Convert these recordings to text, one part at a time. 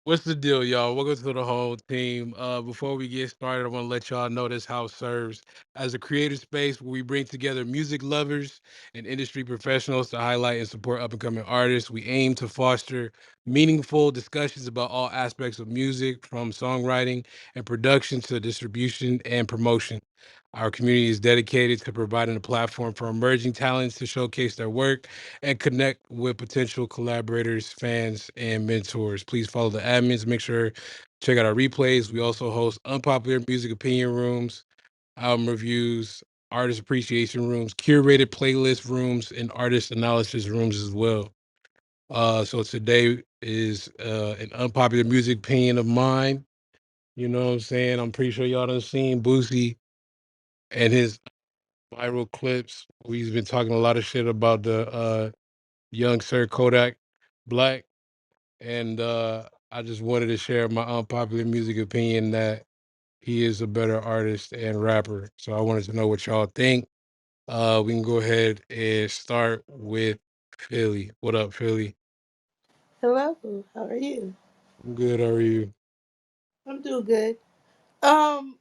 What's the deal, y'all? Welcome to the whole team. Before we get started, I want to let y'all know this house serves as a creative space where we bring together music lovers and industry professionals to highlight and support up and coming artists. We aim to foster meaningful discussions about all aspects of music, from songwriting and production to distribution and promotion. Our community is dedicated to providing a platform for emerging talents to showcase their work and connect with potential collaborators, fans, and mentors. Please follow the admins. Make sure check out our replays. We also host unpopular music opinion rooms, album reviews, artist appreciation rooms, curated playlist rooms, and artist analysis rooms as well. So today is an unpopular music opinion of mine. You know what I'm saying? I'm pretty sure y'all done seen Boosie and his viral clips. We've been talking a lot of shit about the young Sir Kodak Black. And I just wanted to share my unpopular music opinion that he is a better artist and rapper. So I wanted to know what y'all think. We can go ahead and start with Philly. What up, Philly? Hello, how are you? I'm good. How are you? I'm doing good. Um,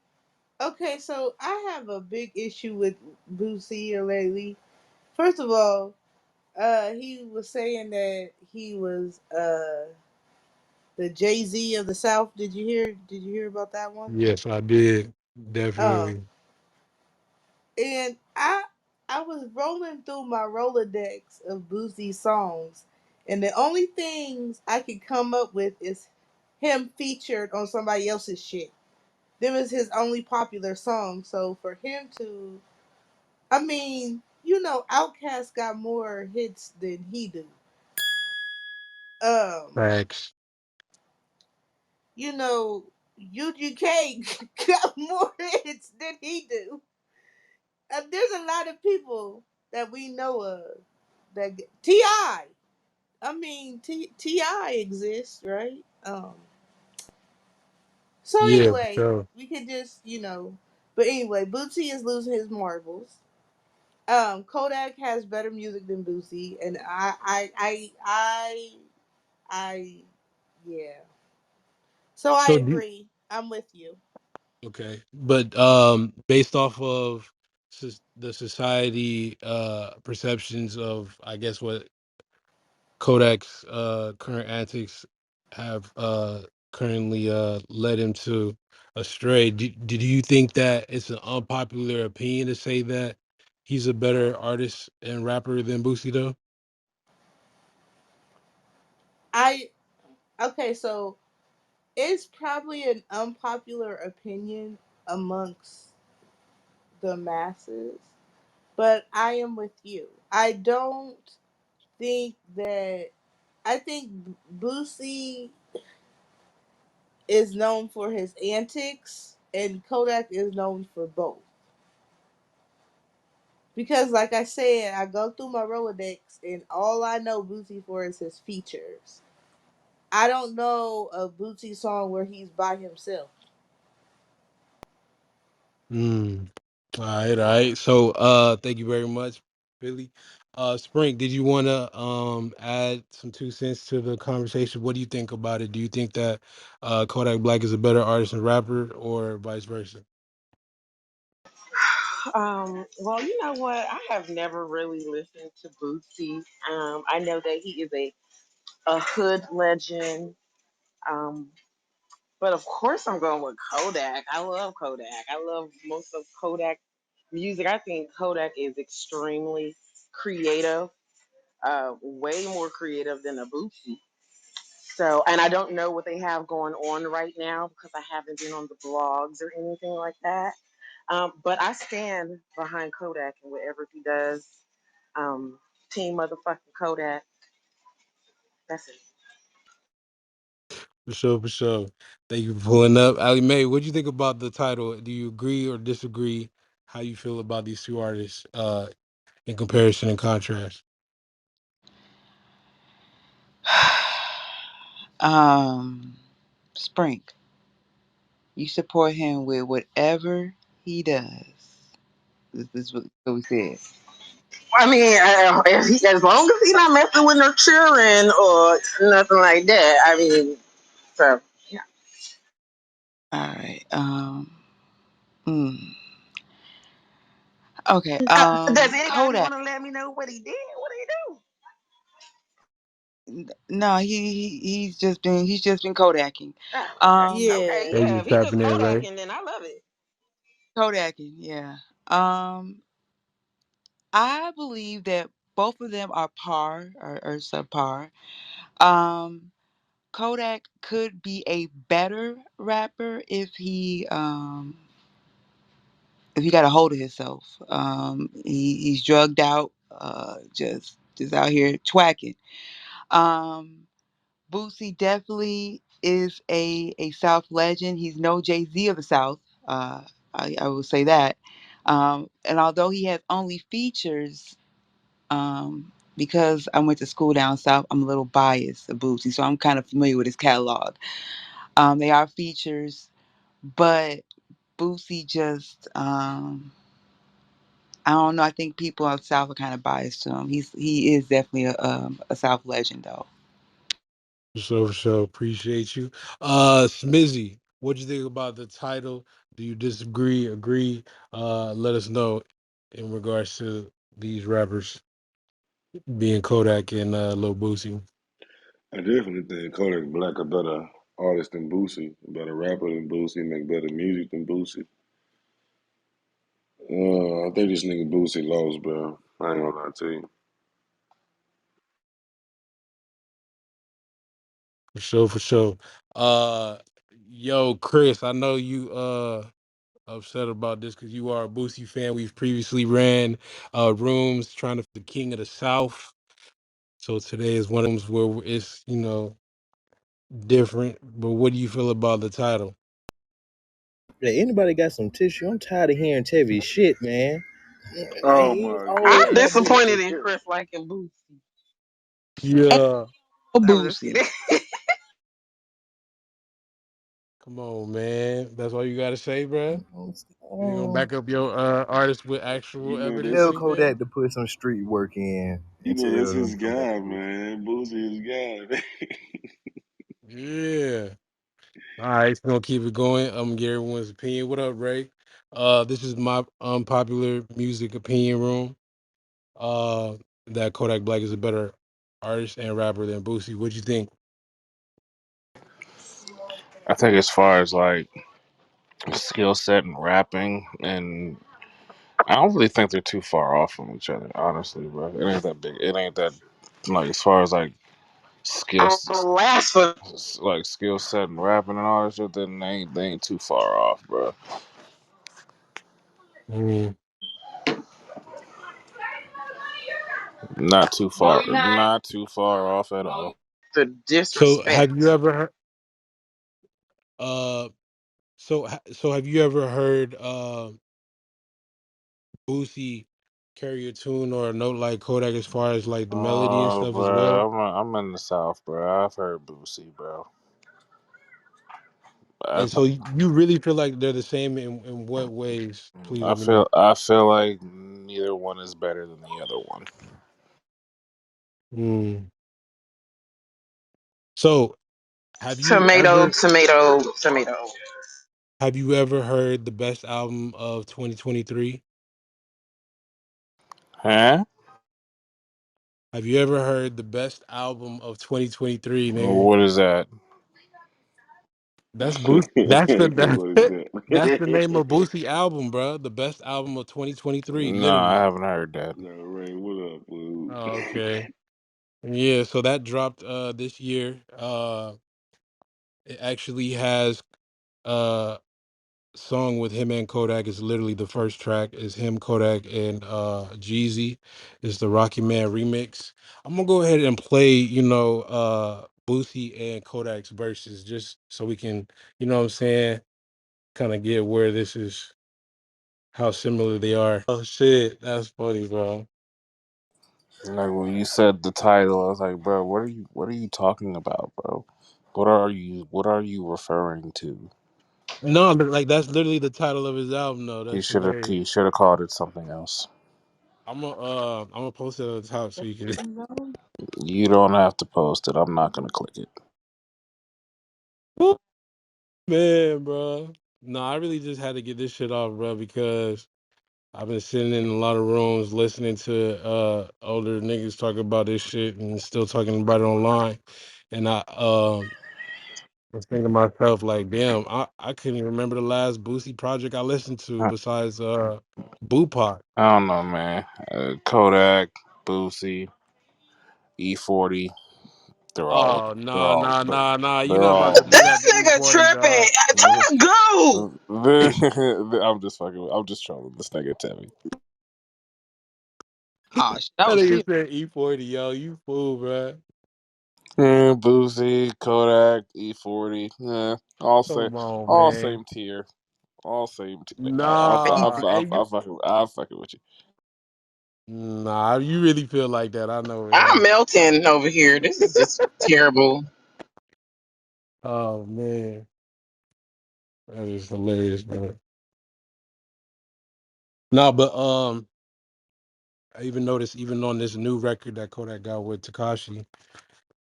okay, so I have a big issue with Boosie lately. First of all, he was saying that he was the Jay Z of the South. Did you hear about that one? Yes, I did. Um, Definitely. and I was rolling through my Rolodex of Boosie songs, and the only things I could come up with is him featured on somebody else's shit. Them is his only popular song. So for him to, I mean, Outkast got more hits than he do. Um, Facts. you know, UGK got more hits than he do. There's a lot of people that we know of that Ti. I mean, Ti exists, right? So Yeah, for anyway, sure. we could just, but anyway, Bootsy is losing his marbles. Kodak has better music than Boosie, and I, yeah. So I So agree. I'm with you. okay, but based off of the society perceptions of, I guess, what Kodak's current antics have currently led him to astray. Did you think that it's an unpopular opinion to say that he's a better artist and rapper than Boosie though? I okay. So it's probably an unpopular opinion amongst the masses, but I am with you. I don't think that. I think Boosie is known for his antics, and Kodak is known for both. Because, like I said, I go through my Rolodex, and all I know Bootsy for is his features. I don't know a Bootsy song where he's by himself. Mm. All right, all right. So thank you very much, Billy. Spring, did you wanna add some 2 cents to the conversation? What do you think about it? Do you think that Kodak Black is a better artist and rapper or vice versa? Well, you know what? I have never really listened to Bootsy. I know that he is a hood legend. Um, but of course, I'm going with Kodak. I love Kodak. I love most of Kodak music. I think Kodak is extremely creative, way more creative than a Bootsy. So, and I don't know what they have going on right now because I haven't been on the blogs or anything like that. But I stand behind Kodak and whatever he does. Team motherfucking Kodak. That's it. For sure, for sure. Thank you for pulling up. Ali Mae, what do you think about the title? Do you agree or disagree? How you feel about these two artists in comparison and contrast? Um, Spring, you support him with whatever he does. This is what we said. I mean, as long as he's not messing with no children or nothing like that. I mean, So yeah. All right. Mm, okay. Does anybody Kodak. want to let me know what he did? What did he do? No, he's just been Kodaking. Okay. Um, Okay. Yeah. They Yeah. just If he just tapping in, Ray. Kodaking, then I love it. Kodaking. Yeah. I believe that both of them are par or subpar. Um, Kodak could be a better rapper if he got a hold of himself. He's drugged out, just out here twacking. Um, Boosie definitely is a South legend. He's no Jay Z of the South. Uh, I will say that. And although he has only features, because I went to school down south, I'm a little biased of Boosie, so I'm kind of familiar with his catalog. They are features, but Boosie just I don't know. I think people out south are kind of biased to him. He is definitely a South legend though. So appreciate you. Smizzy, what'd you think about the title? Do you disagree, agree? Let us know in regards to these rappers being Kodak and Lil Boosie. I definitely think Kodak Black a better artist than Boosie, a better rapper than Boosie, make better music than Boosie. I think this nigga Boosie lost, bro. I ain't gonna lie to you. For sure. Uh yo, Chris, I know you upset about this because you are a Boosie fan. We've previously ran rooms trying to the King of the South. So today is one of them where it's, different. But what do you feel about the title? Hey, anybody got some tissue? I'm tired of hearing Tevy shit, man. Oh He's my always I'm got god. disappointed bullshit. in Chris liking Boosie. Yeah. Oh, I'm just Boosie. kidding. Come on, man. That's all you gotta say, bro. You gonna Oh, back up your artist with actual You know evidence, that's tell big man? Kodak to put some street work in you and know tell that's him his to come back guy, to Boosie. man. Boosie his guy, man. Yeah. All right, so gonna keep it going. I'm gonna get everyone's opinion. What up, Ray? This is my unpopular music opinion room. Uh, that Kodak Black is a better artist and rapper than Boosie. What you think? I think as far as like skill set and rapping, and I don't really think they're too far off from each other. Honestly, bro, it ain't that big. It ain't that like as far as like Blasphemy. like skill set and rapping and all that shit. Then they ain't too far off, bro. Mm. Not too far. Not too far off at all. The So have you disrespect. ever heard? Uh, so have you ever heard Boosie carry a tune or a note like Kodak as far as like the melody and Oh, stuff as well? bro, I'm in the South, bro. I've heard Boosie, bro. And I've, so you really feel like they're the same in what ways? Please I let me know. feel I feel like neither one is better than the other one. Mm. So have you Tomato, ever tomato, tomato. heard the best album of 2023? Huh? Have you ever heard the best album of 2023, nigga? What is that? That's Boosie. What is That's the name that? of Boosie album, bro. The best album of 2023, No, I literally. haven't heard that. No, Ray, what up, fool? Oh, okay. Yeah, so that dropped this year. It actually has uh song with him and Kodak is literally the first track is him, Kodak, and Jeezy. It's the Rocky Man remix. I'm gonna go ahead and play, Boosie and Kodak's verses just so we can, you know what I'm saying, kind of get where this is how similar they are. Oh shit, that's funny, bro. Like when you said the title, I was like, bro, what are you talking about, bro? What are you referring to? No, but like that's literally the title of his album though. You That's should have hilarious. you should have called it something else. I'm gonna post it on the top so you can. You don't have to post it. I'm not gonna click it. Woo, man, bro. No, I really just had to get this shit off, bro, because I've been sitting in a lot of rooms listening to older niggas talk about this shit and still talking about it online. And I was thinking to myself, like, damn, I couldn't even remember the last Boosie project I listened to I, besides Boo Pot. I don't know, man. Kodak, Boosie, E40. They're all. Oh, They're nah, all. nah, nah, nah. You They're not about to all. do This that to nigga E40, tripping. dog. Just go. I'm just fucking. I'm just trolling this nigga, Timmy. Oh shit, I That was nigga serious. said E40, yo. You fool, bro. Boosie, Kodak, E40. Yeah, Come on, all man. same tier. All same tier. Nah. Hey, you. I'm fucking with you. Nah, you really feel like that. I know it I'm ain't. melting over here. This is just terrible. Oh, man. That is hilarious, man. No, but I even noticed even on this new record that Kodak got with Takashi,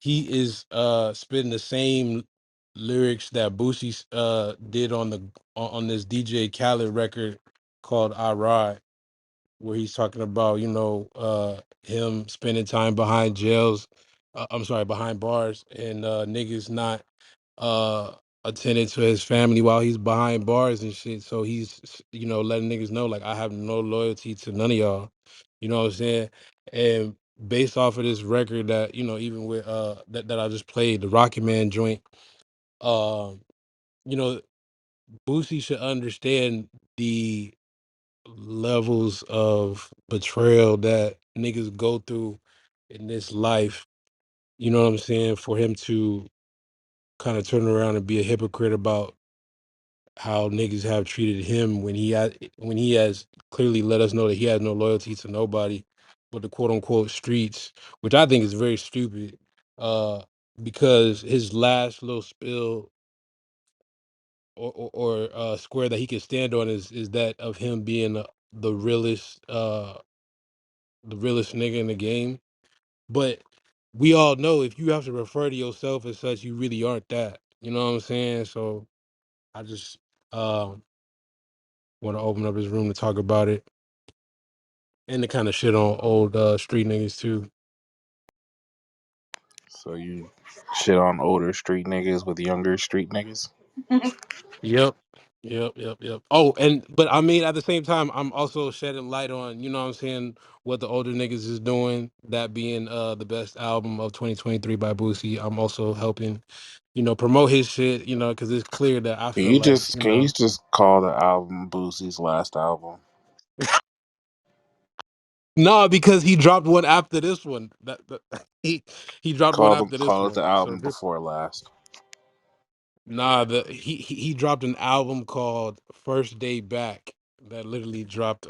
he is spitting the same lyrics that Boosie did on on this DJ Khaled record called I Ride, where he's talking about, him spending time behind jails, I'm sorry, behind bars, and niggas not uh attending to his family while he's behind bars and shit. So he's letting niggas know, like, I have no loyalty to none of y'all. You know what I'm saying? And based off of this record that, even with that I just played, the Rocket Man joint, um, you know, Boosie should understand the levels of betrayal that niggas go through in this life. You know what I'm saying? For him to kind of turn around and be a hypocrite about how niggas have treated him when he has clearly let us know that he has no loyalty to nobody but the quote unquote streets, which I think is very stupid. Uh, because his last little spill or square that he can stand on is that of him being the realest the realest nigga in the game. But we all know if you have to refer to yourself as such, you really aren't that. You know what I'm saying? So I just um want to open up his room to talk about it and to kind of shit on old street niggas too. So you shit on older street niggas with younger street niggas. Yep. Yep. Oh, and but I mean at the same time, I'm also shedding light on, you know what I'm saying, what the older niggas is doing, that being the best album of 2023 by Boosie. I'm also helping, promote his shit, because it's clear that I feel like, Can you just call the album Boosie's last album? no, because he dropped one after this one. He he dropped one after this Call it the one. So album this before last. nah, he dropped an album called First Day Back that literally dropped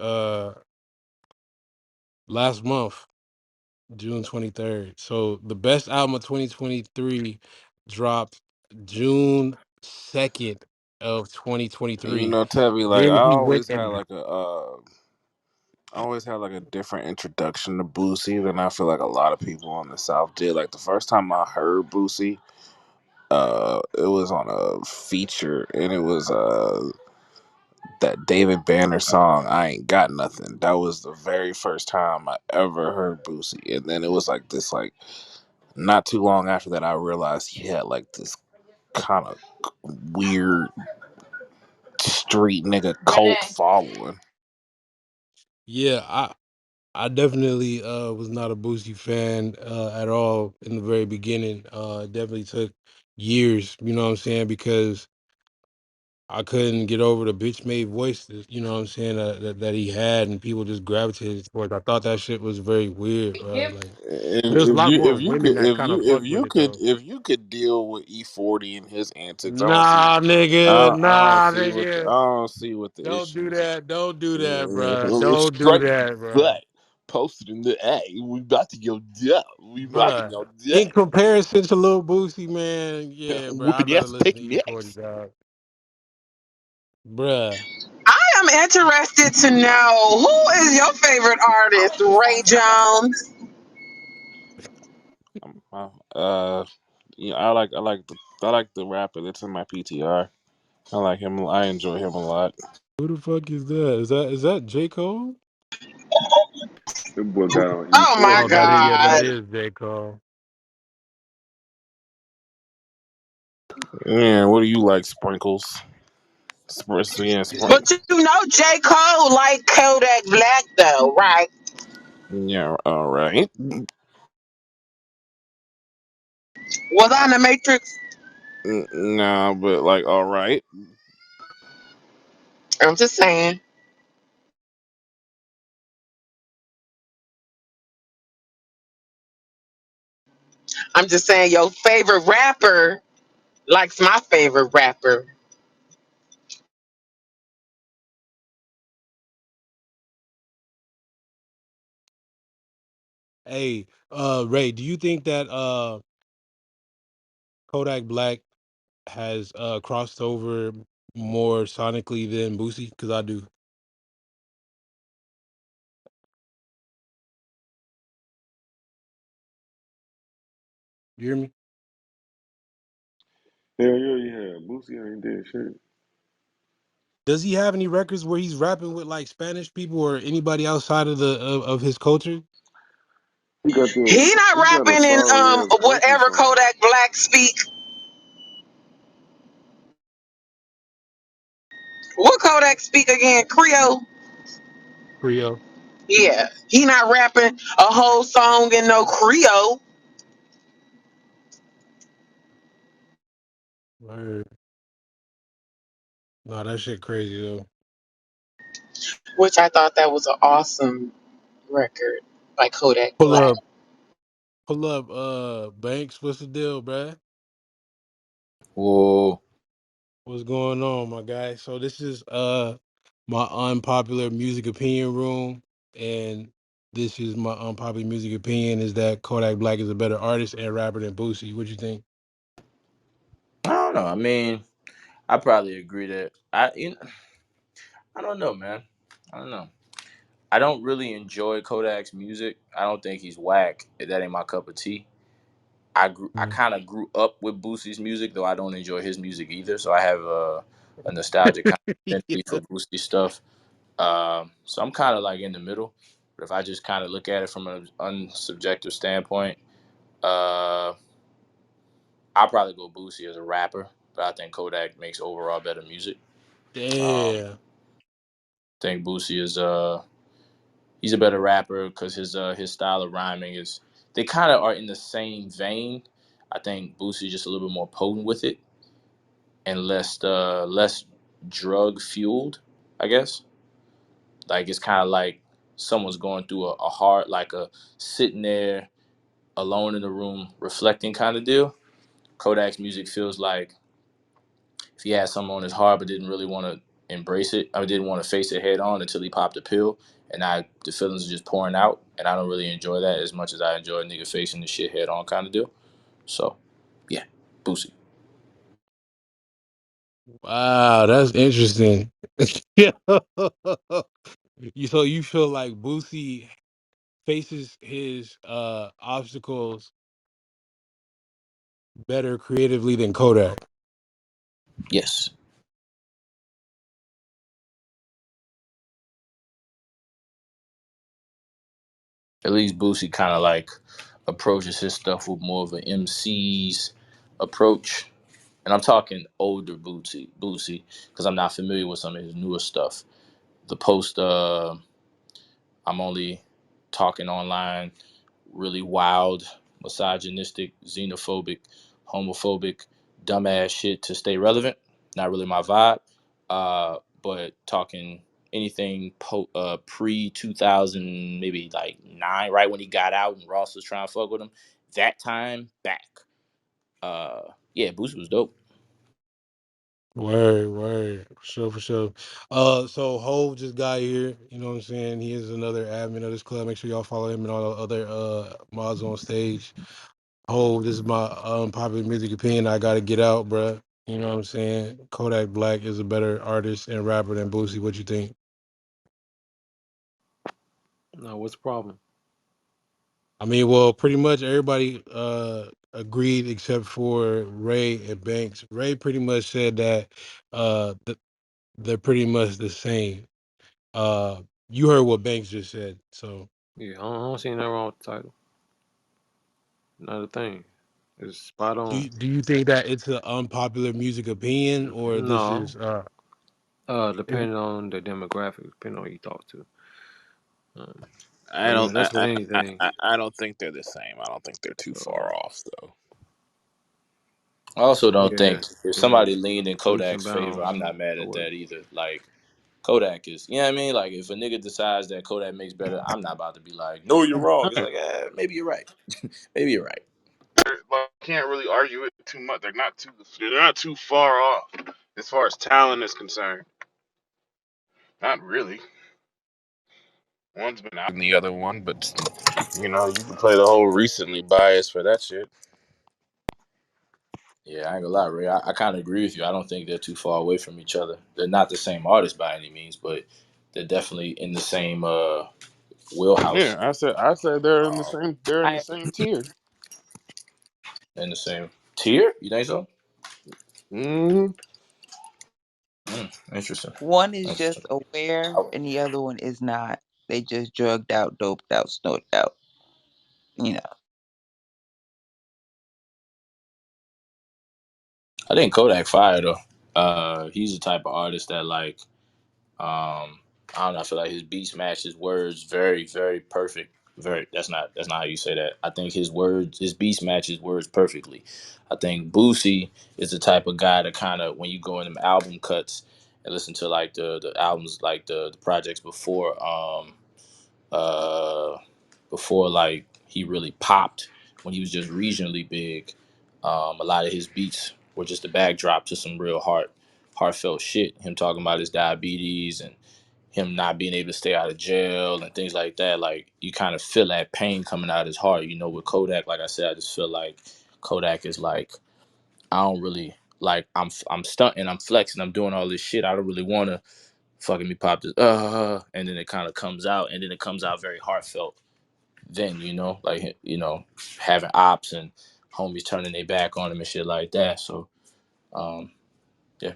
last month, June 23rd. So the best album of 2023 dropped June 2nd of You 2023. know, Tevy, like Then he went and I always had like a different introduction to Boosie than I feel like a lot of people in the South did. Like the first time I heard Boosie, it was on a feature, and it was that David Banner song, I Ain't Got Nothing. That was the very first time I ever heard Boosie. And then it was like this, like, not too long after that, I realized he had like this kind of weird street nigga cult following. yeah, I definitely was not a Boosie fan at all in the very beginning. It definitely took years, you know what I'm saying, because I couldn't get over the bitch made voice, you know what I'm saying, that he had, and people just gravitated towards. I thought that shit was very weird, bro. Like, but there's a lot more women that kind of fucked with it though. if you could deal with E40 and his antics, Nah, nigga, I don't see what the don't do issue is. that, don't do that, bro. It's Don't do straight that, bro. but posted in the A. We about to go down. We about to Bruh. go In down. comparison to Lil Boosie, man, yeah, bro, I'd rather Yes, listen pick to E40, next. dog. Bruh. I am interested to know who is your favorite artist, Ray Jones. Uh, yeah, I like I like the rapper that's in my PTR. I like him. I enjoy him a lot. Who the fuck is that? Is that J. Cole? That boy got on Oh my Oh, E40. that is, yeah, that God. is J. Cole. Yeah, what do you like, Sprinkles? Yeah, But you know J. Cole like Kodak Black though, right? yeah, all right. Was I in the Matrix? Nah, but like, all right. I'm just saying. I'm just saying your favorite rapper likes my favorite rapper. Hey, Ray, do you think that Kodak Black has crossed over more sonically than Boosie? Because I do. You hear me? Hell yeah, yeah. Boosie ain't did shit. Does he have any records where he's rapping with like Spanish people or anybody outside of of his culture? He not He got a rapping in sorry ass country whatever song. Kodak Black speak. What Kodak speak again? Creole? Creole. Yeah. He not rapping a whole song in no Creole, Word. No, that shit crazy though. which I thought that was an awesome record by Kodak Pull Black. up, pull up. Banks, what's the deal, bruh? Whoa. What's going on, my guy? So this is my unpopular music opinion room, and this is my unpopular music opinion is that Kodak Black is a better artist and rapper than Boosie. What you think? I don't know. I mean, I probably agree that I don't know, man. I don't know. I don't really enjoy Kodak's music. I don't think he's whack. That ain't my cup of tea. I Mm. kind of grew up with Boosie's music, though I don't enjoy his music either. So I have a nostalgic kind of Yeah. affinity for Boosie stuff. So I'm kind of like in the middle. But if I just kind of look at it from an unsubjective standpoint, uh, I'll probably go Boosie as a rapper. But I think Kodak makes overall better music. Um, Damn. I think Boosie is he's a better rapper because his style of rhyming is they kind of are in the same vein. I think Boosie just a little bit more potent with it and less drug fueled. I guess like it's kind of like someone's going through a hard like a sitting there alone in the room reflecting kind of deal. Kodak's music feels like if he had something on his heart but didn't really want to embrace it, I didn't want to face it head on until he popped a pill, and now the feelings are just pouring out, and I don't really enjoy that as much as I enjoy a nigga facing the shit head on kind of deal. So, yeah, Boosie. Wow, that's interesting. Yeah. So you feel like Boosie faces his obstacles better creatively than Kodak. Yes, at least Boosie kind of like approaches his stuff with more of an MC's approach, and I'm talking older Boosie, because I'm not familiar with some of his newer stuff. The post I'm only talking online, really wild, misogynistic, xenophobic, homophobic, dumbass shit to stay relevant. Not really my vibe. But talking anything pre 2000, maybe like 9, right when he got out and Ross was trying to fuck with him. That time back. Yeah, Boost was dope. Word, word, for sure, for sure. So Hove just got here. You know what I'm saying? He is another admin of this club. Make sure y'all follow him and all the other mods on stage. Hove, this is my unpopular music opinion. I gotta get out, bruh. You know what I'm saying? Kodak Black is a better artist and rapper than Boosie. What you think? No, what's the problem? I mean, well, pretty much everybody agreed except for Ray and Banks. Ray pretty much said that they're pretty much the same. Uh, you heard what Banks just said, so Yeah, I don't see nothing wrong with the title. Not a thing. It's spot on. do you think that it's an unpopular music opinion, or this No, is depending on the demographic, depending on who you talk to. Um, I but don't. yeah, that's with anything. I don't think they're the same. I don't think they're too So far off though. I also don't yeah, think if yeah, somebody leaned in leaps and Kodak's favor, bounds I'm not mad or at what. that either. Like Kodak is, you know what I mean? Like if a nigga decides that Kodak makes better, I'm not about to be like, no, you're wrong. It's Right. like, maybe you're right. Maybe you're right. Like, can't really argue it too much. They're not too far off as far as talent is concerned. Not really. One's been out than the other one, but you can play the whole recently bias for that shit. Yeah, I ain't gonna lie, Ray. I kind of agree with you. I don't think they're too far away from each other. They're not the same artist by any means, but they're definitely in the same Yeah, wheelhouse. I said they're in the Um, same tier. in the same tier. You think so? Hmm. Interesting. One is Interesting. just aware, I, and the other one is not. They just drugged out, doped out, snorted out. You know. I think Kodak fire though. He's the type of artist that like I don't know. I feel like his beats match his words very, very perfect. Very. That's not how you say that. I think his beats match his words perfectly. I think Boosie is the type of guy that kind of when you go in them album cuts and listen to like the albums like the projects uh before like he really popped when he was just regionally big. A lot of his beats were just a backdrop to some real heartfelt shit. Him talking about his diabetes and him not being able to stay out of jail and things like that. Like you kind of feel that pain coming out of his heart. With Kodak, like I said, I just feel like Kodak is like I don't really like I'm stunting, I'm flexing, I'm doing all this shit. I don't really want to fucking me pop this and then it kind of comes out and then it comes out very heartfelt. Then like having ops and homies turning their back on him and shit like that. So um yeah.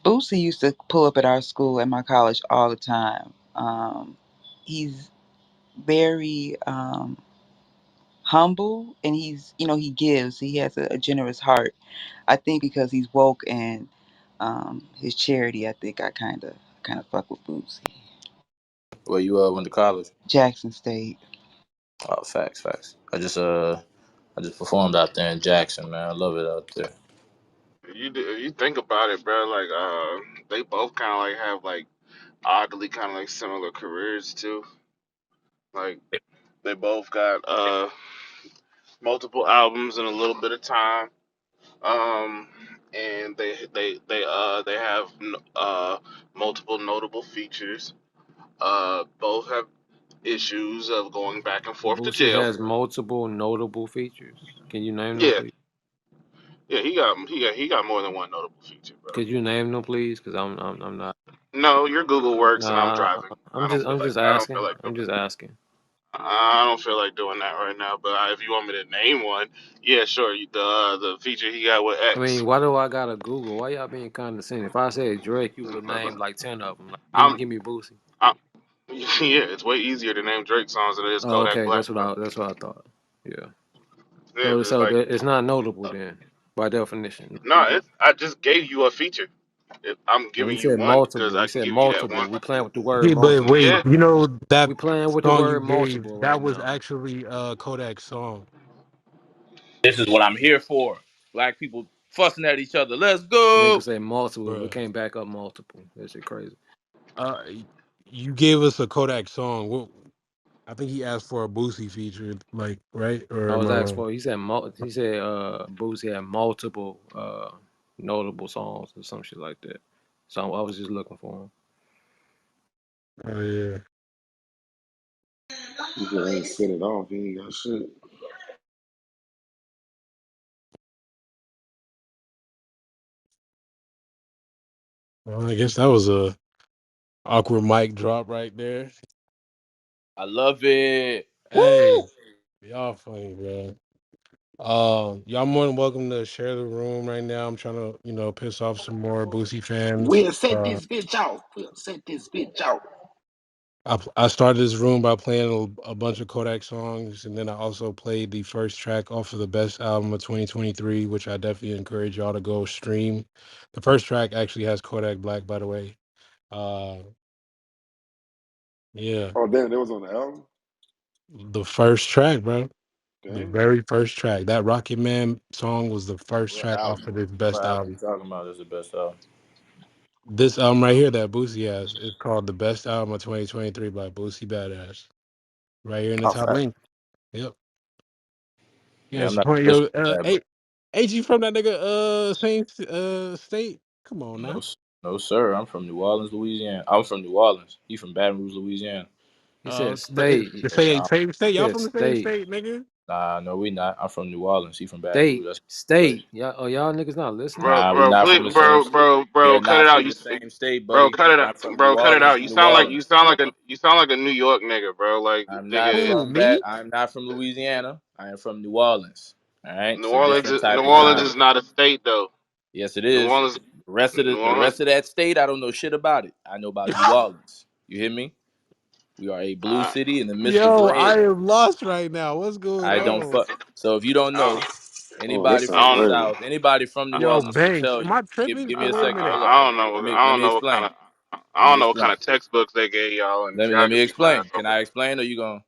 Boosie used to pull up at our school at my college all the time. He's very humble, and he gives. He has a generous heart. I think because he's woke and his charity, I think I kind of fuck with Boosie. Well, you went to college. Jackson State. Oh, facts. I just performed out there in Jackson, man. I love it out there. You think about it, bro. Like they both kind of like have like oddly kind of like similar careers too. Like they both got multiple albums in a little bit of time. Um, and they have multiple notable features. Both have issues of going back and forth to Boosie jail. has multiple notable features. Can you name them, Yeah, please? yeah, he got more than one notable feature, bro. Could you name them, please? Because I'm not. No, your Google works, and I'm Nah, driving. I'm just I'm just I don't feel asking. like I'm doing just it. asking. I don't feel like doing that right now. But if you want me to name one, yeah, sure. The feature he got with I X. mean, why do I gotta Google? Why y'all being condescending? If I said Drake, you would have named like 10 of them. Like, give me I'm, give me Boosie. I'm yeah. It's way easier to name Drake songs than it is Oh, Kodak okay, Black, bro. that's what I thought. Yeah. Yeah, So it's so like it's not notable uh, then, by definition. no. I just gave you a feature. I'm No, you giving you said one because multiple. I You can said give you that multiple. one. We playing with the word yeah, but multiple. wait, Yeah, that We playing with the song you word gave multiple that right was now. actually Kodak's song. This is what I'm here for. Black people fussing at each other. Let's Niggas go. say multiple. We Bruh. can't back up multiple. That shit crazy. Uh, you gave us a Kodak song. What I think he asked for a Boosie feature, like right, or I am was I asked wrong? for. He said Boosie had multiple notable songs or some shit like that. So I was just looking for him. Oh yeah. You can ain't set it off. He ain't got shit. Well, I guess that was a awkward mic drop right there. I love it. Hey, Woo! Y'all funny, bro. Y'all more than welcome to share the room right now. I'm trying to, piss off some more Boosie fans. We'll set this bitch off. We'll set this bitch off. I started this room by playing a bunch of Kodak songs, and then I also played the first track off of the best album of 2023, which I definitely encourage y'all to go stream. The first track actually has Kodak Black, by the way. Uh, yeah, Oh damn, that was on the album. the first track, bro. The Damn. very first track. That Rocket Man song was the first What track off album? of this What best album you album. talking about is the best album? This album right here that Boosie has is called the best album of 2023 by Boosie Badazz. Right here in the Oh, top fact. link. Yep. Yeah, Yeah, I'm not support listening yo. to that, but Ain't you from that nigga same state? Come on no, now. no, sir. I'm from New Orleans, Louisiana. I'm from New Orleans. He from Baton Rouge, Louisiana. He said But state. the Yeah, same He state. Y'all said from the same state. state, nigga. nah, no, we not. I'm from New Orleans. He from Baton Rouge. State. That's the place. State. Y'all, oh, y'all niggas not listening? Bro, Nah, we bro, not from please, the same bro, state. bro, We bro, are cut not it out. from You, the same state, bro, buddy. cut it out, I'm from New bro, cut it Orleans, out. New Orleans. You sound like a New York nigga, bro. Like, I'm not nigga, Who, from me? I'm not from Louisiana. I am from New Orleans. All right, New it's a Orleans, different New type of Orleans time. is not a state though. Yes, it New is. Orleans, The New the Orleans. rest of that state, I don't know shit about it. I know about New Orleans. You hear me? We are a blue Uh, city in the midst of Yo, red. I am lost right now. What's going I don't on? fuck. So if you don't I know, Oh, that anybody don't, from sound the I don't, crazy. south, anybody from New Yo, Orleans can Banks, tell am you. I Give tripping? me a Wait a second. minute. Hold up. I don't know. I Let don't me know what kind explain. of, Let I me don't know what kind explain. of textbooks they gave y'all in Let me geography class. explain. Can I explain or you going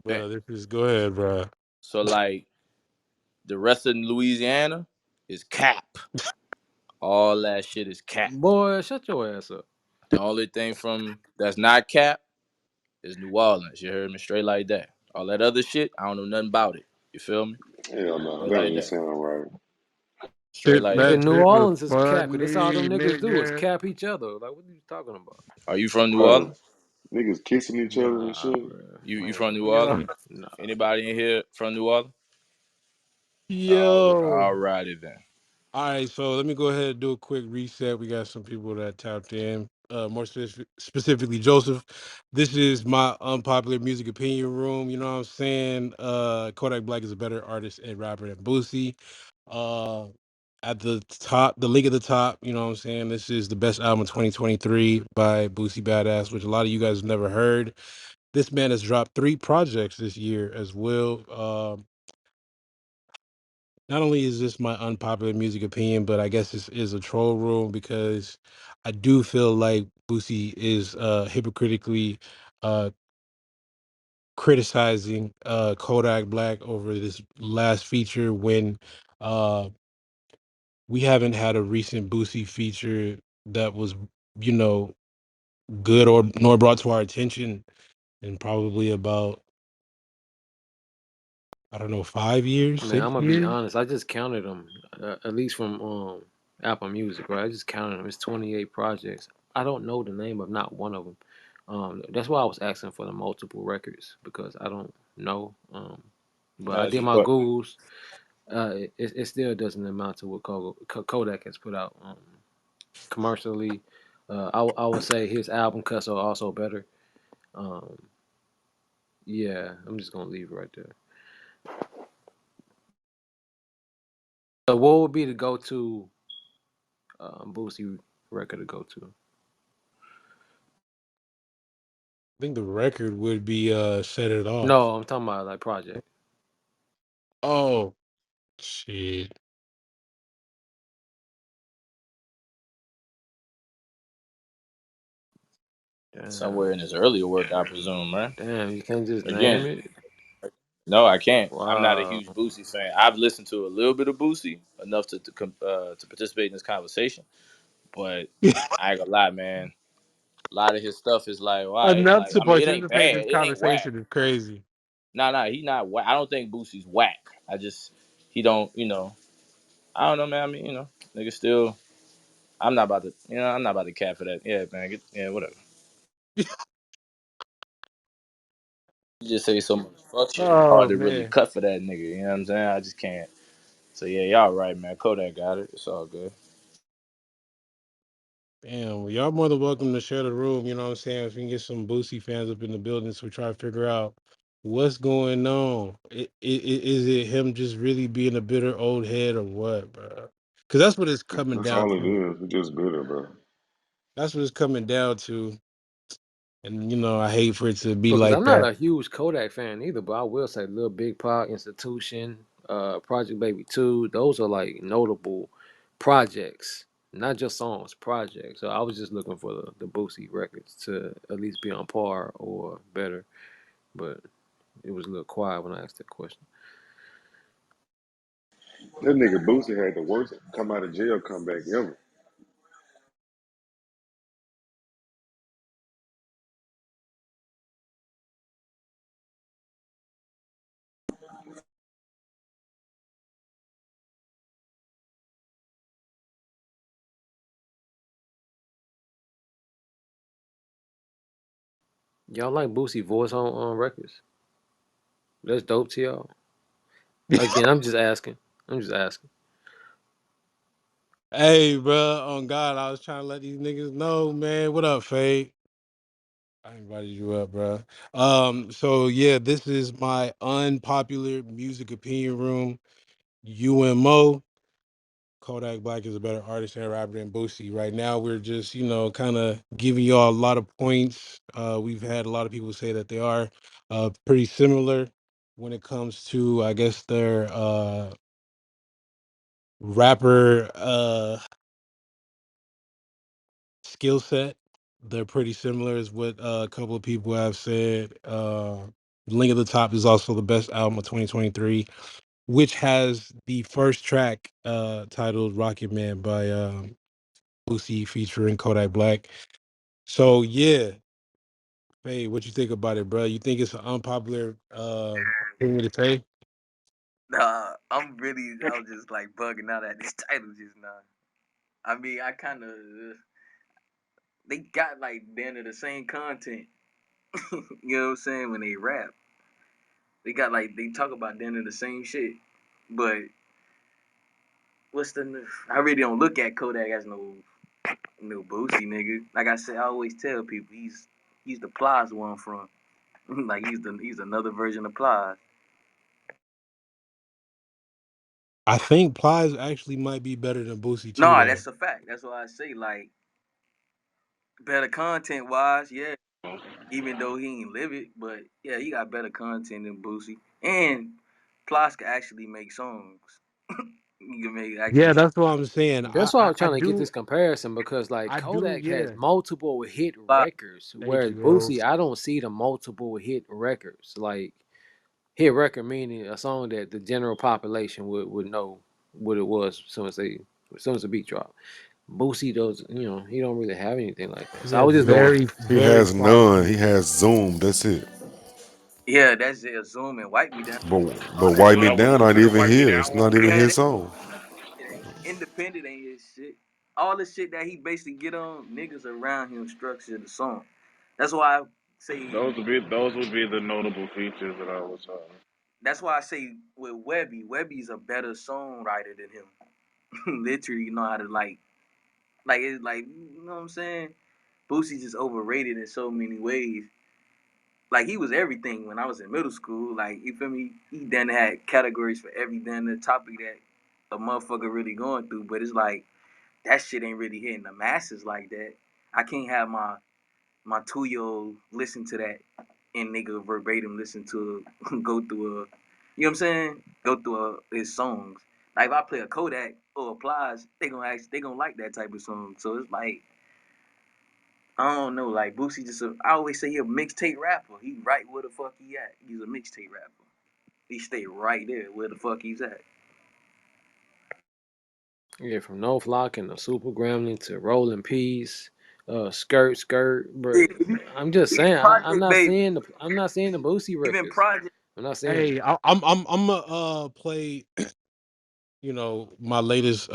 Bro, this is go ahead, bro. so like the rest of Louisiana is cap. All that shit is cap. Boy, shut your ass up. The only thing from that's not cap is New Orleans. You heard me straight like that. All that other shit, I don't know nothing about it. You feel me? Hell no, Straight that like ain't that. sound right. Straight Shit, like Nigga, that. that New shit was Orleans is cap. That's all them funny, niggas do is nigga. cap each other. Like, what are you talking about? Are you from New Right. Orleans? Niggas kissing each other and Nah, shit. bro. You from Man, New Yo, Orleans? nah. Anybody in here from New Orleans? yo. All righty then. All right, so let me go ahead and do a quick reset. We got some people that tapped in. More specifically, Joseph. This is my unpopular music opinion room. You know what I'm saying? Kodak Black is a better artist and rapper than Boosie. Uh, at the top, the link at the top. You know what I'm saying? This is the best album of 2023 by Boosie Badazz, which a lot of you guys have never heard. This man has dropped 3 projects this year as well. Not only is this my unpopular music opinion, but I guess this is a troll room because I do feel like Boosie is hypocritically uh criticizing Kodak Black over this last feature when uh we haven't had a recent Boosie feature that was, you know, good or nor brought to our attention in probably about, I don't know, 5 years, Man, six I'm gonna be years. honest. I just counted them, at least from Apple Music, right? I just counted them. It's 28 projects. I don't know the name of not one of them. That's why I was asking for the multiple records because I don't know. But I Ask did you a my question. googles. It still doesn't amount to what Kodak has put out commercially. I would say his album cuts are also better. Um, yeah, I'm just gonna leave it right there. So what would be the go-to Boosie record to go to? I think the record would be Set It Off. No, I'm talking about like project. Oh shit. Somewhere Damn, in his earlier work, I presume, right? damn, you can't just name Again, it. no, I can't. I'm not a Wow, huge Boosie fan. I've listened to a little bit of Boosie, enough to participate in this conversation, but I ain't gonna lie, man. A lot of his stuff is like, why? Enough Like, to I mean, it ain't participate in bad. this It ain't whack. conversation is crazy. Nah, nah, he not whack. I don't think Boosie's whack. I just he don't, I don't know, man. I mean, nigga, still, I'm not about to, I'm not about to cap for that. Yeah, man. Yeah, whatever. You just say so much fuck shit. It's hard Oh to really man. cut for that nigga. You know what I'm saying? I just can't. So yeah, y'all right, man. Kodak got it. It's all good. Damn, well, y'all more than welcome to share the room. You know what I'm saying? If we can get some Boosie fans up in the building, so we try to figure out. What's going on? Is it him just really being a bitter old head or what, bro? Because that's what it's coming That's down all it to. is. It's just bitter, bro. That's what it's coming down to. And I hate for it to be Because like I'm not that. a huge Kodak fan either, but I will say Lil Big Pop, Institution, Project Baby 2, those are like notable projects. Not just songs, projects. So I was just looking for the Boosie records to at least be on par or better. But it was a little quiet when I asked that question. That nigga Boosie had the worst come out of jail comeback ever. Y'all like Boosie voice on records? That's dope to y'all. Again, I'm just asking. I'm just asking. Hey, bro, on God, I was trying to let these niggas know, man. What up, Fade? I invited you up, bro. So yeah, this is my unpopular music opinion room. UMO. Kodak Black is a better artist and rapper than Boosie. Right now, we're just, kind of giving y'all a lot of points. We've had a lot of people say that they are pretty similar when it comes to, I guess, their rapper skill set. They're pretty similar, is what a couple of people have said. Link at the Top is also the best album of 2023, which has the first track titled Rocket Man by Boosie featuring Kodak Black. So yeah, hey, what you think about it, bro? You think it's an unpopular thing to say? Nah, I was just like bugging out at this title just now. I mean, I kind of, they got like damn near the same content. You know what I'm saying? When they rap, they got like, they talk about damn near the same shit. But I really don't look at Kodak as no Boosie nigga. Like I said, I always tell people he's the Plies where I'm from. Like he's another version of Plies. I think Plies actually might be better than Boosie too, Nah, though. that's a fact. That's why I say like better content wise, yeah. Even though he ain't live it, but yeah, he got better content than Boosie. And Plas can actually make songs. He can make Yeah, actually. that's what I'm saying. That's why I was I trying to get do, this comparison because like I do, Kodak has yeah. multiple hit Plas. records, Thank whereas you, bro. Boosie, I don't see the multiple hit records. Like hit record meaning a song that the general population would know what it was as soon as the beat drop. Boosie does, he don't really have anything like that. So I Yeah, was just going. very, He very has quiet none. He features. has Zoom. That's it. Yeah, that's it. Zoom and Wipe Me Down. But That Wipe shit. Me That was Down ain't the even wipe me his. down It's one. not even Yeah, his that song. shit ain't independent ain't his shit. All the shit that he basically get on, niggas around him structure the song. That's why I say Those would be the notable features that I was. that's why I say with Webby's a better songwriter than him. Literally know how to like it's like you know what I'm saying? Boosie's just overrated in so many ways. Like he was everything when I was in middle school. Like you feel me? He done had categories for every damn topic that a motherfucker really going through. But it's like that shit ain't really hitting the masses like that. I can't have my 2 year old listen to that and nigga verbatim listen to go through a you know what I'm saying? Go through his songs. Like if I play a Kodak or Applies, they gonna like that type of song. So it's like I don't know, like Boosie I always say he a mixtape rapper. He right where the fuck he at. He's a mixtape rapper. He stay right there where the fuck he's at. Yeah, from No Flock and the Super Gremlin to Rolling Peace, Skirt Skirt, Yeah, but I'm just even saying Project Baby. I'm not seeing the Boosie Even records. Project I'm not seeing it. Hey, I'm gonna play, my latest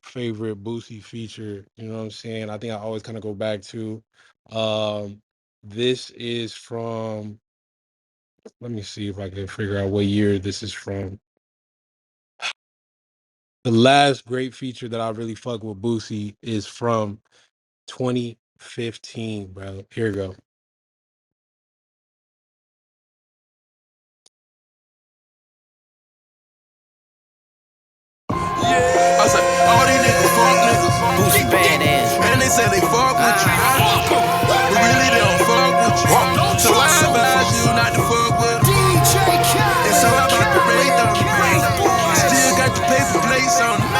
favorite Boosie feature. You know what I'm saying? I think I always kind of go back to. Um, this is from. Let me see if I can figure out what year this is from. The last great feature that I really fuck with Boosie is from 2015, bro. Here we go. they say they fuck with you, but really they don't fuck with you. So I advise you not to fuck with them. It's all about the rate on the grade. Still got the paper plates on them.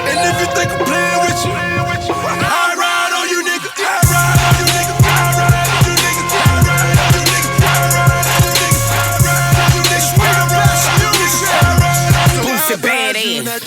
And if you think I'm playing with you, I ride on you, nigga. I ride on you, nigga. I ride on you, nigga. I ride on you, nigga. I ride on you, nigga. I ride on you, nigga. Swear about you, nigga. I ride on you. Boosie Badazz.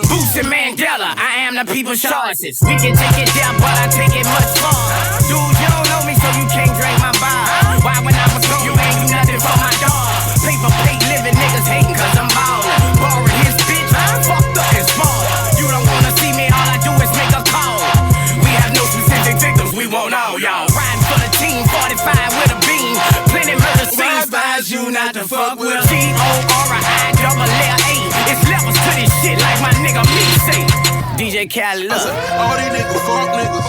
Boosie Mandela. I am the people's choices. We can take it down, but I take it much far. Dude, you don't know me, so you can't drink my bar. Why when I was gone, you ain't do nothing for my dog. Paper plate living niggas hating cause I'm ballin'. Borrowed his bitch, fucked up and small. You don't wanna see me, all I do is make a call. We have no specific victims, we want all y'all. Riding for the team, 45 with a beam. Plenty murder scenes. I advise you not to fuck with G-O-R-I-double-L-A. It's levels to this shit like my nigga me say. DJ Khaled, look. All these niggas fuck niggas.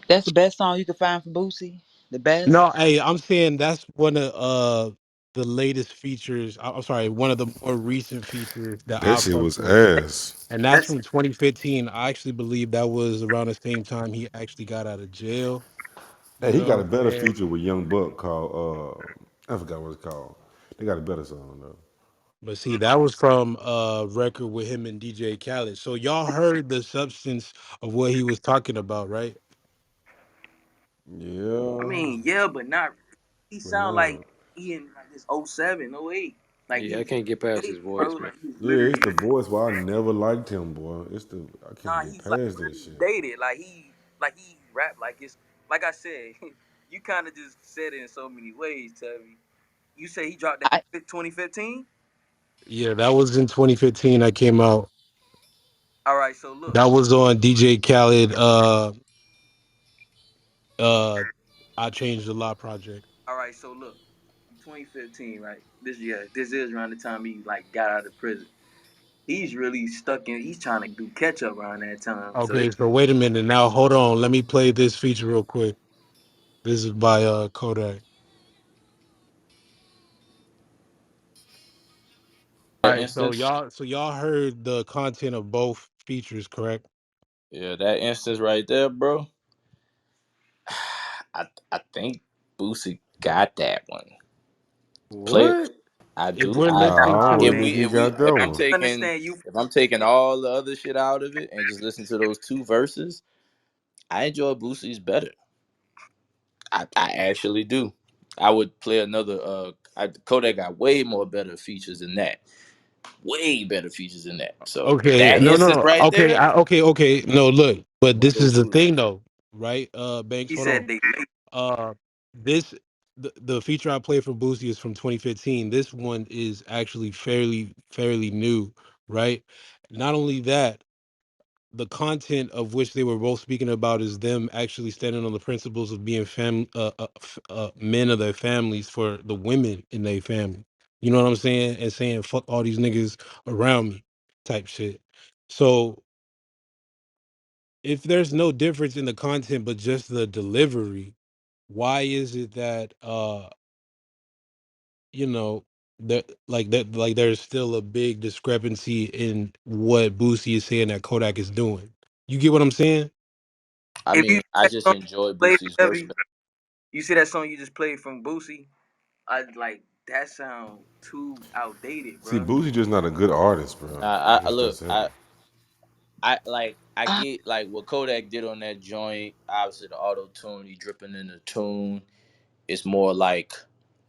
That's the best song you can find from Boosie. The best. No, hey, I'm saying that's one of the latest features. I'm sorry, one of the more recent features that That I shit fuck was with, ass. and that's That's from 2015. I actually believe that was around the same time he actually got out of jail. Hey, You he know got what a I'm better saying? feature with Young Buck called I forgot what it's called. They got a better song though. But see, that was from a record with him and DJ Khaled. So y'all heard the substance of what he was talking about, right? I Yeah, mean, yeah, but not. He but sound like no. he in like this '07, '08. Like Yeah, I he can't get past dated, his bro. voice, man. Like he's Yeah, it's literally the voice why I never liked him, boy. I can't nah. get He's like past that really shit. dated. Like he rap like it's like I said. You kind of just said it in so many ways, Tevy. You say he dropped that I 2015. Yeah, that was in 2015. I came out. All right, so look. That was on DJ Khaled. Uh, I changed the law project. All right, so look. In 2015, right? This is around the time he like got out of prison. He's really stuck in. He's trying to do catch up around that time. So Okay, so wait a minute. Now hold on. Let me play this feature real quick. This is by Kodak. All That right, so instance, y'all heard the content of both features, correct? yeah, that instance right there, bro. I think Boosie got that one. Play it. What? I If do. we're Nah, I listening don't to If really it, think we he if we got that if I'm one. taking understand you. if I'm taking all the other shit out of it and just listen to those two verses, I enjoy Boosie's better. I actually do. I would play another. Kodak got way more better features than that. Way better features than that. So okay, that no, no, instance no. right Okay, there, okay. No, look, but one of this those is the two. thing, though, right? Banks, He hold on. said they late. Uh, this the feature I played for Boosie is from 2015. This one is actually fairly new, right? Not only that, the content of which they were both speaking about is them actually standing on the principles of being men of their families for the women in their family. You know what I'm saying? And saying fuck all these niggas around me, type shit. So if there's no difference in the content but just the delivery, why is it that you know that there's still a big discrepancy in what Boosie is saying that Kodak is doing? You get what I'm saying? I If you mean, I that just song enjoy you played, Boosie's verse Tevy, better. you see that song you just played from Boosie? I like that sound too outdated, See, bro. Boosie just not a good artist, bro. I That's look, just it. I I, get like what Kodak did on that joint. Obviously, the auto tune, he dripping in the tune. It's more like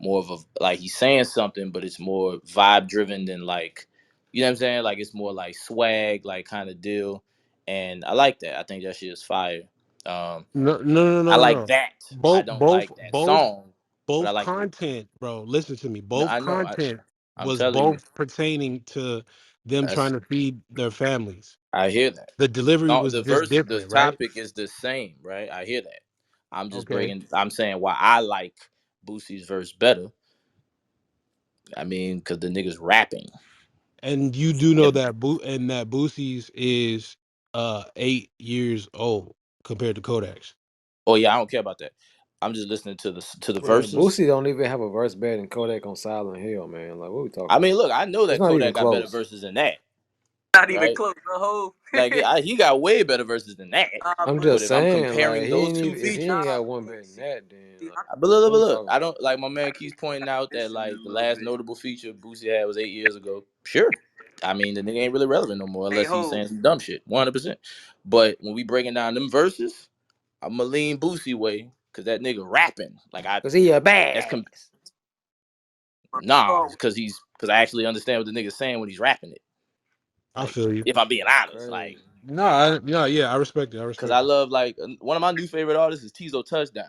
more of a like he's saying something, but it's more vibe driven than like you know what I'm saying. Like it's more like swag, like kind of deal. And I like that. I think that shit is fire. Um, No, no, no, I no, no, like no. that. I Both, don't both, like that both, song, but I both like the. content, bro. Listen to me. No, Both I know. content I'm was telling you. both pertaining to them trying That's to feed their families. I hear that. The delivery No, was the just verse, the different, right? topic is the same, right? I hear that. I'm just Okay. breaking. I'm saying why I like Boosie's verse better. I mean, because the niggas rapping. And you do know And that that Boosie's is 8 years old compared to Kodak's. oh yeah, I don't care about that. I'm just listening to the Man, verses. Boosie don't even have a verse better than Kodak on Silent Hill, man. Like, what we talking I mean, about? look, I know It's that not even Kodak got better close. verses than that. Not even right? close. The whole. Like he got way better verses than that. I'm But But just if I'm saying, like comparing he those ain't two even if he features, ain't nah, got one but better than that, then see, like but what we look, talking I about? don't like my man keeps pointing out that like the last notable feature Boosie had was 8 years ago. Sure, I mean the nigga ain't really relevant no more hey unless he's ho, saying some dumb shit, 100%. But when we breaking down them verses, I'm gonna lean Boosie way because that nigga rapping like I Cause he a that's badass. nah oh, because I actually understand what the nigga's saying when he's rapping it. I Like feel you. if I'm being That's honest, crazy. like No, no, yeah, I respect it. I because respect I it. love like one of my new favorite artists is Tizo Touchdown.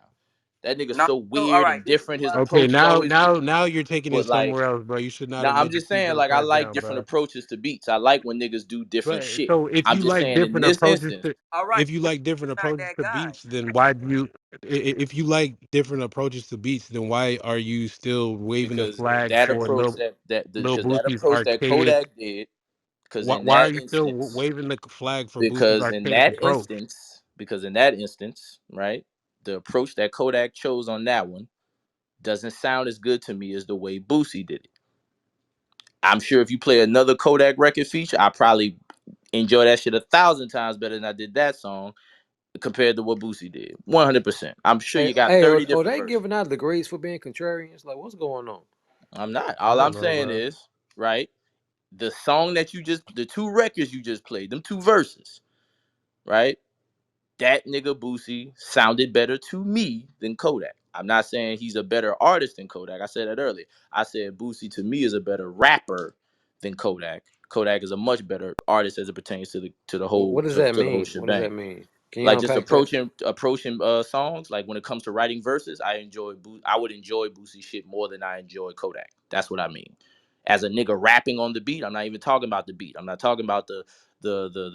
That nigga's nah, so no, all weird right. and This is different. His why. Okay, approach is always now you're taking it but like somewhere else, bro. You should not now I'm admit just that saying Tizo like I like touchdown, different bro. approaches to beats. I like when niggas do different But shit. so if I'm you just like saying in different this approaches instance to All right, if you like different not approaches that to guy. beats, then why do you if you like different approaches to beats, then why are you still waving the because flag that for approach that Lil because that Boosie's approach that archaic? Kodak did because in Why are that you still instance waving the flag for Boosie's archaic approach? because in that instance, right, the approach that Kodak chose on that one doesn't sound as good to me as the way Boosie did it. I'm sure if you play another Kodak record feature, I probably enjoy that shit 1,000 times better than I did that song compared to what Boosie did. 100%. I'm sure Hey, you got hey, 30 are different they verses. giving out degrees for being contrarians? Like, what's going on? I'm not. I All I'm don't know, saying bro. is, right, the song that the two records you just played, them two verses, right? That nigga Boosie sounded better to me than Kodak. I'm not saying he's a better artist than Kodak. I said that earlier. I said Boosie to me is a better rapper than Kodak. Kodak is a much better artist as it pertains to the whole What does that to the whole mean? What does shebang. that mean? Can you Like just unpack that? approaching songs. Like when it comes to writing verses, I would enjoy Boosie shit more than I enjoy Kodak. That's what I mean. As a nigga rapping on the beat, I'm not even talking about the beat. I'm not talking about the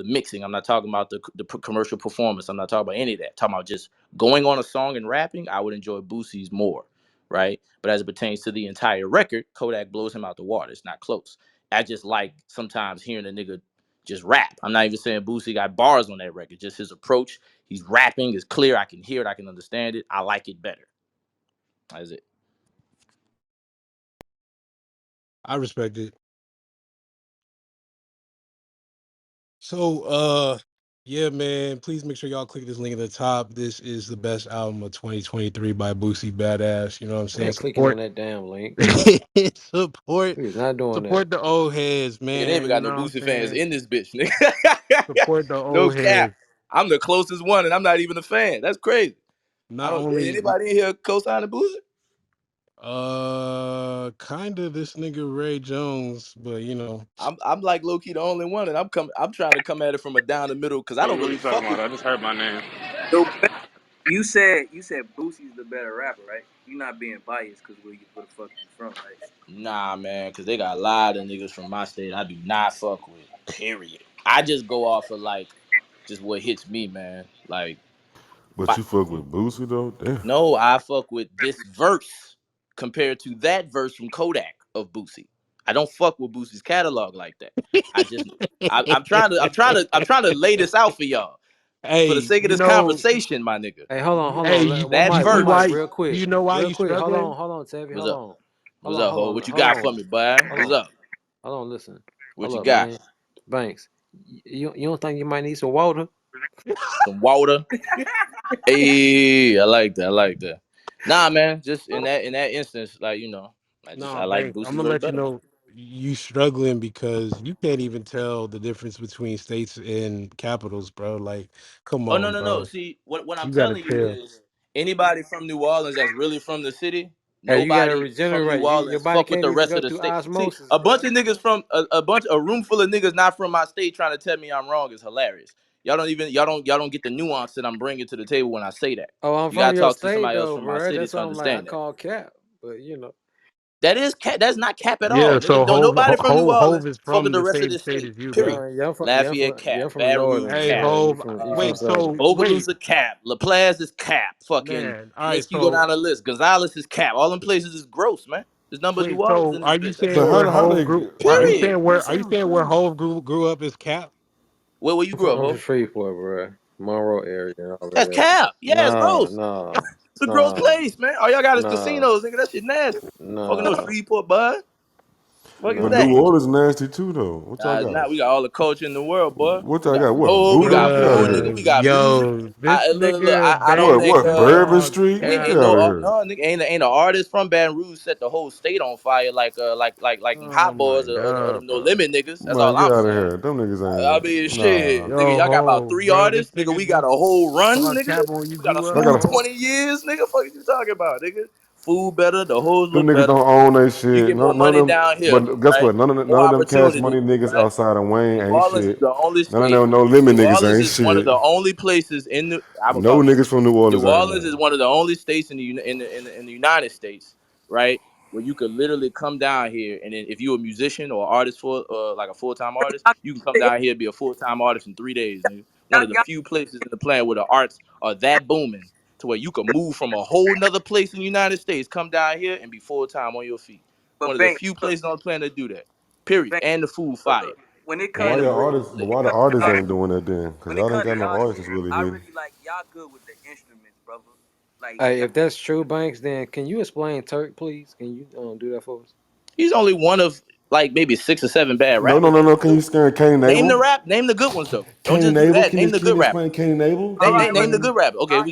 mixing. I'm not talking about the commercial performance. I'm not talking about any of that. I'm talking about just going on a song and rapping. I would enjoy Boosie's more, right? But as it pertains to the entire record, Kodak blows him out the water. It's not close. I just like sometimes hearing a nigga just rap. I'm not even saying Boosie got bars on that record. Just his approach. He's rapping. It's clear. I can hear it. I can understand it. I like it better. That's it. I respect it. So yeah, man, please make sure y'all click this link at the top. This is the best album of 2023 by Boosie Badass. You know what I'm I saying? ain't clicking on Support that damn link. support We is not doing that. support the old heads, Nigga, they even man. You got no know what I'm Boosie fans saying? in this bitch, nigga. Support the No old cap. heads. I'm the closest one, and I'm not even a fan. That's crazy. I Not don't. only Anybody in here co-signing Boosie? kind of this nigga Ray Jones, but you know, I'm like low key the only one, and I'm trying to come at it from a down the middle because I don't What are really you talking fuck about? with. I just heard my name. So you said Boosie's the better rapper, right? You're not being biased because where the fuck you from, right? Nah, man, because they got a lot of niggas from my state I do not fuck with. Period. I just go off of like just what hits me, man. Like, But but you fuck with Boosie though? Damn. no, I fuck with this verse compared to that verse from Kodak of Boosie. I don't fuck with Boosie's catalog like that. I just I'm trying to lay this out for y'all for the hey, sake of you this know, conversation, my nigga. Hey, hold on, hold hey, on. do One That you mic, see one mic, why? verse. real Do quick, you know why real you quick. struggling? Hold on, Tevy, What's hold up? on, What's up, ho? What you hold got for on, me, boy? hold What's on, up? hold on. Listen, What hold you up, got? man. Banks, you don't think you might need some water? Some water. Hey, I like that. I like that. Nah, man. Just in that instance, like No, I like Banks, I'm Boosie's gonna verse let you better. know you struggling because you can't even tell the difference between states and capitals, bro. Like, come Oh no on, no no. bro. See what I'm You gotta telling you chill. is anybody from New Orleans that's really from the city. Hey, you gotta Nobody from New regenerate. Your Orleans body fuck with can't the even rest go of the through state. See, osmosis, a bunch bro. of niggas from a room full of niggas not from my state trying to tell me I'm wrong is hilarious. Y'all don't get the nuance that I'm bringing to the table when I say that. Oh, I'm You from gotta your talk to state somebody else though, from my bro. city That's to why I'm like, I understand that. call cap, but you know. That is cap. That's not cap at Yeah, all, nigga. so Don't nobody from New Hove Orleans is fuck with from the the rest of same this state state. as you, Period. bro. No, Lafayette you're cap, from Baton Rouge northern, Hey, cap, bro. Hove, You from wait, southern. so wait, Bogalusa cap, LaPlace is cap, fucking man. All right, next you go so down the list, Gonzales is cap. All them places is gross, man. There's nothing but New wait, Orleans so in this are you bitch. That's saying But it. where how Hove they grew? get Are you Period. saying That where? Are you sounds saying where crazy. Hove grew up is Cap? Where you grew up, I'm from ho? Shreveport, bro. Monroe area and all That's that. cap. Yeah, it's Nah, gross. nah, It's a gross nah, place, man. All y'all got is nah, casinos, nigga. That shit nasty. Fucking no nah. Shreveport, bud. Fuck is But that? New Nah. Orleans nasty too though. What y'all got? Now we got all the culture in the world, boy. What We y'all got got? What soul, we Buddha? got Get out of food, nigga. here. We got music. Yo, this Look. nigga I don't What? think What? banging Bourbon on Street? ain't, Get ain't out no of camera. no here. nigga ain't no artist from Baton Rouge set the whole state on fire like them Oh hot my boys or god, them no bro. limit niggas. That's Man, all get I'm out of saying. here. Them niggas I ain't. mean, shit, Nah. nigga, Yo, y'all got about ho, three bro, this artists, nigga. nigga We got just a whole run, start nigga. capping on you, We got a do I smooth got ho. 20 years, nigga. Fuck you talking about, nigga? Food better, the hoes them look niggas better. don't own that You shit. get more None of money them. down here, But guess right? what? None More of them cash opportunity, money niggas right? outside of Wayne New ain't Orleans is shit. the only None of state. them no limit New niggas Orleans ain't is one of shit. the only places in the. I'm gonna No talk niggas shit. from New Orleans New ain't Orleans though. is one of the only states in the United States, right, where you could literally come down here and then if you're a musician or artist for like a full time artist, Y'all you can come down here and be a full time artist in 3 days, nigga. One y'all of the got few places in the planet where the arts are that booming to where you can move from a whole nother place in the United States, come down here and be full time on your feet. One but of the Banks, few look, places on the planet that do that. Period. Banks, And the food fire. look. When it But comes why And the to your bread artists? is But lick. when why it the comes to artists y'all, ain't doing that then? Cause when it y'all ain't comes to got no y'all artists shit, that's really I hitting. really like y'all good with the instruments, brother. Like Hey, y'all, if that's true, Banks, then can you explain Turk, please? Can you do that for us? He's only one of like maybe 6 or 7 bad No, no, rappers no, that no. we Can you do. scan Kane Name the Nabel? rap. Name the good ones though. Don't Kane just do Nabel? that. Name the Can good you rappers. explain Kane Nabel? all Can Name you right, name, right. name the explain? good rappers. All Okay, right,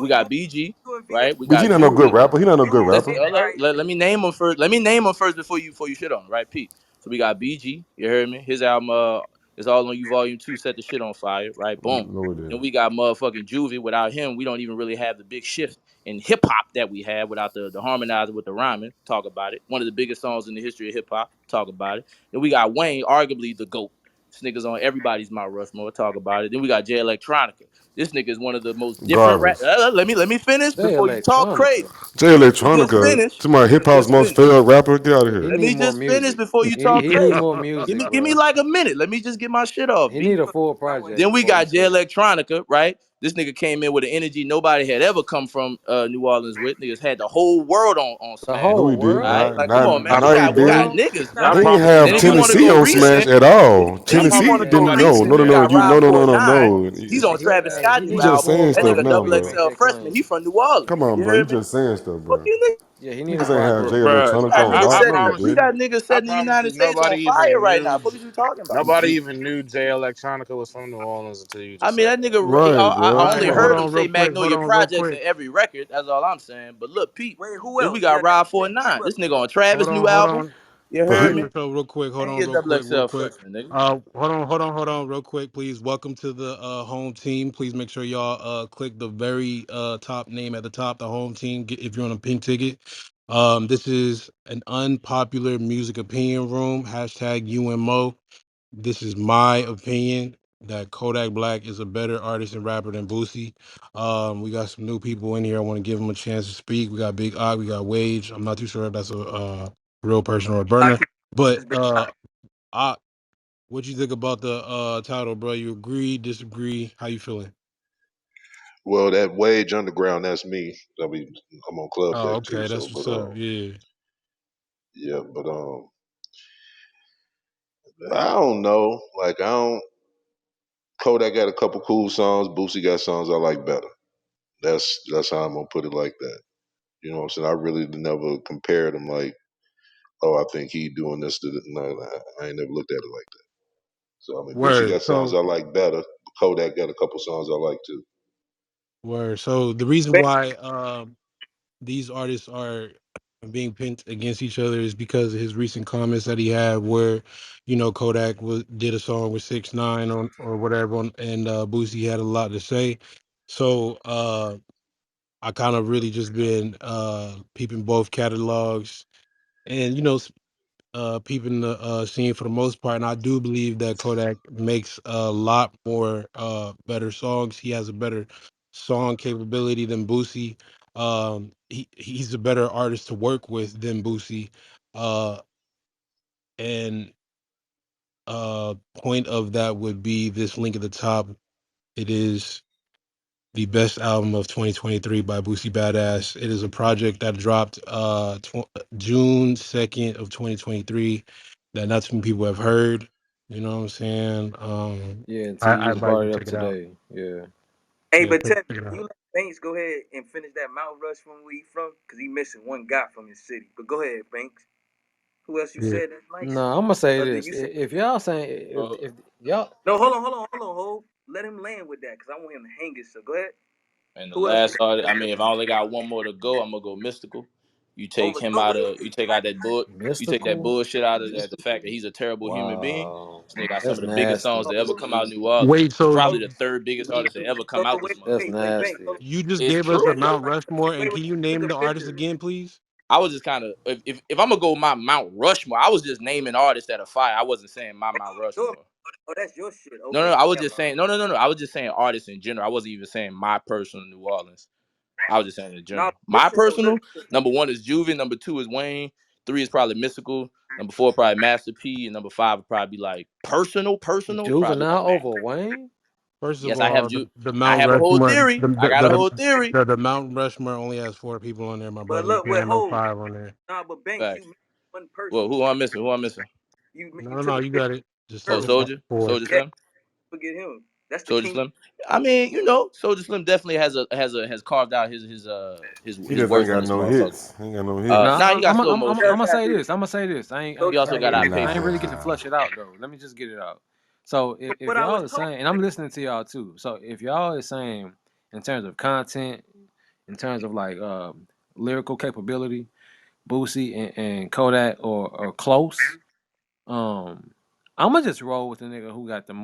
we got BG, you and right? We BG got not no good Juvie. rapper. He not no you good and Listen, rapper. V, right? let me name them first. Let me name them first before you shit on them, right? Pete. So we got BG. You heard me. His album is all on you. Volume 2 set the shit on fire, right? Boom. No, it Then didn't. we got motherfucking Juvie. Without him, we don't even really have the big shift in hip hop that we had without the harmonizer with the rhyming. Talk about it. One of the biggest songs in the history of hip hop. Talk about it. Then we got Wayne, arguably the GOAT. This nigga's on everybody's Mount Rushmore. Talk about it. Then we got Jay Electronica. This nigga is one of the most different rap. Garbage. Let me finish Jay before you talk Electronica. crazy. Jay Let me just Electronica, finish. to my hip Let me hop's just most finish. failed rapper. Get out of He here. Let need me more just finish music. before you talk He need crazy. more Give music, me give me bro. like a minute. Let me just get my shit off, He B. need a full I want project Then we before he got Jay say it. Electronica, right? This nigga came in with an energy nobody had ever come from New Orleans with. Niggas had the whole world on The smash. No, he whole didn't. world? Right? Not, Like, come not, on, man. I We no, he got promise we got you. didn't. niggas, I He man. didn't promise you, And have then if you nobody want to Tennessee go even on knew Smash recent, at all. then if you He want Tennessee to go didn't. hey, No, recent, no, you no, listen. no. got You, no, Rob no, no, no, 49. no. He's on Travis Scott He You new need a just album. full saying That stuff nigga project now, double before he bro. make XL that freshman. claim. He from New Come Orleans. on, You bro. You heard me? just saying stuff, Fuck bro. you, Yeah, he need a Niggas ain't have Jay project. we Electronica got on niggas I lock. setting No, you promise we you. got didn't. niggas I setting the promise United you, States on nobody fire even right knew. now. Fuck is you talking about? Nobody even knew Jay Electronica was from New Orleans until you I just mean said that that. nigga. Right, I bro. All Come right, only hold heard on. him on, say real quick. Hold Magnolia on, real Projects in quick. every record. That's all I'm saying. But look, Pete. Wait, who Then we else? got Yeah, Rob who 49. else? This nigga on Travis new Hold album. on. You But heard he, me? So real quick, hold And he on, a real double quick, real XL quick. freshman, nigga. Real quick, please. Welcome to the home team. Please make sure y'all click the very top name at the top, the home team. If you're on a pink ticket. This is an unpopular music opinion room. Hashtag UMO. This is my opinion that Kodak Black is a better artist and rapper than Boosie. We got some new people in here. I want to give them a chance to speak. We got Big Og, we got Wage. I'm not too sure if that's a real person or a burner. Document But this big I, what you think about the title, bro? You agree, disagree? How you feeling? Well, that Wage Underground, that's me. I'm on Club Oh, Deck too. okay, So, that's but what's up. Yeah. yeah, but I don't know. Like I don't. Kodak got a couple cool songs. Boosie got songs I like better. That's how I'm gonna put it like that. You know what I'm saying? I really never compared them like, oh, I think he doing this to the, no, I ain't never looked at it like that. So I mean, Boosie Word. got songs So I like better. Kodak got a couple songs I like too. word. So the reason bang. why these artists are being pinned against each other is because of his recent comments that he had where, Kodak did a song with 6ix9ine on or whatever and Boosie had a lot to say. So I kind of really just been peeping both catalogs and peeping the scene for the most part. And I do believe that Kodak makes a lot more better songs. He has a better song capability than Boosie. He's a better artist to work with than Boosie. Uh, and point of that would be this link at the top. It is the best album of 2023 by Boosie Badazz. It is a project that dropped June 2nd of 2023 that not too many people have heard. You know what I'm saying? Yeah, until I you invite you brought to it up check it out. today. Yeah. Hey, Yeah, but tell me, check it can you out. let Banks go ahead and finish that Mount Rush from where he from? Cause he missing one guy from his city. But go ahead, Banks. Who else you Yeah. said that's No, nice? I'm gonna say Other this. you said If y'all saying Uh, if y'all no. Hold on, hold. Let him land with that because I want him to hang it. So go ahead. and the Who else you last said artist, that's I mean, if I only got one more to go, I'm gonna go mystical. You oh take my him oh out of, you really? take Like out that bull, you take that mystical, bullshit out of that. The fact that he's a terrible human being. wow, This nigga got some that's of the biggest songs nasty. oh, to ever who, come out of New Orleans. Wait, He's so oh, probably the third biggest artist to ever come so out this That's wait, motherfucker. bank. nasty. you just It's gave us a true. Mount Rushmore, and Wait, can you took name a the artist picture. again, please? I was just kind of, if I'm gonna go my Mount Rushmore, I was just naming artists that are fire. I wasn't saying my Mount Your, Rushmore. oh, that's your shit. No, no, Okay, no, I was never just mind. saying, no. I was just saying artists in general. I wasn't even saying my personal New Orleans. I was just saying in Nah, general. My listen though, personal, listen. number one is Juven, number two is Wayne, three is probably Mystical, number four probably Master P, and number five would probably be like personal, probably like Juvenile Mac. over Wayne? First of Yes, I have all, you. the I Mount have a whole Rushmore, theory. I got a whole theory. the Mount Rushmore only has 4 people on there, my But brother. You look, can't wait, have no hold. five on there. Nah, but Banks, you Facts. missed one person. Well, who I'm missing? Who I'm missing? You No, took no, a you picture got it. Just of say Oh, her. the top Soldier, four. Soldier Yeah, Slim, forget him. That's the Soldier king. Slim. I mean, Soldier Slim definitely has carved out He his just ain't worth in got this no motherfucker. hits. He ain't got no hits. Nah, he got slow He motion. does I'm gonna got say hits. this. I'm gonna say this. He Soldier also got got hits. I ain't really get to Nah. flush it out though. Let me just get it out. So if What I was y'all are talking saying, and I'm listening to y'all too. So if y'all is saying in terms of content, in terms of like lyrical capability, Boosie and Kodak or close, um, I'm gonna just roll with the nigga who got the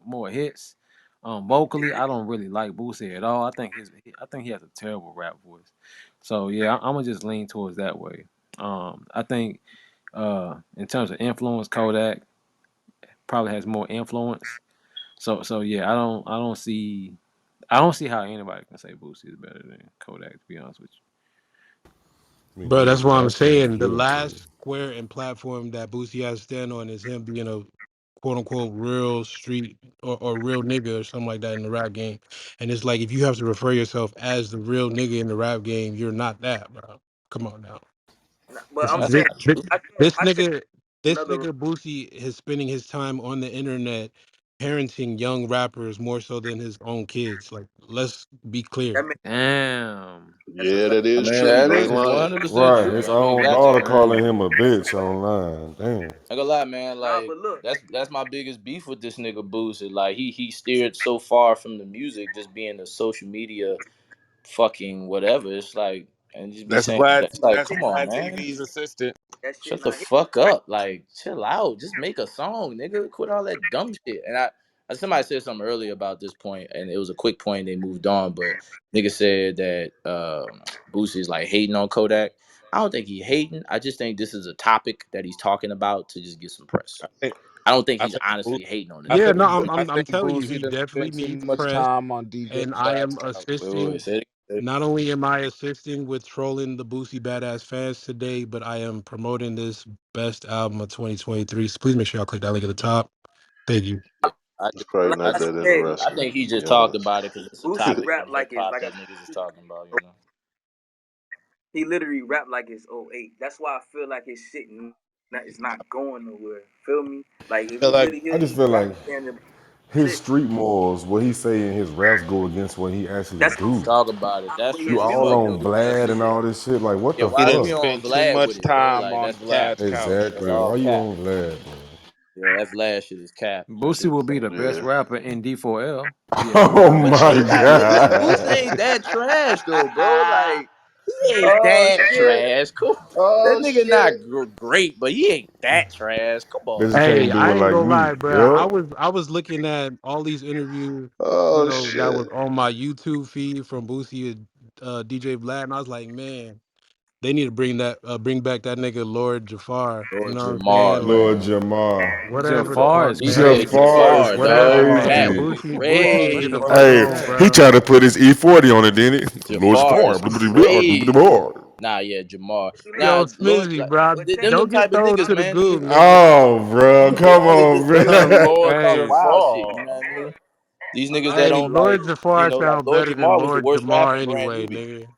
more hits. Vocally, I don't really like Boosie at all. I think he has a terrible rap voice. So yeah, I'm gonna just lean towards that way. I think in terms of influence, Kodak probably has more influence. So yeah, I don't see how anybody can say Boosie is better than Kodak. To be honest with Me Bro, that's neither, what but I'm I can't saying. The give it to him. last square and platform that Boosie has to stand on is him being a quote unquote real street or real nigga or something like that in the rap game. And it's like if you have to refer yourself as the real nigga in the rap game, you're not that, bro. Come on now. but This I'm That's saying this, not this, true. this I said nigga this another nigga Boosie is spending his time on the internet parenting young rappers more so than his own kids. Like, let's be that clear. makes you. Damn. that's Yeah, crazy. that I is mean, true. that You Crazy. ain't is lying. 100% Right, true. his I mean, own that's That's daughter a calling crazy. him a bitch online. Damn. I gonna lie, man. Nah, Like but look, that's my biggest beef with this nigga Boosie. Like he steered so far from the music, just being a social media fucking whatever. It's like and just be That's saying Vlad. it's like, that That's shit come on, Vlad man. TV's assistant. that shit Shut the not hit. fuck Right. up. Like, chill out. Just make a song, nigga. Quit all that dumb shit. And somebody said something earlier about this point, and it was a quick point. They moved on, but nigga said that Boosie is like hating on Kodak. I don't think he hating. I just think this is a topic that he's talking about to just get some press. I think. I don't think I he's think. honestly hating on the I nigga. Yeah, think. no, I I'm think telling you, Boosie he done definitely spent too needs much press. time on DJ And I Black. am Wait, assisting. say it. Not only am I assisting with trolling the Boosie Badass fans today, but I am promoting this best album of 2023. So please make sure y'all click that link at the top. Thank you. I It's just, probably Like I not I just, that said, I interesting, think he to just be talked honest. about it because it's a Boosie topic rap in like hip it's hop like that niggas is a talking about. he literally rap like it's '08. That's why I feel like his shit is not going nowhere. Feel me? Like if feel you like really I hear just these feel rappers like saying the his shit, street morals, what he say in his raps go against what he actually that's Let's do. talk about it. That's You his really all music fucked on though. up. That's Vlad and really all this shit. Like, what yeah. the he Why is done you fuck? on spent too Vlad with much it, bro? time Like on that's cap. Vlad's couch. That's Exactly. all Why you cap. on Vlad, man? Yeah, that Vlad shit is cap. you. That shit Boosie is will be cap. the best Yeah. rapper in D4L. He has no Oh doubt But about my he that. not. Boosie god. ain't that trash though, bro. Like he ain't Oh that shit. trash. Cool. That Oh nigga shit. not great, but he ain't that trash. Come on, Bitches man. Hey, can't do I it ain't like gonna me. lie, bro. Yup. I was looking at all these interviews, Oh that shit. was on my YouTube feed from Boosie and DJ Vlad, and I was like, man, they need to bring back that nigga Lord Jafar. You Lord know what I'm Jamar, saying? Like Lord man. Jamar. whatever the Jafar fuck, is He man. said crazy. Jafar is Jafar, Whatever, dog. That man. crazy. Boosie can Jafar get is the crazy. fuck Hey, on, he bro. crazy. tried to put his E40 on it, didn't he? Lord Jafar Jamar. is crazy. Nah, yeah, Jamar. See, look, Yo, Nah, Lord, Smizzy, like, bro, but check them don't get type of thrown niggas, to the man. goo, nigga. Oh, bro. They Come only on, just they only bro. just be Lord talking Hey, wild shit. You know Jafar. what I mean? These niggas that hey, don't like, Lord Jafar like sound Lord better than Jamar was the Lord worst rapper Jamar in Brand anyway, Nubian. nigga.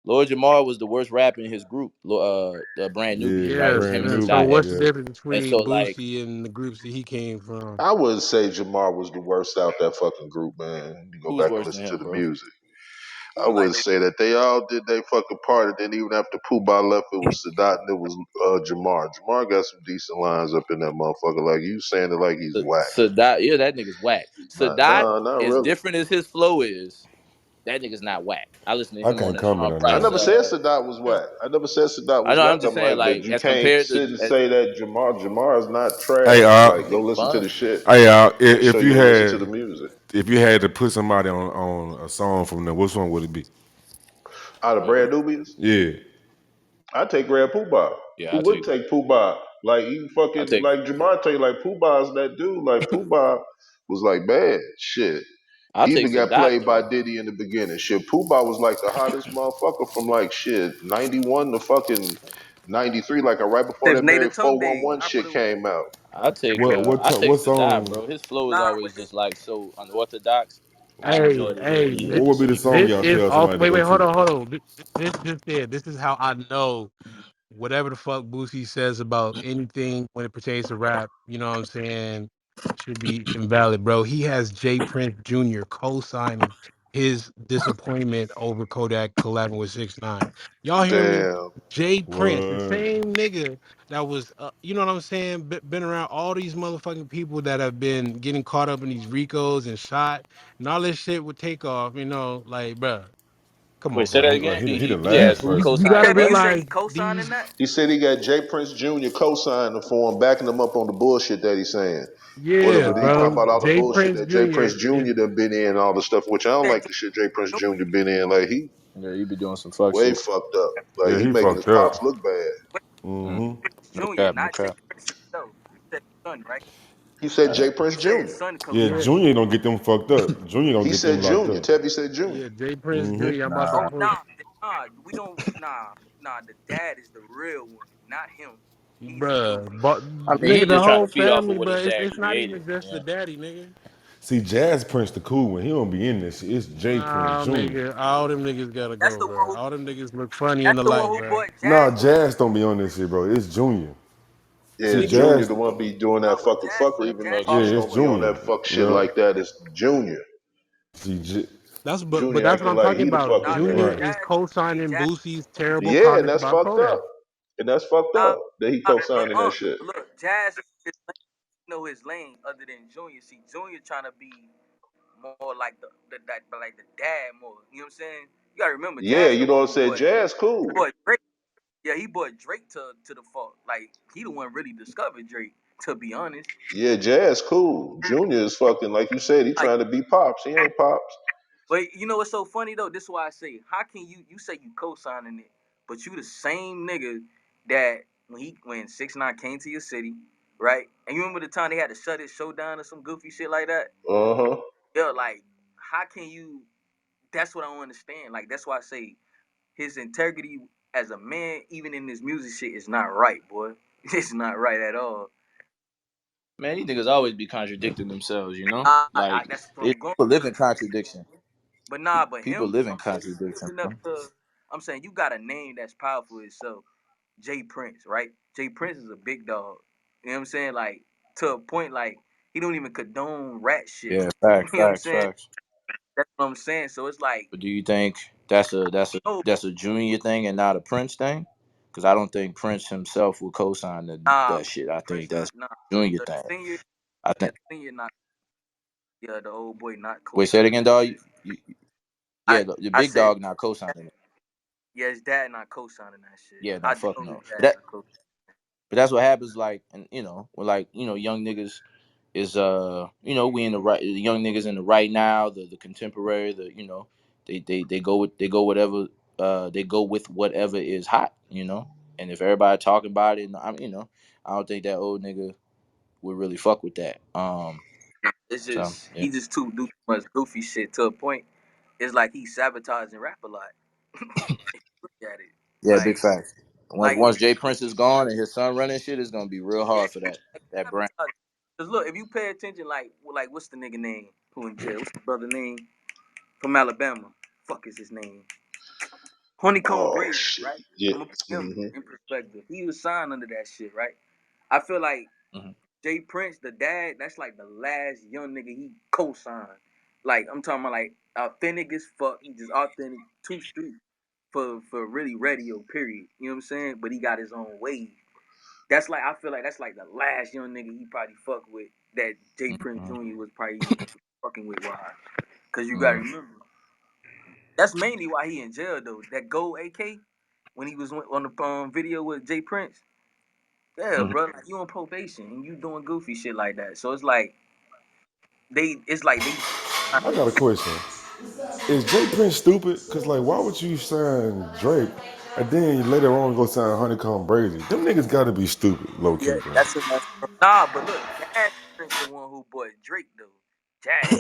Lord Jamar was the worst rapper in his group, Brand Nubian, right? It Yeah, Yeah, was him brand and new, and so Shy but what's Heavy. the yeah. difference And so between like, Boosie and the groups that he came from? I wouldn't say Jamar was the worst out that fucking group, man. You go who's back and worse than listen to him, the bro? music. I too. Like wouldn't say that. They all did their fucking part, and then even after Pooh left, it was Sadat and it was Jamar. Jamar got some decent lines up in that motherfucker. Like you saying it like he's whack. Sadat, yeah, that nigga's whack. Not, Sadat, nah, not as really. different as his flow is, that nigga's not whack. I listen to I him on can't the comment Sean on I that. Price. never said Sadat was whack. I never said Sadat I was know. whack. I'm just I'm saying, like, but like you as can't compared to, sit and say that Jamar is not Hey, trash. Like, go nigga listen to fun. the shit. Make if sure you you listen to had the music. if you had to put somebody on a song from them, which one would it be? Out of Brad Nubians, Yeah. I take Grab Poobah. Yeah, Who wouldn't take Poobah? Like you I fucking take, like Jamar like Poobah's that dude. Like Poobah was like bad shit. I'll He take even got Sadat played by though. Diddy in the beginning. Shit, Poobah was like the hottest motherfucker from like shit 91 to fucking 93. Like right before if that Nate Barry Tumbe, 411 I put shit it with came out. I take What Sadat, song? bro. His flow is nah, but always just like so unorthodox. I Hey, enjoyed it when hey, he What would be when the he song this played y'all it. is tell also somebody to wait, go wait, hold to? on, hold on. This just there. This is how I know whatever the fuck Boosie says about anything when it pertains to rap, you know what I'm saying, should be invalid, bro. He has Jay Prince Jr. co-signing his disappointment over Kodak collabing with 6ix9ine. Y'all hear me? Damn. Jay Prince, the What? same nigga that was, you know what I'm saying, been around all these motherfucking people that have been getting caught up in these Ricos and shot and all this shit would take off, you know, like, bruh, come Wait, on, say bro. that Like again. he the He You, has last who you, person. you got to co-signing Kevin, what? you say realize he co-signing these. that? He said he got Jay Prince Jr. co-signing for him, backing him up on the bullshit that he's saying. Yeah, Whatever. He talking bro. about all the Jay bullshit Prince that Jay Jr. Prince Jr. done been in, all the stuff, which I don't That like the shit Jay Prince Jr. been in. Like he Yeah, he be doing some fuck way shit. fucked up. Like Yeah, he he making his fucked up. pops look bad. Mm. Mm-hmm. No Junior, cap, no not Jay cap. Prince himself. You said his son, right? He said Uh, Jay Prince You said Jr. his son Yeah, co-signed. Yeah, Junior gonna get them fucked up. Junior gonna He get them said locked Junior. up. Tevye said Junior. yeah. Jay Prince Mm-hmm. Jr. I'm about to nah, Oh pull. nah, we don't nah. The dad is the real one, not him. He's the Bruh, but I mean he nigga, the just trying to whole feed off of family, what his but dad it's not created. even just the Yeah, daddy, nigga. See, Jazz Prince the cool one. He don't be in this shit. It's Jay Prince Nah, Jr. nigga, all them niggas gotta that's go, the bro. one. All them niggas look funny in That's the the one light, who bro. brought Nah, Jazz on. Jazz don't be on this shit, bro. It's Junior. See, Yeah, He Junior Jazz, the one be doing that but fucking fucker, even though yeah, Pops it's don't be on Junior. that fuck shit Yeah. like that. It's Junior. See, That's but Junior that's what acting I'm like talking he the about. nah fucking cause Junior man. right. is Jazz see co-signing Jazz Boosie's terrible Yeah, and comments that's about fucked up. Kodak. And that's fucked nah, up that he but co-signing that shit. look, Jazz know his lane other than Junior. See, Junior trying to be more like like the dad more. You know what I'm saying? You gotta remember, Yeah, Jazz the you know one what I'm who saying? Jazz cool. brought Drake. Yeah, he brought Drake to the fault. Like he the one really discovered Drake. To be honest, Yeah, Jazz cool. Junior is fucking like you said. He like, trying to be Pops. He ain't Pops. but you know what's so funny though? This is why I say, how can you say you co-signing it, but you the same nigga that when 6ix9ine came to your city, right? And you remember the time they had to shut his show down or some goofy shit like that? Uh huh. Yeah, like how can you? That's what I don't understand. Like that's why I say his integrity as a man, even in this music shit, is not right, boy. It's not right at all. man, these niggas always be contradicting themselves. You know, like That's what I'm going. people live in contradiction. But nah, but People him, live in I'm saying he contradiction, living up bro. to. I'm saying you got a name that's powerful itself. Jay Prince, right? Jay Prince is a big dog. You know what I'm saying? Like to a point, like he don't even condone rat shit. Yeah, facts, You know what I'm facts, saying? facts. That's what I'm saying. So it's like, But do you think that's a no, junior thing and not a Prince thing? Because I don't think Prince himself would co-sign nah, that shit. I think Prince not that's nah. a junior The thing. senior, I yeah, think. the senior not. Yeah, the old boy not Wait, say it co-signing again, that dog. shit. Yeah, I the I big said, dog not co-signing it. yeah, his dad not co-signing that shit. Yeah, I no, fuck know his no. dad But not co. that's what happens. Like, and when like young niggas is we in the right, the young niggas in the right now, the contemporary, they go with whatever they go with whatever is hot, and if everybody talking about it, and I don't think that old nigga would really fuck with that. It's So just yeah, he just too do too much goofy shit to a point. It's like he sabotaging rap a lot. If you look at it, yeah, big like facts. Once like Jay Prince is gone and his son running shit, it's gonna be real yeah, hard for like that brand. sabotage. Cause look, if you pay attention, like what's the nigga name who in jail? What's the brother name from Alabama? Fuck is his name? Honeycomb Oh Brazy, shit. right? Yeah. I'm gonna put him Hmm. in perspective. He was signed under that shit, right? I feel like Mhm. Jay Prince, the dad, that's like the last young nigga he co-signed. Like I'm talking about like authentic as fuck. He just authentic, too street for really radio. Period. You know what I'm saying? But he got his own wave. That's like I feel like that's like the last young nigga he probably fucked with that Jay Prince Mm-hmm. Jr. was probably even fucking with. Why? Cause you gotta Mm. remember that's mainly why he in jail though. That gold AK when he was on the video with Jay Prince. Yeah, Hmm. bro, like you on probation and you doing goofy shit like that. So it's like they. I got a question. Is Jay Prince stupid? Cause like, why would you sign Drake and then later on go sign Honeycomb Brazy? Them niggas gotta be stupid, low Yeah, key, bro. that's enough. Nah, but look, Jazz Prince the one who bought Drake though. Jazz,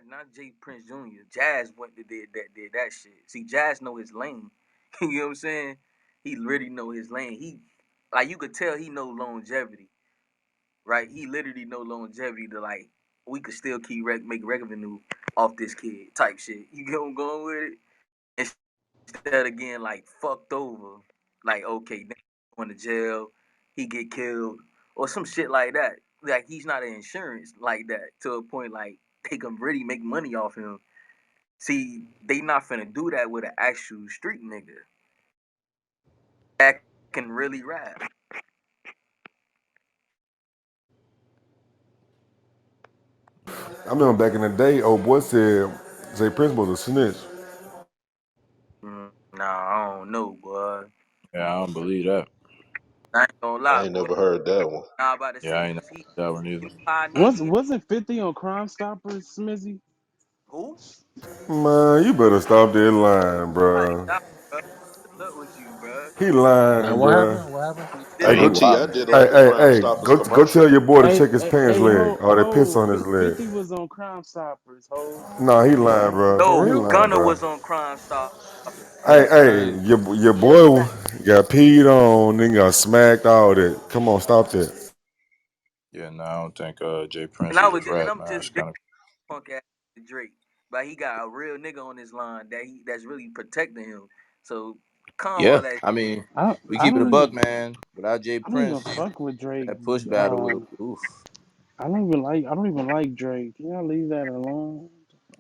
not Jay Prince Jr. Jazz went to did that shit. See, Jazz know his lane. You know what I'm saying? He really know his lane. He like you could tell he know longevity, right? He literally know longevity to like we could still keep make revenue off this kid type shit. You get what I'm going with it? Instead of getting like fucked over, like okay, then going to jail, he get killed or some shit like that. Like he's not an insurance like that to a point like they can really make money off him. See, they not finna do that with an actual street nigga that can really rap. I remember back in the day, old boy said Jay Prince was a snitch. Nah, I don't know, boy. Yeah, I don't believe that. I ain't gonna I lie, ain't boy. never heard that one. Nah, I'm about to Yeah, say, I ain't never cause he heard that one either. he pioneered Was the wasn't 50 on Crime Stoppers, Smizzy? who? Man, you better stop that lying, Like, bro. nah, bro. What's up with you, bro? He Man, lying, what bro. happened? What happened? This Hey, Man, Bro, he go, T.I. wildin'. did hey, all the hey, Crime hey, Stoppers go tell commercials. your boy to check his pants Hey, leg or that piss ho, on his leg. 50 was on Crime Stoppers, ho. Nah, he lying, bro. He No, lying, Gunner bro. was on Crime Stoppers. Hey, That's hey, crazy. your boy got peed on, then got smacked, all that. Come on, stop that. Yeah, no, I don't think Jay Prince And I is a was and threat, I'm man. just It's big kind of punk ass Drake, but he got a real nigga on his line that's really protecting him. So calm all yeah. that. I mean, I we I keep it a don't buck, even man. Without Jay I don't even Prince, fuck with Drake. that push battle would have. Um, Oof. I don't even like Drake. Can y'all leave that alone?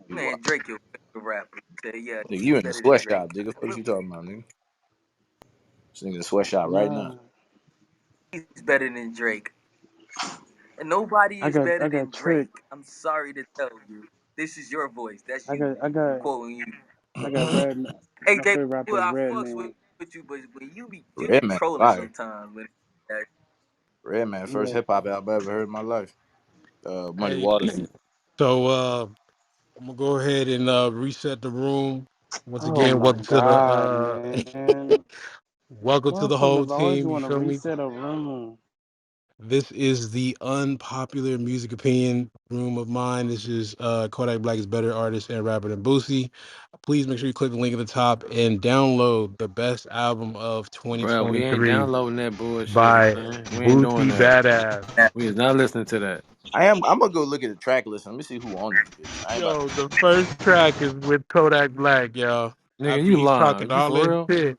You wild. Man, Drake your favorite rapper. Say yeah, Nigga, he's you in the better than Drake. sweatshop, nigga. What What- you talking about, nigga? This nigga in the sweatshop right now. Nah, He's better than Drake, and nobody is I better got than Trick. Drake. I'm sorry to tell you. This is your voice. That's I you. got I I'm got quoting you. I got Red. Hey, My J. favorite rapper Well, is I fucks Redman. with you, but when you be Redman, trolling fire. sometimes. When that, Redman, first Yeah. hip hop album I ever heard in my life. Muddy Hey, Waters. so I'm gonna go ahead and reset the room. Once Oh again, my welcome to the God, man. welcome to the whole Motherfuckers always team. You want to feel me? reset a room. This is the unpopular music opinion room of mine. This is Kodak Black is better artist and rapper than Boosie. Please make sure you click the link at the top and download the best album of Bro, we ain't 2023 downloading that bullshit, by man. We ain't doing Boosie that. Badazz. We is not listening to that. I'm gonna go look at the track list. Let me see who on this bitch. I ain't about Yo, the first track is with Kodak Black, yo. Nigga, After you he's lying. talking You all for this real? shit.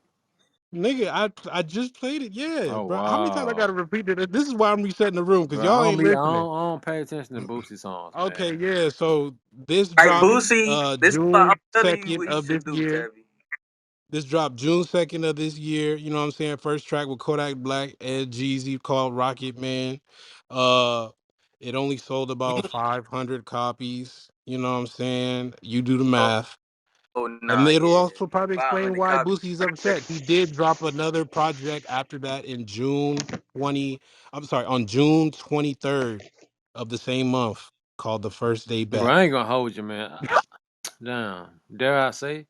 Nigga, I just played it, yeah, Oh bro. How many times I gotta wow. repeat it? This is why I'm resetting the room, because Bro, y'all ain't listening. I don't pay attention to Boosie songs, Okay, man. yeah, so this right, dropped Boosie. This is what I'm June telling you 2nd what he of this should do, year. Tabby. This dropped June 2nd of this year. You know what I'm saying? First track with Kodak Black and Jeezy called Rocket Man. Uh it only sold about 500 copies. You know what I'm saying? You do the Oh, math. oh And nah, it'll yeah. also probably explain 500 why copies. Boosie's upset. He did drop another project after that in June 20, I'm sorry, on June 23rd of the same month called The First Day Bro, Back. I ain't gonna hold you, man. Damn. Dare I say?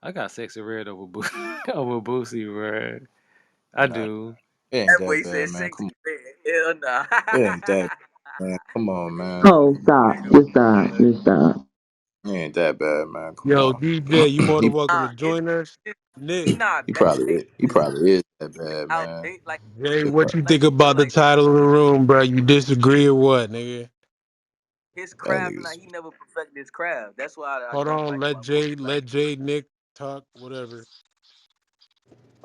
I got sexy red over over Boosie, bro. I nah. do. It ain't That that boy bad, said man. sexy Come on. red. Hell nah. It ain't that bad, man. Come on, man. Oh, stop. Nigga, Just stop. boy. Just stop. It ain't that bad, man. Come Yo, on. DJ, you more than he welcome to Nah, join us. it, he Nick, not he bad. probably is. He probably is that bad, man. Outdate like Jay, He what probably, you like think about the like title of the room, bro? You disagree or what, nigga? his that craft. Now nigga's he never perfected his craft. That's why I Hold don't on, like him. let Jay, Nick talk, whatever.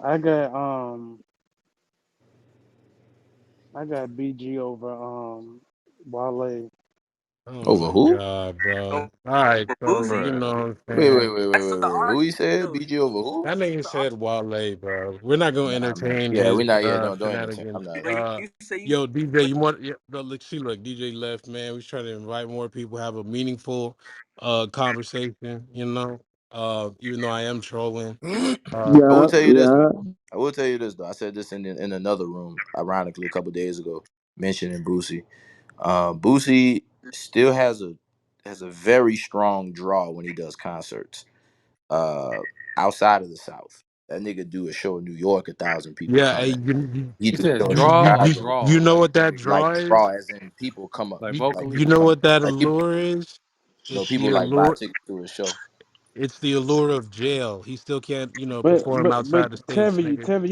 I got I got BG over Wale. Oh Over my who? god, bro. Oh, All right, but so Boosie, you Bruh. know what I'm Wait, wait, saying. wait, wait, that's wait, the wait. Who he argument said? though. BG over who? That nigga The said argument. Wale, bro. We're not gonna Nah, man. entertain Yeah, his we not. Yeah, don't entertain. shenanigans. I'm not. But you say you Yo, DJ, but you want? Yeah, look, see, look, DJ left, man. We trying to invite more people, have a meaningful conversation. You know, even though I am trolling. I will Yeah, tell you this, man. yeah. I will tell you this though. I said this in another room, ironically, a couple days ago, mentioning Boosie. Boosie still has a very strong draw when he does concerts. Uh, Outside of the South, that nigga do a show in New York, 1,000 people Yeah, come hey, at. He You do a said show in draw or Chicago, you draw? know what that like draw is? draw as in people come up, Like like vocally? You people know come, what that like people, allure is? It's people the like buy allure. tickets to his show. It's the allure of jail. He still can't, perform But outside the states, Tevin, nigga. Tevin,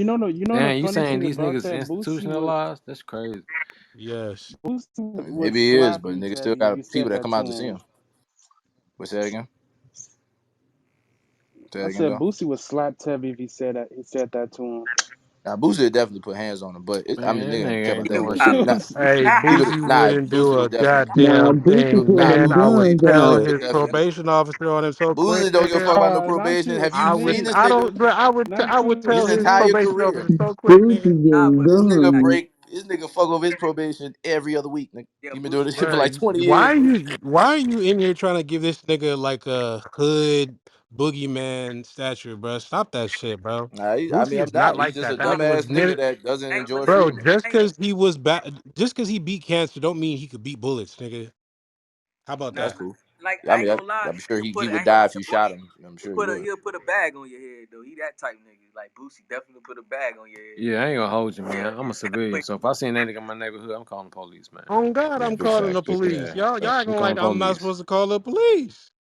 the Damn, you funny saying thing these about niggas that institutionalized? That's crazy. Yes. Boosie I mean, would maybe he is, slap but you, niggas still Tevin, if you got people said that that come to out to see him. him. What's that again? Say that I again, said though. Boosie would slap Tevin if he said that to Now Boosie would definitely put hands on him, but I mean, Man, that nigga, nigga Kevin, ain't he think doing about it. wild. shit. Not Hey, he would Boosie nah. wouldn't Boosie do would a definitely. Nah, goddamn Boosie thing, put his man. I would guns tell out. Boosie would his definitely. probation officer on him so quick, Boosie don't give a fuck nigga. about no not probation. you. Have You you I seen would, think? this I nigga? don't, bro, Not I would you. His tell his entire probation career. officer so quick, Boosie nigga. getting This nigga guns. break. This nigga fuck over his probation every other week. Nigga. Yeah, He been doing Boosie this shit for definitely. like Bro, 20 years, nigga. why are you in here trying to give this nigga like a hood boogeyman stature, bro? Stop that shit, bro. Nah, I mean, Boosie I'm is not not. He's like just a that. That nigga was dumbass nigga near, that doesn't Ain't enjoy but see, bro. freedom. Just ain't because he was bad, just because he beat cancer, don't mean he could beat bullets, nigga. How about not That's that? cool. like I I ain't mean, gonna lie. I'm sure He'll he put. I would ain't gonna die lie. if you shot Boosie. him. I'm He'll sure he put a would. he'll put a bag on your head though. He that type nigga. Like Boosie definitely put a bag on your head. Yeah, I ain't gonna hold you, Yeah, man. I'm a yeah. civilian, But so if I see that nigga in my neighborhood, I'm calling the police, man. On God, Yeah, I'm big calling facts. the Big police. facts. Y'all I'm acting calling like the I'm not police. supposed to call the police.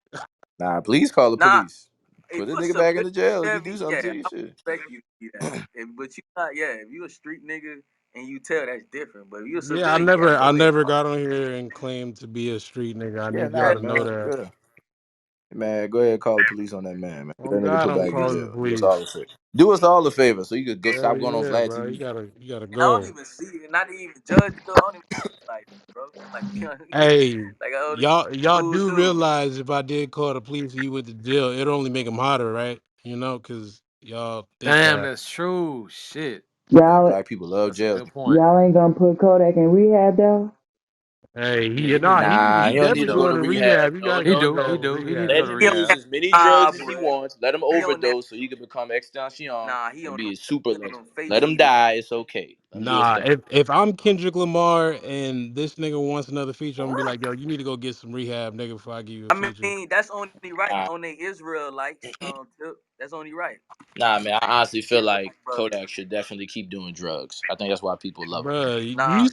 Nah, please call the nah, police. if Put this you a nigga back in civilian, the jail if he do Chevy, something yeah, to you. I Shit. respect you to be that. But you not, yeah. If you a street nigga and you tell, that's different. But if you a Yeah, civilian, yeah, I go ahead. never got on here and claimed to be a street nigga. I Yeah, need y'all nah, That, to know man. that. Yeah. Man, go ahead and call the police on that man, man. Get On that nigga God, put I'm if back in you, calling the jail. Do us all police. a favor. Do us all a favor so you could go Hell stop going on yeah, Vlad bro. TV. You gotta and I don't go. even see it, not even judge it though. I don't even like that, bro. Like, Hey, like oh, this y'all cool do dude. realize if I did call the police and you went to jail, it'd only make him hotter, right? Because y'all think Damn, that. that's true. Shit, Yeah, Y'all, black people love that's a jail. good point. y'all ain't gonna put Kodak in rehab though. Hey, Yeah, he need to. Nah, he he don't need definitely to go going to to rehab. rehab. You No, gotta He no, go do. He to no. do. He need to rehab, go Let to him bro. use rehab. as many Nah, drugs as he boy, wants. Let him he on that. overdose so he can become extension Nah, he and on be them. a super On legend. them face Let him shit. die. It's okay. Let him do his Nah, thing. if I'm Kendrick Lamar and this nigga wants another feature, I'm gonna be like, yo, you need to go get some rehab, nigga, before I give you a I feature. mean, that's only right Nah, on the Israelites. Tip. That's only right. nah, man. I honestly feel like Israelite brother. Kodak should definitely keep doing drugs. I think that's why people love him. Bruh, Nah,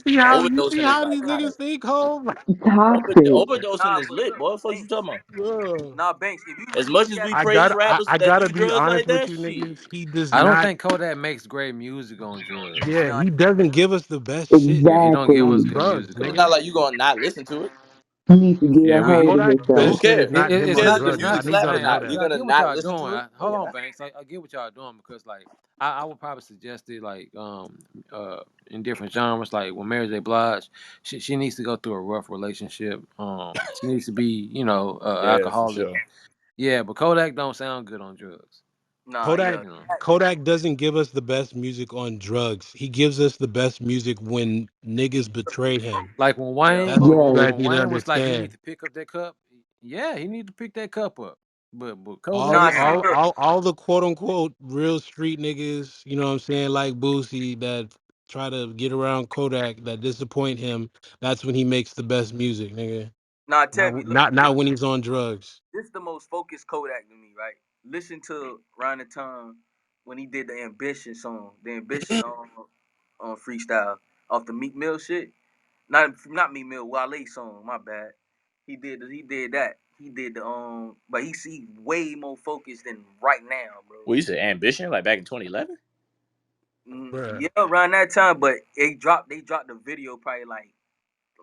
you see Overdosing is how like these kind of niggas think, home? Toxic. overdosing nah, is but lit, look, boy. What the fuck you Banks. talking about? Bruh. Nah, Banks. If you As really much look as at we it, praise rappers I that gotta do be drugs like honest with that, you, shit. niggas. He does I don't not. think Kodak makes great music on drugs. Yeah, nah, he doesn't give us the best shit Yeah, he don't give on us Exactly. good drugs, music But it's on not nigga. like you drugs. gonna not listen to it. He needs to get Yeah, a hold of Kodak's But himself. who best shit is cares? not Who him It's on cares not. if the It's drugs. music not. I need Just slap y'all or to man. know not? that. You're I gonna get what not y'all listen doing. to it? Hold Yeah, on, man. Banks. I get what y'all doing because like I would probably suggest it like in different genres. Like when Mary J. Blige, she needs to go through a rough relationship. She needs to be Yeah, for alcoholic. sure. Yeah, but Kodak don't sound good on drugs. nah, Kodak yeah. You know. Kodak doesn't give us the best music on drugs. He gives us the best music when niggas betray him. Like when Yeah. Wayne, That's what you when, Yes. guys when need to Wayne was like, he need understand. to pick up that cup. Yeah, he need to pick that cup up. But Kodak, Nah, All see, nah. all look. all all the quote unquote real street niggas, you know what I'm saying, like Boosie that try to get around Kodak that disappoint him, that's when he makes the best music, nigga. Nah, Tevy, look. Not when he's on drugs. This the most focused Kodak to me, right? Listen to around the time when he did the Ambition song, the Ambition on freestyle off the Meek Mill shit. Not Meek Mill, Wale song. My bad. He did that. He did the but he way more focused than right now, bro. Well, you said ambition, like back in 2011. Bruh. Yeah, around that time, but they dropped the video probably like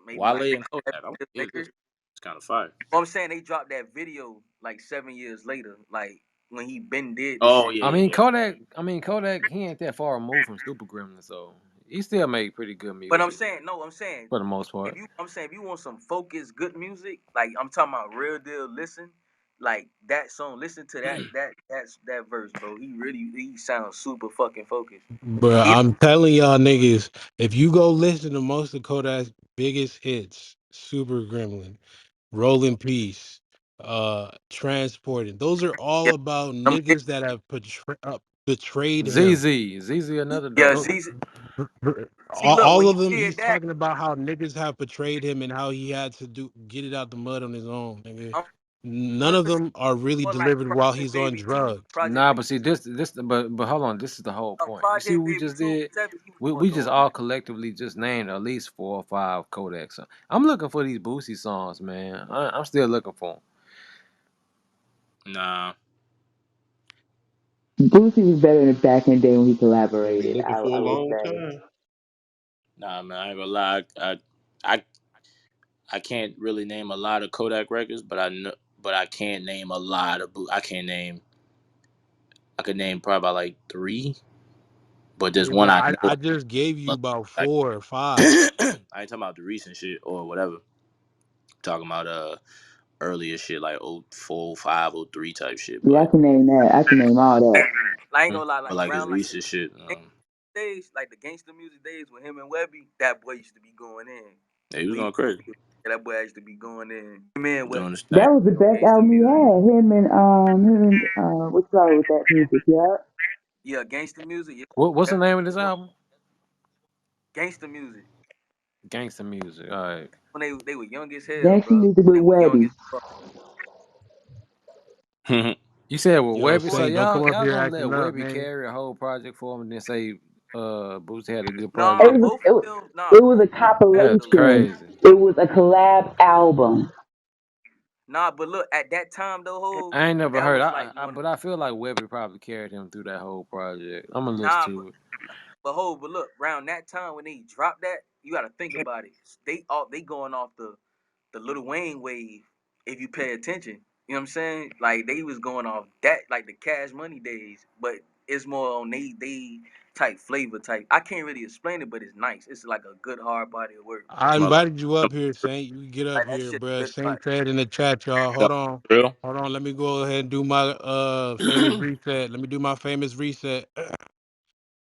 maybe like Wale and 7 Kodak. I'm years yeah, later. it's kind of fire. Well, I'm saying they dropped that video like 7 years later, like when he been did the Oh shit. yeah, yeah, yeah. I mean Kodak, he ain't that far removed from Super Gremlin, so he still make pretty good But I'm music saying, no, I'm saying for the most if part. you, I'm saying if you want some focused good music, like I'm talking about real deal, listen, like that song, listen to that verse, bro. He sounds super fucking focused. But He I'm telling y'all niggas, if you go listen to most of Kodak's biggest hits, Super Gremlin, Rolling Peace, Transporting, those are all yeah, about them, niggas that have betrayed him. ZZ another yeah, dope. Tho- see, look when all you of them, hear he's that, talking about how niggas have betrayed him and how he had to get it out the mud on his own, nigga. I'm None of them are really more like delivered while Project he's on Baby 2, drugs. Project Nah, Baby but see 2, this but hold on, this is the whole point. You see Project what we Baby just 2, did? 7, he was going We through just all all that. collectively just named at least 4 or 5 Kodak songs. I'm looking for these Boosie songs, man. I'm still looking for them. Nah, Boosie was better in back in the day when he Been collaborated. looking for I a would long say. time. nah, man. I ain't gonna lie. I I can't really name a lot of Kodak records, but I know, but I can name a lot of. I can name. I could name probably about like three, but there's Yeah, one but I I know. just gave you about Like, 4 or 5. I ain't talking about the recent shit or whatever. Talking about earlier shit like 04, 05, 03 type shit, Yeah, I can name that. I can name all that. I ain't gonna lie, but like like his around like recent shit, days, like the gangster music days with him and Webby, that boy used to be going in. yeah, he was Leave going crazy, that boy used to be going in. Man, what doing his thing. That was the best gangster album he music? had. Him and what's wrong with that music? Yeah. Yeah, gangster music. Yeah, What's the that name of this one, album? gangster music. Gangster music. All right. When they were young as hell, Gangsta bro. music with They were young Webby. as fuck. You said with Yo, Webby, so Saint, don't come y'all up y'all here gonna let acting up, Webby man. carry a whole project for him and then say Boosie had a good Nah, It project? was both it, of them. Nah, it was both a of them bad That's though. Like, compilation. crazy. It was a collab album. nah, but look at that time though, ho, I ain't never that heard. was like one. But I feel like Webby probably carried him through that whole project. I'm gonna listen Nah, to it. but look, around that time when they dropped that, you got to think about it. They going off the Lil Wayne wave. If you pay attention, you know what I'm saying? Like they was going off that like the Cash Money days, but it's more on they type flavor type. I can't really explain it, but it's nice. It's like a good hard body of work, bro. I invited you up here, Saint. You get up Like that here, shit bruh. good. Like Saint said in the chat, y'all. Yeah, Hold on. real. Hold on. Let me go ahead and do my famous reset. Let me do my famous reset.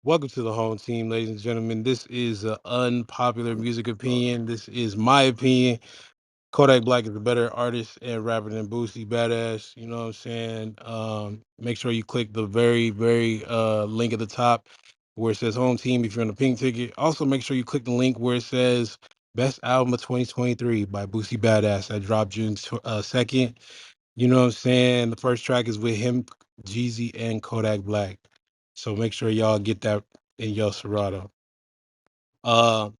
Welcome to the home team, ladies and gentlemen. This is an unpopular music opinion. This is my opinion. Kodak Black is a better artist and rapper than Boosie Badazz. You know what I'm saying? Make sure you click the very link at the top where it says home team if you're on the pink ticket. Also, make sure you click the link where it says best album of 2023 by Boosie Badazz that dropped June 2nd. You know what I'm saying? The first track is with him, Jeezy, and Kodak Black. So make sure y'all get that in your Serato. Uh,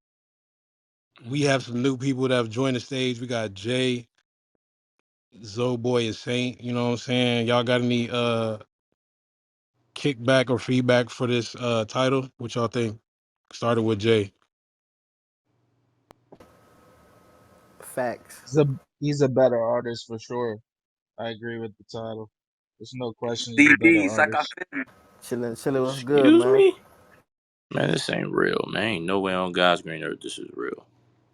we have some new people that have joined the stage. We got Jay, Boy, and Saint. You know what I'm saying? Y'all got any kickback or feedback for this title? What y'all think? Started with Jay. Facts. He's a he's a better artist for sure. I agree with the title. There's no question he's a better DB, it's like I artist. feel you. Chillin', chillin'. What's good, Excuse man? me, man. This ain't real, man. Ain't no way on God's green earth this is real.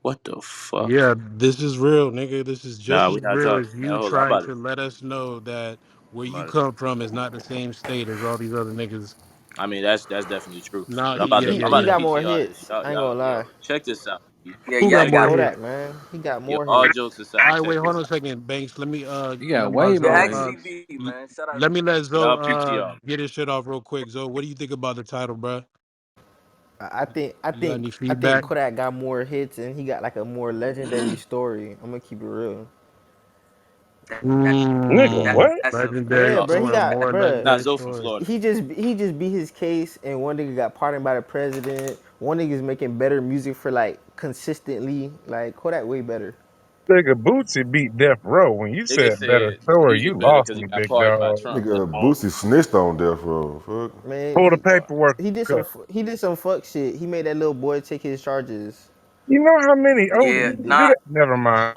What the fuck? Yeah, this is real, nigga. This is just Nah, as we not real talking. as Man, you hold on. trying to let us know that where I'm you about to. come from is not the same state as all these other niggas. I mean, that's definitely true. No, But I'm He about yeah, to he yeah, I'm about he to yeah. got more PTR this. hits. Y'all I ain't gonna y'all lie. yo check this out. Yeah, Who yeah, got he more got hits? Kodak, man. He got Yo, more all hits. jokes All aside, right, wait, check hold this on a out. second, Banks. Let me You got let my way yeah. Zoe more Ask hits. CB, man. Shout out let me let Zoe Y'all PTR. get his shit off real quick. Zoe, what do you think about the title, bro? I think I You got any think I think feedback? Kodak got more hits and he got like a more legendary story. I'm gonna keep it real. that. Nigga, Mm, what? That's a legendary Yeah, Y'all bro. from He story, got, more bro. Nah, legendary Zoe from story. Florida. He just beat his case, and one nigga got pardoned by the president. One nigga's making better music for like consistently. Like Kodak way better. Nigga, Bootsy beat Death Row. When you Nigga said better said story, music you better lost because he me, got big pardoned by dog. Trump. That's Nigga, all. Boosie snitched on Death Row. Fuck. Man, Pull the paperwork up. he did some fuck shit. He made that little boy take his charges. You know how many? Oh, he yeah. didn't do Nah, that. Never mind.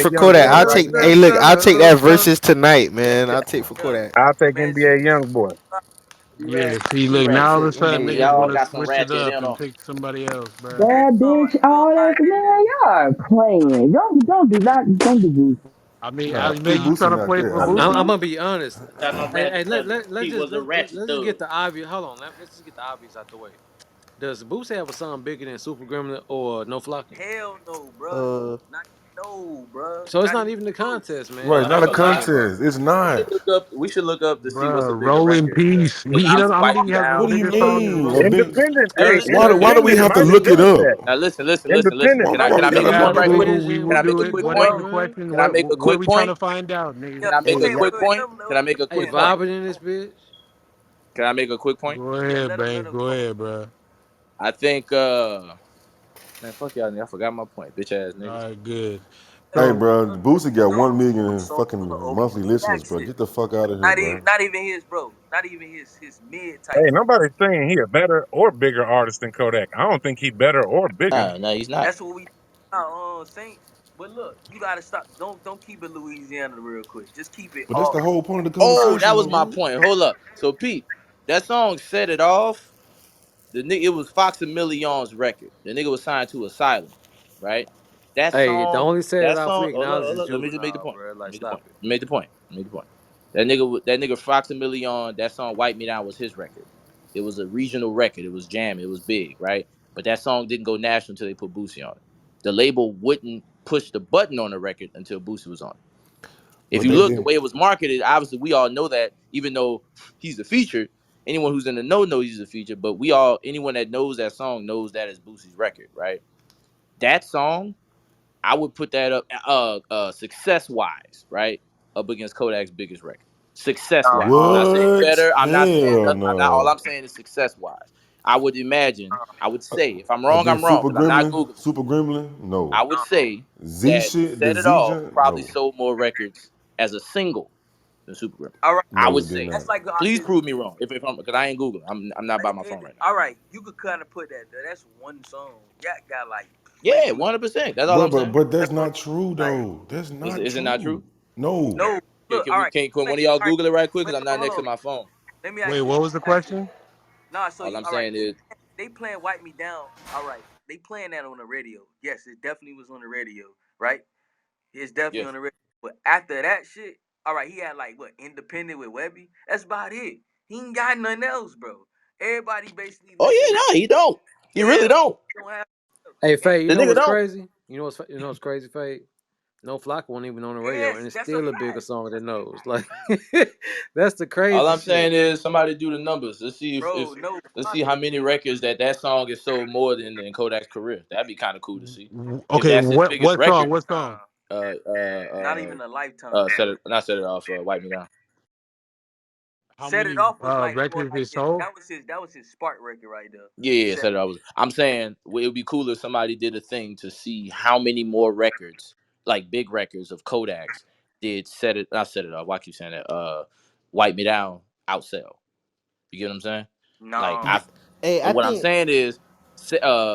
NBA for young Kodak. boy I'll right take. now. Hey, look, I'll take that Georgia. versus tonight, man. Yeah, I'll take for yeah. Kodak. I'll take Imagine, NBA young boy. Yeah, see, You look, now all of a ratchet. sudden Hey, niggas want y'all to got some switch it ratchet up in and them. pick somebody else, bro. Bad bitch, I ain't gonna all lie, that, man. Y'all are playing. Don't do this. I mean, Nah, Isaiah, free you Boosie trying to not play there. for I I'm, know I'm Boosie? gonna be honest. Got no Hey, ratchet because let's he just was a ratchet let's just get thug. the obvious. Hold on, let's just get the obvious out the way. Does Boosie have a song bigger than Super Gremlin or No Flocking? hell no, bro. Uh, Not no, bro. So it's Not not even even the close. contest, Right, man. Oh, not Like, that's a a come on, lie. bro. contest. It's We should not. look up. We should look up to see what's Bro, a bigger rolling record. peace. Because He I'm don't, I don't spiking think he has no down. What do you bigger song than mean? A rolling big? peace. Independent, Hey, hey, listen, Why do we independent have to might look it address up? that. now listen. Independent Why might Can I do we make address a We have point got to that. right quick? Google. go? We Can will I make do a it. quick What point? other What? question? Can I make a What are quick we trying point? to find out, niggas? Yeah, Can I you make a Hey, can't quick put point? him Can I no. make a Hey, quick Yeah, point? vibing in this bitch. Can I make a quick point? Go yeah. ahead, Let Banks. him Go go. ahead, bro. I think man, fuck y'all nigga. I forgot my point, bitch ass All niggas. right, good. Hey, So bro, Boosie got Song, 1 million song fucking over monthly listeners, Jackson. bro. Get the fuck out of here, bro. Not even his, bro. Not even his mid type Hey, song. nobody's saying he a better or bigger artist than Kodak. I don't think he better or bigger. Nah, no, he's not. That's what we Saint. But look, you gotta stop. Don't keep it Louisiana real quick. Just keep it But that's all. the whole point of the Oh, conversation, that though, was my bro. point. Hold up. So Pete, that song Set It Off. The nigga, it was Fox and Million's record. The nigga was signed to Asylum, right? That Hey, the song, only set it that off we song. Hold up, acknowledge hold is up. Let me just make the juvenile, point. bro. Let me Like, make the point. stop it. Let me make the point. Let me make the point. That nigga Fox and Million. That song "Wipe Me Down" was his record. It was a regional record. It was jamming. It was big, right? But that song didn't go national until they put Boosie on it. The label wouldn't push the button on the record until Boosie was on it. If But you they look the didn't. way it was marketed, obviously we all know that even though he's a feature, anyone who's in the know knows he's a feature, but anyone that knows that song knows that is Boosie's record, right? That song, I would put that up success wise, right? Up against Kodak's biggest record. Success wise. I'm not saying What? better. I'm not saying Hell nothing. I'm not all no. I'm saying is success wise. I would imagine, I would say, if I'm wrong, I'm Against wrong, Super because I'm not Gremlin? Googling. Super Gremlin? No. I would say Z that shit? The Set It Z Off junk? probably No. sold more records as a single than Super Gremlin. All right, I No, would it did say. not. that's like Please prove me wrong. If I'm because I ain't Googling. I'm not by my phone right now. all right. You could kind of put that. That's one song. Yak got like Yeah, plenty. 100%. That's all But I'm but saying. but that's That's what not true I'm like. though. That's Is not is it not true. true? No. No, look. All right. Can All one of y'all right. Google it right quick? Wait, Because I'm not next to my phone. let me wait, ask you. what was the question? Nah, so All you I'm all right? saying is, They playing "Wipe Me Down." All right, they playing that on the radio. Yes, it definitely was on the radio, right? It's definitely yes. on the radio. But after that shit, all right, he had like what Independent with Webby. That's about it. He ain't got nothing else, bro. Everybody basically Oh listening. yeah, no, he don't. He Yeah, really don't. don't have. Hey, And Fade, you The know nigga what's don't. crazy? You know what's crazy, Fade? No Flock wasn't even on the radio, yes, and it's that's a still a bigger fact, song than those. Like, that's the All crazy I'm shit. saying is somebody do the numbers. Let's see if bro. No, let's Flock see how was many records that song is sold more than in Kodak's career. That'd be kind of cool to see. If Okay, that's his biggest what song? record, What song? uh, not uh, even a lifetime. set it not set it off. Wipe me down. How Set It many Off was like more records like they sold? that was his spark record right there. Yeah, yeah, Set set it off. I'm saying it would be cool if somebody did a thing to see how many more records, like big records of Kodak's, did set it. Not set it off. Why keep saying that? Wipe me down. Outsell. You get what I'm saying? Like no, Hey, I what I'm think saying is,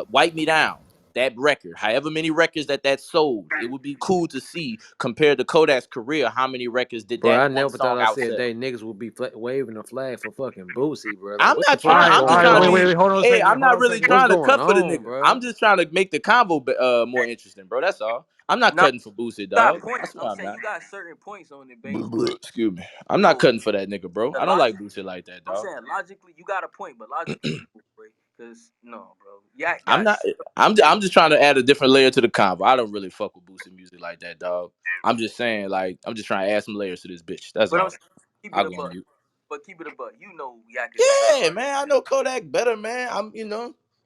wipe me down. That record, however many records that sold, it would be cool to see compared to Kodak's career. How many records did Bro, that I one never thought song I said outsell? they niggas would be waving a flag for fucking Boosie, bro. Like, I'm what the not All fuck trying. is right, I'm all just going right, trying to wait, on? wait, be. wait, hold on a Hey, second, I'm hold not on a really second. What's trying to going cut for the on, nigga. bro? I'm just trying to make the convo more interesting, bro. That's all. I'm not no. cutting for Boosie, You got dog. I points. swear I'm I'm saying not. you got certain points on it, Bane. But Excuse me. I'm not bro, cutting for that nigga, bro. the I don't like logic. Boosie like that, I'm dog. saying logically, you got a point, but logically, no, bro. Cause no, bro. Yak I'm got not. seven I'm records. just trying to add a different layer to the convo. I don't really fuck with Boosie music like that, dog. I'm just saying, like, I'm just trying to add some layers to this bitch. That's But I'm all. saying keep it I'll a go on buck. mute. But keep it a buck. You know Yak is a better Yeah, artist man. I than him. know Kodak better, man.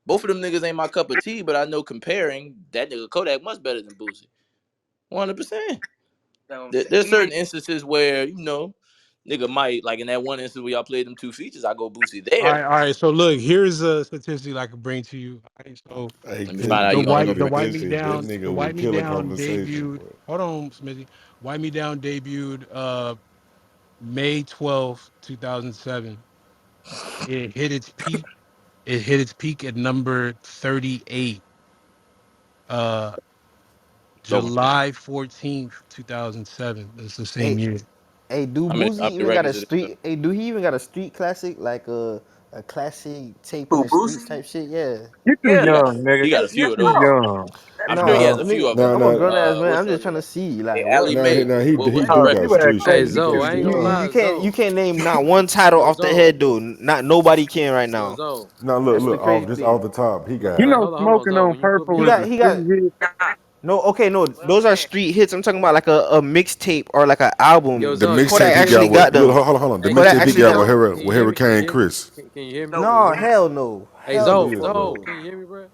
Both of them niggas ain't my cup of tea, but I know comparing that nigga Kodak much better than Boosie. 100%. You know what I'm saying? There's Even certain instances where nigga might like in that one instance where y'all played them two features. I go Boosie there. All right. So look, here's a statistic I can bring to you. All right, so Hey, Let me find out the you gonna white agree the with White this. Me statistic. That Down the nigga White would Me kill a Down conversation, debuted. boy. Hold on, Smithy. White Me Down debuted May 12th, 2007. It hit its peak. It hit its peak at number 38. Uh, So July 14th, 2007. That's the same hey, year. hey, do how Boosie many even got a records did it? street? Hey, do he even got a street classic like a classic tape in who the streets Boosie? type shit? Yeah. You too Yeah, He got young, nigga. he got a You few of too those. no, young. I'm that's sure he not has Nah, a true. few nigga, of them. Nah, I'm a nah, grown ass man. What's I'm just the trying to see like hey what. Allie nah, Mae? nah. He What's the Oh, do record? got you act street Hey, shit. crazy He Zoe, too. I definitely ain't gonna do. You lie, can't Zoe. name not one title Yo, off the Zoe. head though. Not nobody can right Yo, now. Zoe. Nah, look, That's the look. crazy Off thing. the top, he You got. Like, know, hold on, smoking Zoe. on When you put purple me is on, a He got street hit. Nah, no, okay, no. what I'm Those are saying, street hits. I'm talking about like a mixtape or like an yo, album. The Zoe, you Kodak mixtape can't he hear actually got me. with got look, them. hold on. The Hey, can Kodak you mixtape he hear me, actually got got with Zoe? them. Can you hear me? Can you Hurricane hear me? Chris. Can you hear me? no, No, when hell no, Hey, hell no, Zoe, Yeah, fuck Zoe, bro. no. can you hear me, bro?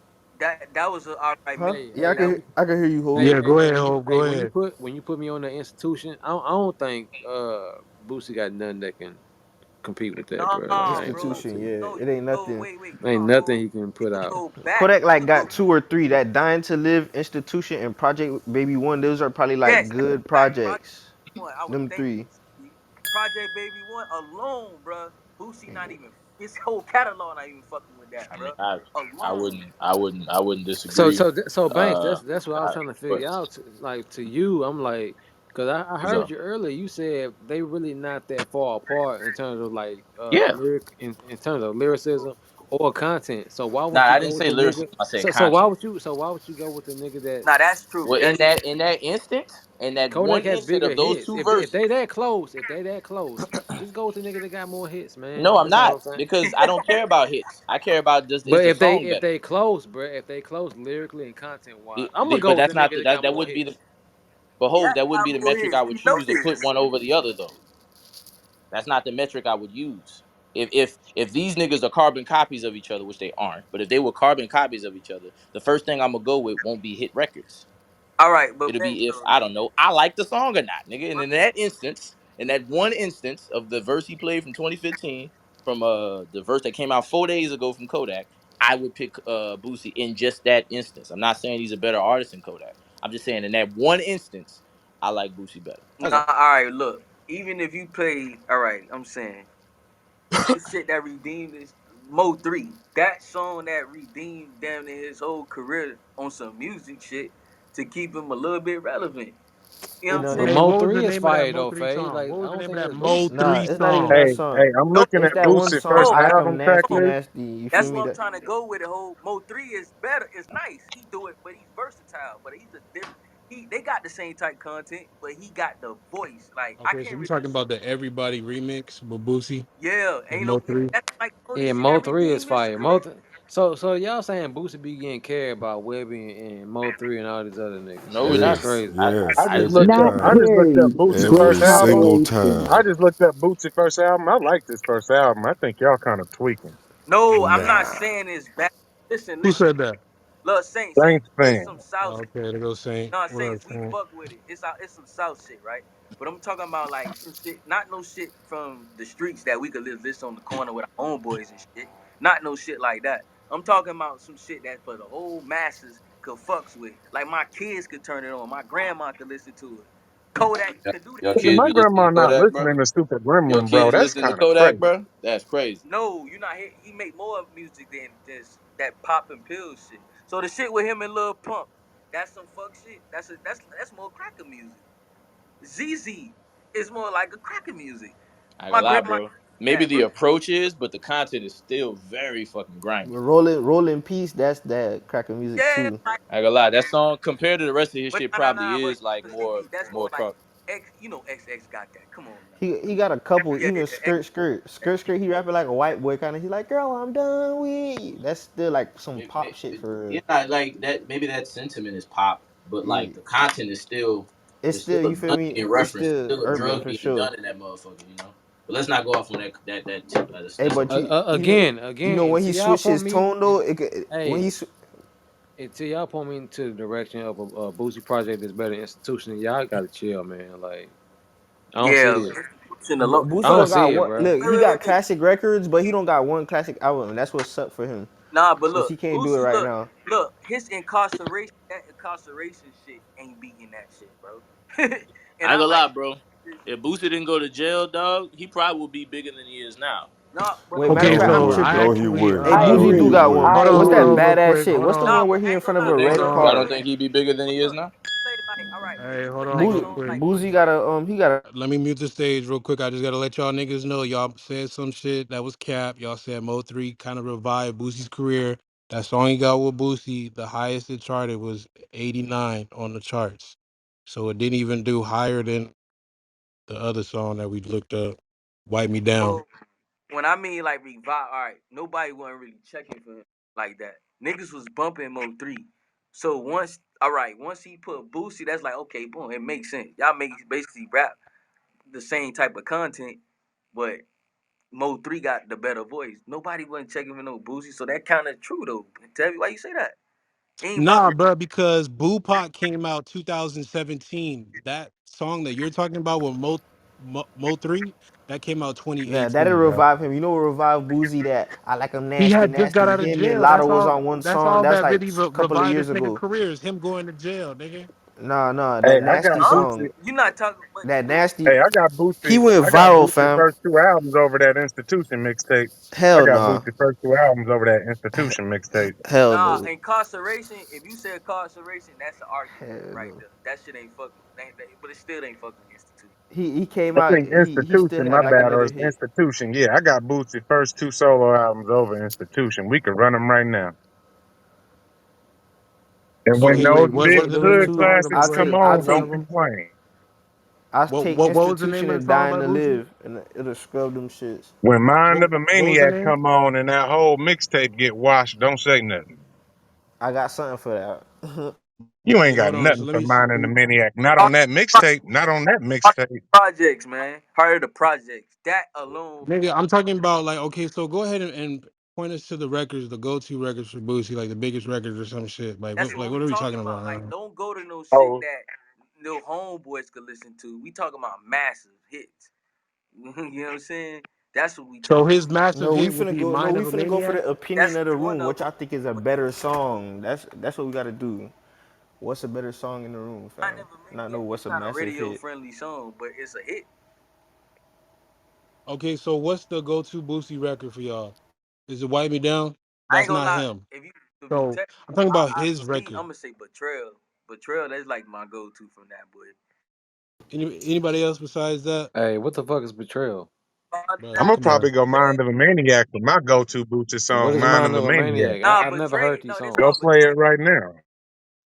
that was a all right Huh? mix. Hey, Yeah, hey, when I can hear you, Hov. hey, Yeah, hey, go hey, ahead, when you Hope. hey Go when you ahead. put when you put me on the institution, I don't think Boosie got nothing that can compete with that, bro. Like Nah, I ain't gonna lie bro. to Institution, you. yeah, No, it ain't no, nothing. wait. Ain't No, nothing so he can you put could out. go back. Kodak You like could go. got two or three. That Dying to Live, Institution, and Project Baby One. Those are probably like Yes, good fact. Project projects. One. I would Them thank three. you. Project Baby One alone, bro. Boosie not even his whole catalog not even fucking with that, I mean, bro. Alone. I wouldn't So disagree. so Banks, that's what I was I, trying to but figure out. Like to you, I'm like, cause I what's heard up? you earlier. You said they really not that far apart in terms of like Yeah. in terms of lyricism or content. So why Nah, would you I go didn't with say the nigga? lyricism. I said So why content. would you go with the nigga that Nah, that's true. Well, That is in that instance, in that Kodak one has instant bigger of those hits? two If verses. they that close, just go with the nigga that got more hits, man. No, I'm That's all not I'm saying. because I don't care about hits. I care about just is But the song if better. they close, bro, if they close lyrically and content wise, I'm gonna But go with the that's not nigga the that got that more wouldn't be the hits. but he Hove, has that wouldn't be the got more metric I hits. would We know choose to put this. one over the other though. That's not the metric I would use. If these niggas are carbon copies of each other, which they aren't, but if they were carbon copies of each other, the first thing I'm gonna go with won't be hit records. All right, but It'll thanks be if though. I don't know, I like the song or not, nigga. And in that instance, in that one instance of the verse he played from 2015, from the verse that came out 4 days ago from Kodak, I would pick Boosie in just that instance. I'm not saying he's a better artist than Kodak. I'm just saying in that one instance, I like Boosie better. That's Nah, all. all right, look. Even if you play, all right, I'm saying the shit that redeemed is Mo 3. That song that redeemed damn near his whole career on some music shit to keep him a little bit relevant. You know You what I'm know, But saying? Hey, Mo what was the three is name of that fire Mo though, 3 Fade. song? Like What I was the don't name of think that it's Mo Boosie. 3 nah, it's not even song? that Hey, song. hey, I'm No, looking It's at that one Boosie song, first no, I Am album track Nasty list. Nasty. You feel that's me? what I'm That trying to go with. The whole Mo 3 is better. It's nice. He do it, but he's versatile. But he's a different. They got the same type content, but he got the voice. Like I Okay, so can't you really. talking about the Everybody remix with Boosie Yeah, and ain't no. Mo 3? That's like the only Yeah, shit Mo that three is redeemed his fire. career. So y'all saying Boosie be getting cared about Webby and Mo three and all these other niggas. No, we're That's not. Yes, crazy. I yes, just every looked up. Not I time. just looked up Carrie. Boosie Good first Every album. single conversation. I time. just looked up Boosie first album. I like this first album. I think y'all kind of tweaking. No, I'm not Nah. saying it's bad. Listen, Who listen. said that? Look, Saint, Thanks, it's fan. some South. Oh, okay, there goes Saint. No, What up, Saints, we Saint? fuck with it. It's some South shit, right? But I'm talking about like some shit, not no shit from the streets that we could listen on the corner with our own boys and shit. Not no shit like that. I'm talking about some shit that for the whole masses could fucks with. Like my kids could turn it on. My grandma could listen to it. Kodak Your, could do your that shit. kids My be listening grandma to not Kodak, bro. listening to Stupid Your Gremlin, bro. kids That's listening to kind of Kodak, crazy. bro. That's crazy. No, you're not. He make more music than this that pop and pills shit. So the shit with him and Lil Pump, that's some fuck shit. That's more cracker music. ZZ is more like a cracker music. I My gotta lie, grandma bro. Maybe that, bro. the approach is, but the content is still very fucking grimy. Rolling Peace, that's that cracking music Yeah, too. like, I gotta lie. That song compared to the rest of his but shit nah, probably but is like ZZ, that's more more like crunk. X. You know, XX got that. Come on now. He got a couple, Yeah, even X. skirt. He rapping like a white boy kind of. He like, girl, I'm done with you. That's still like some pop shit for Yeah, real. like that. Maybe that sentiment is pop, but Yeah. like the content is still It's there's still still, a you feel gun me? being It's referenced. still There's still a urban drug for being sure. done in that motherfucker, you know. But let's not go off on that tip. Hey, That's a but different. you know Again, when to he y'all switched point his me, tone though, when hey, to y'all point me into the direction of a Boosie project that's better than institution. Y'all gotta chill, man. Like I don't see Yeah, it. pushing the low. I Boosie don't Look, don't see got it, one. bro. Look, wait, he wait, got wait, wait. classic records, but he don't got one classic album. And that's what's up for him, Nah, but cause he look, can't do it Boosie, right now. look, his incarceration, that incarceration shit ain't beating that shit, bro. And I ain't I gonna like lie, bro. this. If Boosie didn't go to jail, dog, he probably would be bigger than he is now. Nah, but Wait, look, matter of Okay, No, fact, he I'm so wouldn't. I tripping. No, he actually wouldn't. Hey, I No, Boosie he do agree. got one. I wouldn't. What's hold that on agree. real badass quick. shit? Hold What's the on. nah, one where but he I in ain't front of gonna lie. a Think Hold red y'all on. don't car? think he'd be bigger than he is Look, now? say like, all right, Hey, hold on like real songs quick. like Boosie got a he got a Let me mute the stage real quick. I just gotta let y'all niggas know y'all said some shit that was cap. Y'all said Mo 3 kind of revived Boosie's career. That song he got with Boosie, the highest it charted was 89 on the charts. So it didn't even do higher than the other song that we looked up, Wipe Me Down. so when I mean like revive, all right, nobody wasn't really checking for him like that. Niggas was bumping Mo 3. So once he put Boosie, that's like okay, boom, it makes sense. Y'all make basically rap the same type of content, but Mo 3 got the better voice. Nobody wasn't checking for no Boosie, so that kind of true though. Tell me why you say that. Ain't about Nah, bro, because Boo Pot came out 2017. That song that you're talking about with Mo Mo 3, that came out Yeah, that'll 2018, bro. revive him. You know what revive Boozy that I like him He nasty, had just got nasty. out of Him and jail. Lotto was on one That's song. all That's that like really a couple of revived years this nigga ago. career is him going to jail, nigga. Nah, nah, Hey, that I got nasty Huh? Boosie. song, You not talking? But that wait, nasty, Hey, he Boosie. went I got viral, Boosie fam. first two albums over that Institution mixtape. I Hell got nah, Boosie first two albums over that Institution mixtape. hell nah, no, incarceration. If you say incarceration, that's an argument hell right no. there. That shit ain't fucking. But it still ain't fucking institute. He came I out. think He still Institution, had my like bad, or another it's hit. Institution. Yeah, I got Boosie first two solo albums over Institution. We could run them right now. And when Okay, He wait, those what big was he the those name of hood the two. song? classics come I'll on, don't take complain. I'll take What was the name institution of the and song dying by to Boosie? live, and it'll scrub them shits. When Mind of a What was the Maniac name? come on and that whole mixtape get washed, don't say nothing. I got something for that. You ain't Wait, got hold on. So nothing let for me see. Mind of the Maniac. Not Heart on that mixtape. Not on that mixtape. projects, man. Heart of the projects. That alone. Nigga, I'm talking about like, okay, so go ahead and point us to the records, the go-to records for Boosie, like the biggest records or some shit. That's what we What are we talking talking about. about Like, right now? don't go to no shit Oh, that no homeboys could listen to. We talking about massive hits. You know what I'm saying? That's what we So talking his about. massive No, we hit would finna be go. No, Mind we of a finna go for Maniac. the opinion That's of the one room. of Which them. I think is a But better song. That's what we gotta do. What's a better song in the room, I fam? never Not know maniac. what's It's a not a massive radio hit. friendly song, but it's a hit. Okay, so what's the go-to Boosie record for y'all? Is it Wipe Me Down? I ain't That's gonna not lie. him. If you So text, I'm talking about I his for me, I'm record. gonna say betrayal. Betrayal. That's like my go to from that boy. Anybody else besides that? Hey, what the fuck is betrayal? I'm Bro, gonna come probably on. go Mind of a Maniac for my go-to Bootsy What song, is Mind Mind of a of a Maniac. Maniac? Nah, I've never heard betray. these No, this Go called songs. play it betray. right now.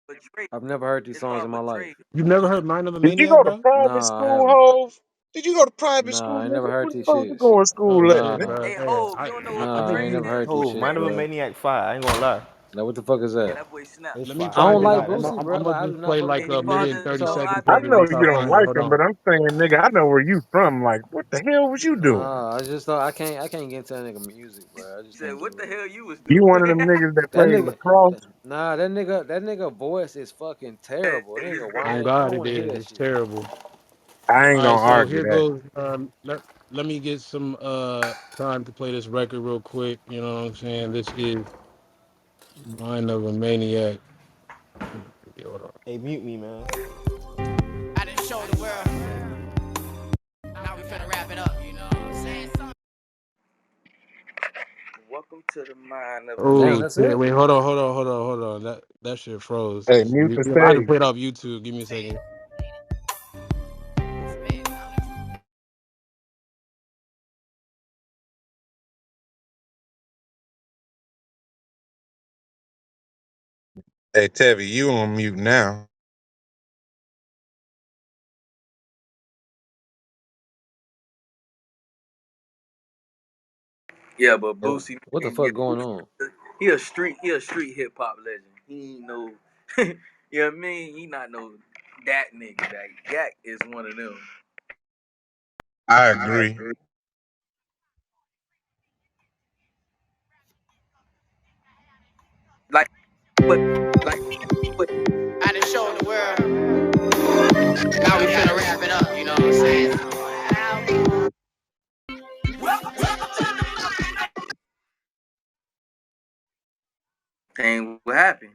Betray. I've never heard these It's songs called in my betray. life. You've never heard Mind of a Did you Maniac, go to bro? private Nah, I school, haven't. Hove? Did you go to private Nah, school, I ain't nigga? never heard What the these fuck you shits. going to school at, Okay, Nah, nigga? bro. Hey, Hey, Hove, you don't know what I nah, I think ain't betray you. never is? heard these Oh, shits, mind of a bro. maniac fire. I ain't gonna lie. Now, what the fuck is Yeah, that? that boy snap. It's Let me fire. I I find don't ain't it. gonna like lie. I'm That's Boosie, I'm, bro. I'm Like, gonna I do just not play fuck like with Hey, a Boosie. minute father, and and 30 so seconds I I of be it. know Let me the you try to don't find it. like Hold him, on. but I'm saying, nigga, I know where you from. Like, what the hell was you doing? Nah, I just don't. I can't get into that nigga music, bro. I just said, can't what do the it. hell you was You doing? one of them niggas that That played nigga, lacrosse? nah, that nigga voice is fucking terrible. That nigga On whine. I God, don't it want to hear is. that It's shit. terrible. I ain't All right, gonna so argue here that. goes. Let me get some time to play this record real quick. You know what I'm saying? This is Mind of a Maniac. Hold on. Hey, mute me, man. I didn't show the world. Now we finna wrap it up, you know what I'm saying? Welcome to the mind of a Damn, Oh man. that's shit! it. Wait, hold on. That shit froze. Hey, mute the I had to stage. play it off YouTube. Give me a second. Hey, Tevy, you on mute now. Yeah, but Bro, Boosie, what the man, yeah, fuck going Boosie, on? he a street hip hop legend. He ain't no, you know what I mean? He not no that nigga. That Yak is one of them. I agree. Like, but I done showed the world. Now we finna wrap it up, you know what I'm saying? ain't what happened.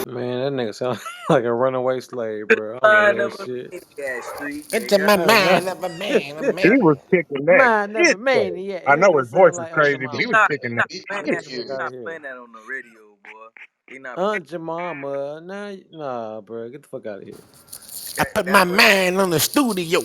Man, that nigga sound like a runaway slave, bro. I don't want to Mind hear that of a shit. maniac, street Into my nigga. Oh, man. mind of a man, a man. He was kicking that Mind of shit a though. maniac. I That know nigga his voice sound is like Aunt crazy, but he He was Jemima. not, kicking he that not playing shit. that. Get the fuck He out not of here. playing that on the radio, boy. He not playing Aunt Jemima. Nah, bro. Get the fuck out of here. I that. put my That boy. mind on the studio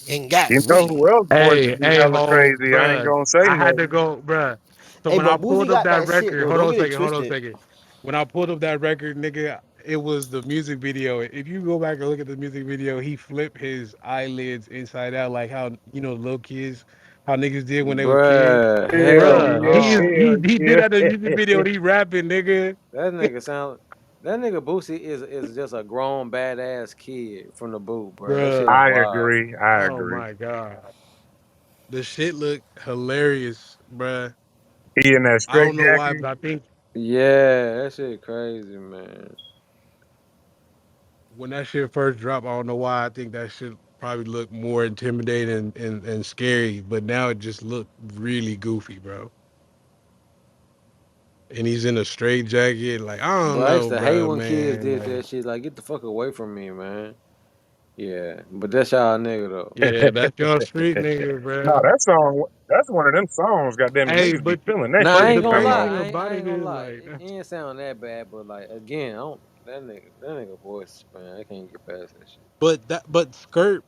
and got You know weed. who else voices Hey, be hey, hella ho, crazy? I ain't bruh. gonna say I had to nothing. go, bruh. So Hey, when I but Boozy pulled up got that that shit record, though. Don't get it hold on a twisted. second. When I pulled up that record, nigga, it was the music video. If you go back and look at the music video, he flipped his eyelids inside out, like how little kids, how niggas did when they was kids. Bruh, Hell hell Bruh, yeah, no. he did hell that in the music video. yeah. And he rapping, nigga. That nigga sound. That nigga Boosie is just a grown badass kid from the boot, bro. That shit is Bruh. I wild. agree. I Oh agree. my god, the shit looked hilarious, bruh. He in that I straight don't know why, jacket. but I think Yeah, that shit crazy, man. when that shit first dropped, I don't know why I think that shit. probably look more intimidating and scary, but now it just looked really goofy, bro. And he's in a straight jacket. Like, I don't Bro, I used know, to hate bro, when kids man. did Like, that shit. Like, get the fuck away from me, man. Yeah, but that's y'all nigga though. yeah, that's your street nigga, No, bro. that song, that's one of them songs. Goddamn it, Hey, niggas be but feeling that Nah, I but shit. ain't the gonna Talking crazy lie. about thing I about it ain't gonna is lie. like It ain't sound that bad, but like again, I don't that nigga voice, man. I can't get past that shit. but Skirt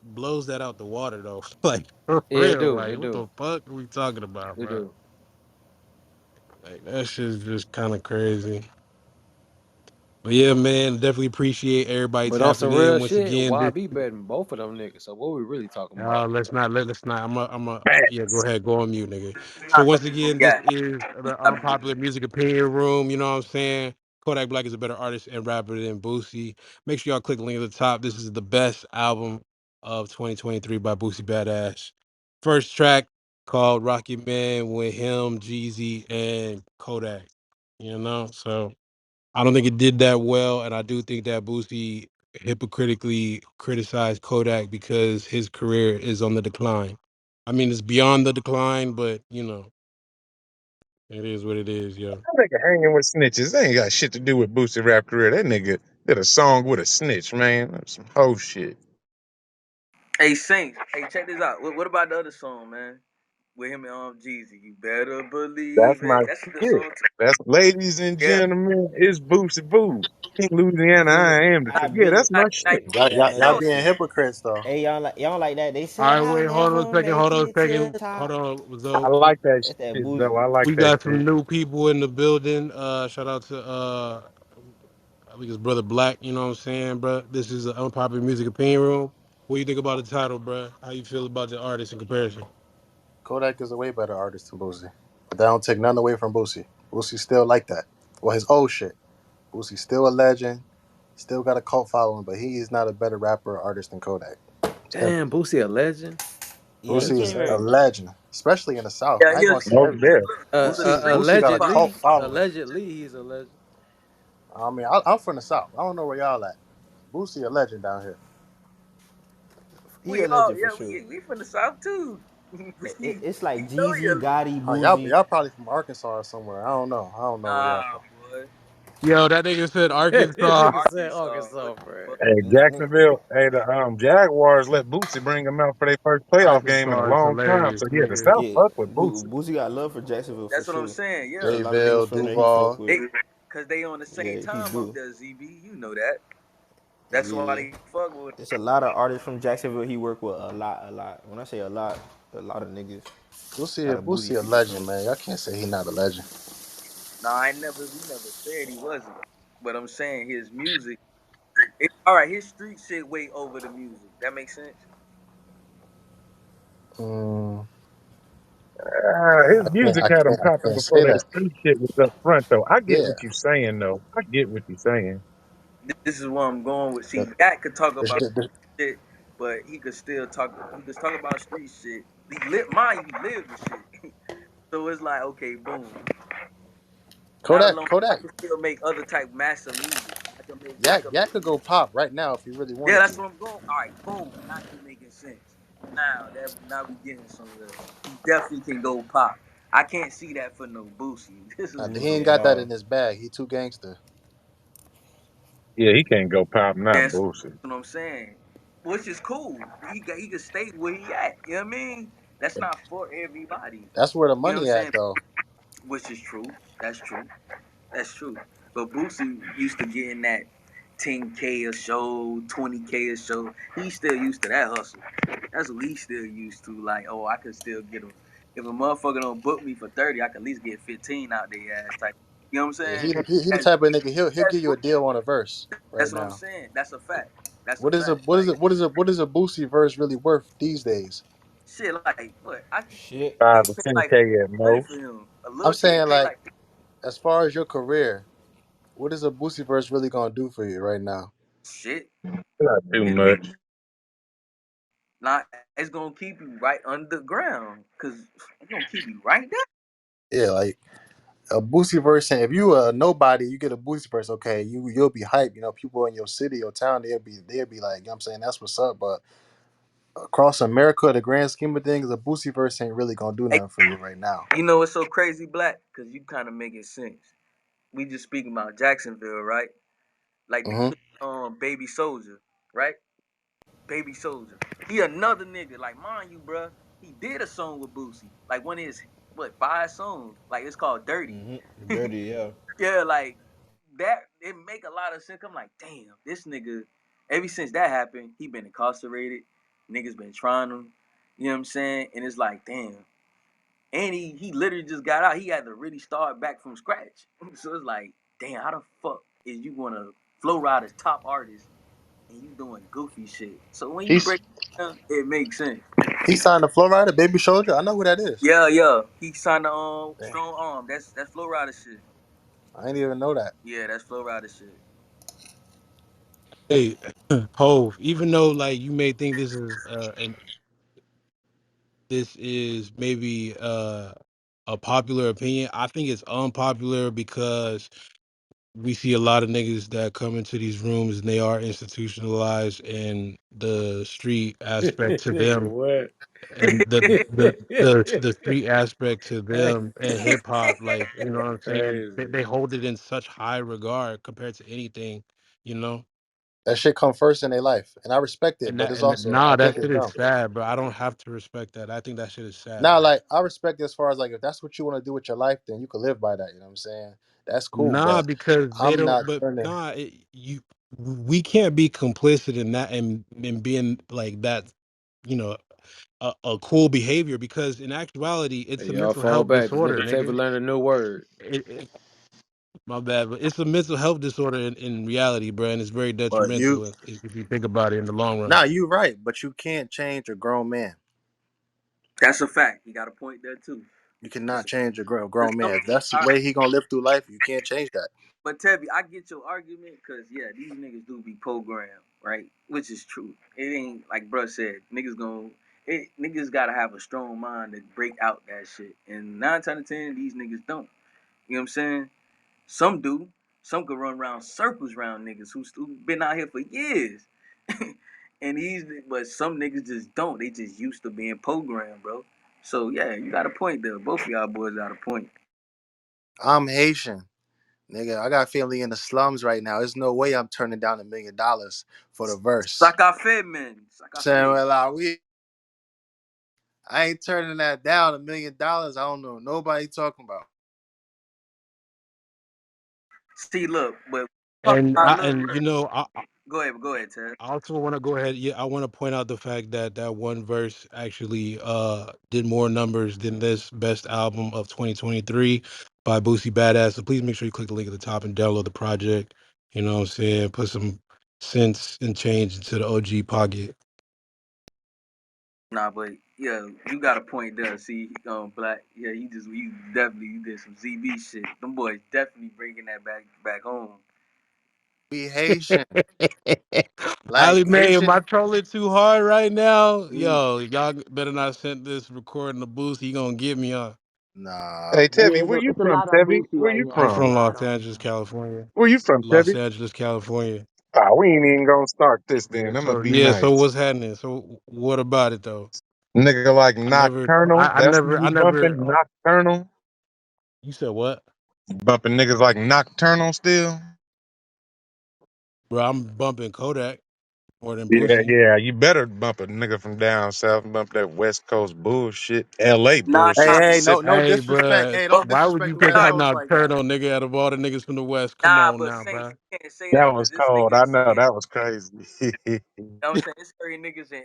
blows that out the water though. Like for Yeah, it real. do. Like It what do. the fuck are we talking about, It bro? do. Like that shit's just kind of crazy. But yeah, man, definitely appreciate everybody But on some tapping real in once shit, again. This YB better than both of them niggas. So what we really talking about? let's not. Yeah, go facts. ahead, go on mute, nigga. So Not once gonna again, this forget. is the unpopular music opinion room. You know what I'm saying? Kodak Black is a better artist and rapper than Boosie. Make sure y'all click the link at the top. This is the best album of 2023 by Boosie Badazz. First track called Rocky Man with him, Jeezy, and Kodak. You know, so I don't think it did that well, and I do think that Boosie hypocritically criticized Kodak because his career is on the decline. I mean, it's beyond the decline, but you know, it is what it is, yo. That nigga hanging with snitches. They ain't got shit to do with Boosie rap career. That nigga did a song with a snitch, man. That's some hoe shit. Hey Saints, hey check this out. What about the other song, man? With him and Jeezy. You better That's believe my it. That's a good shit. song That's ladies and too. Yeah. gentlemen, it's Boosie Boo. King Louisiana, Nigga, I am the I truth. Yeah, been that's my Now, shit. Y'all, that y'all man. was being hypocrites though. Hey, y'all don't like that? They All said right, I'll wait, never hold make on a it to second, the hold top. on, I Zoe. like that That's that shit, though. boozy. I like We that got some shit. new people in the building. Shout out to I think it's Brother Black. You know what I'm saying, bro? This is an unpopular music opinion room. What do you think about the title, bro? How you feel about the artist in comparison? Kodak is a way better artist than Boosie. But that don't take nothing away from Boosie. Boosie still like that. Well, his old shit. Boosie's still a legend. Still got a cult following, but he is not a better rapper or artist than Kodak. Damn, Simply. Boosie a legend. Yeah, he Boosie Boosie. is came a here. legend, especially in the South. Yeah, I he ain't a, gonna say Most every. he a, there. little Boosie got a hip hop. cult Allegedly, following. allegedly, he's a legend. I mean, I'm from the South. I don't know where y'all at. Boosie a legend down here. He We a all legend for yeah, sure. we from the south too. we It's we like know Jeezy, you. Gotti, Oh, y'all, Boozy. y'all probably from Arkansas or somewhere. I don't know. I don't know where y'all Nah, from. boy. Yo, that nigga said This Arkansas. nigga said Arkansas. What Arkansas, the bro. fuck? Hey, Jacksonville. Hey, the Jaguars let Boosie bring them out for their first playoff game in a Arkansas is long time. hilarious, So yeah, the nigga. South Yeah, fuck with Boosie. Boozy got love for Jacksonville for That's what I'm sure. saying. There's a Yeah, lot of Grayville, niggas from there he fuck Duval. with. they because they on the same Yeah, he time up do. there. ZB, you know that. That's why Yeah, they fuck with. there's a lot of artists from Jacksonville he work with. A lot. When I say a lot of niggas. A lot of Boozy Boosie a features legend, on. man. Y'all can't say he not a legend. Nah, we never said he wasn't. But I'm saying his music. All right, his street shit way over the music. That makes sense. Mm, His music had him I popping can't before say that that. street shit was up front, though. I get Yeah, what you're saying, though. I get what you're saying. This is where I'm going with. the, See, Dak could talk the, about the, shit, but he could still talk. He could talk about street shit. Mind you, he lived the shit. So it's like, okay, boom. Not alone. I Kodak, can still make other type massive music. I Yak, can Yak could go pop right now if he really Yeah, wanted that's to. what I'm going. All right, boom. Now you making sense. Now we getting somewhere. He definitely can go pop. I can't see that for no Boosie. This is He what ain't I'm. got that in his bag. He too gangster. Yeah, he can't go pop, not That's Boosie. what I'm saying. Which is cool. He can stay where he at. You know what I mean? That's not for everybody. That's where the You know what I'm money at, saying? though. Which is true. That's true. That's true. But Boosie used to getting that 10K a show, 20K a show. He's still used to that hustle. That's what he's still used to. Like, oh, I could still get him. If a motherfucker don't book me for 30, I can at least get 15 out their ass type. You know what I'm Yeah, saying? he the That's, type of nigga. He'll that's give you a deal on a verse right That's what I'm now. saying. That's a fact. That's a What is a fact. Like what is a Boosie verse really worth these days? shit, like what? I can Shit. Five to pay ten like K at 100 most. for him. A I'm little kid saying pay like like as far as your career, what is a Boosie verse really gonna do for you right now? shit. Not too It's be much. not. It's gonna keep you right underground, cause it's gonna keep you right there. Yeah, like a Boosie verse. And if you a nobody, you get a Boosie verse. Okay, you'll be hyped. You know, people in your city or town, they'll be like, you know what I'm saying, that's what's up. But across America, the grand scheme of things, a Boosie verse ain't really gonna do Hey, nothing for you right now. you know what's so crazy, Black? Because you kind of making sense. We just speaking about Jacksonville, right? Like the Hmm. kid, Baby Soldier, right? Baby Soldier. He another nigga. Like, mind you, bruh, he did a song with Boosie. Like one of his what 5 songs. Like it's called Dirty. Dirty, yeah. Yeah, like that. It make a lot of sense. I'm like, damn, this nigga. Ever since that happened, he been incarcerated. Niggas been trying him. You know what I'm saying? And it's like, damn. And he literally just got out. He had to really start back from scratch. So it's like, damn, how the fuck is you gonna flow ride as top artist and you doing goofy shit? So when you He's break it down, it makes sense. he signed to Florida, Baby Soldier. I know who that is. Yeah, yeah. He signed the Damn, strong arm. That's flow rider shit. I didn't even know that. Yeah, that's flow rider shit. Hey, Hove, even though like you may think this is and this is maybe a popular opinion, I think it's unpopular because we see a lot of niggas that come into these rooms and they are institutionalized, and the street aspect to Nigga, them what? and the street aspect to Hey, them and hip hop, like, you know what I'm saying, crazy. they hold it in such high regard compared to anything, you know. That shit come first in their life, and I respect it. And But that it's and also I nah, think that it's shit is dumb. sad, bro. I don't have to respect that. I think that shit is sad, Now, bro. like I respect it as far as like if that's what you want to do with your life, then you can live by that. You know what I'm saying? That's cool. Nah, But because they I'm don't. not But turning. nah, we can't be complicit in that and being like that. You know, a cool behavior, because in actuality, Hey, it's a y'all mental fall health back. This disorder, nigga Tavy nigga. learned a new word. My bad, but it's a mental health disorder in reality, bro, and it's very But you, detrimental if you think about it in the long run. nah, you right. But you can't change a grown man. That's a fact. You got a point there too. You That's cannot a, change a but grown some, man. If that's the I, way he gonna live through life, you can't change that. but Tevy, I get your argument because yeah, these niggas do be programmed, right? Which is true. It ain't like bruh said. Niggas gotta have a strong mind to break out that shit. And 9 times out of 10, these niggas don't. You know what I'm saying? Some do. Some could run around circles around niggas who been out here for years. And but some niggas just don't. They just used to being programmed, bro. So yeah, you got a point there. Both of y'all boys got a point. I'm Haitian, nigga. I got family in the slums right now. There's no way I'm turning down $1 million for the verse. Sakafe, man. Saying, Sakafe. well, I ain't turning that down. $1 million. I don't know nobody talking about. See, look, but talking And about and numbers. Go ahead, Ted. I also want to go ahead. Yeah, I want to point out the fact that that one verse actually did more numbers than this best album of 2023 by Boosie Badazz. So please make sure you click the link at the top and download the project. You know what I'm saying? Put some sense and change into the OG pocket. Nah, but yeah, you got a point there. See, Black. Yeah, you did some ZB shit. Them boys definitely bringing that back home. We Haitian, like Ali Mae, am Haitian. I trolling too hard right now? We Yo, y'all better not send this recording to Boosie. He gonna get me on. nah. Hey, Yeah, Tevy, where you it's a from, lot on Tevy? Boosie Where right you now. I'm It's a from? from lot Los on him, Angeles, man. California. Where you from, Los Tevy? Angeles, California. We ain't even gonna start this Yeah. then. I'm gonna So be yeah. So nice. what's happening? So what about it though? Nigga like I never. Nocturnal. I That's who never. I you never. bumping? Nocturnal? You said what, You bumping niggas like Nocturnal still? bro? I'm bumping Kodak more than Yeah, Boosie. yeah. You better bump a nigga from down south and bump that West Coast bullshit. LA Nah, Hey, nah, bullshit, hey, Mississippi. no Hey, disrespect. bro. Hey, but don't Why would disrespect you the pick West nah, out Coast like that. Nocturnal, nigga? Out of all the niggas from the West, come nah. on But now, Saint, bro. you can't say That that because was this cold. I nigga know. saying. That was crazy. Know what I'm saying? It's certain niggas in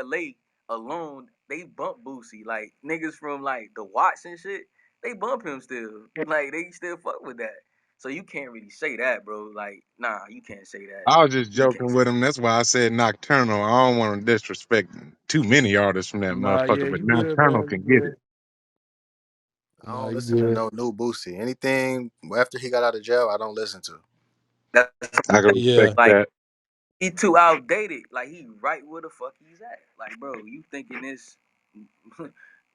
LA alone, they bump Boosie. Like niggas from like the Watts and shit, they bump him still. Like they still fuck with that. So you can't really say that, bro. Like, nah, you can't say that. I was just You just can't joking say with him. That's why I said Nocturnal. I don't want to disrespect too many artists from that Nah, yeah, motherfucker, but you good, Nocturnal man. can You get it. good. I Nah, don't you listen to good. no new Boosie. Anything after he got out of jail, I don't listen to. that's I can respect Yeah. like that. he too outdated. Like he right where the fuck he's at. Like, bro, you thinking this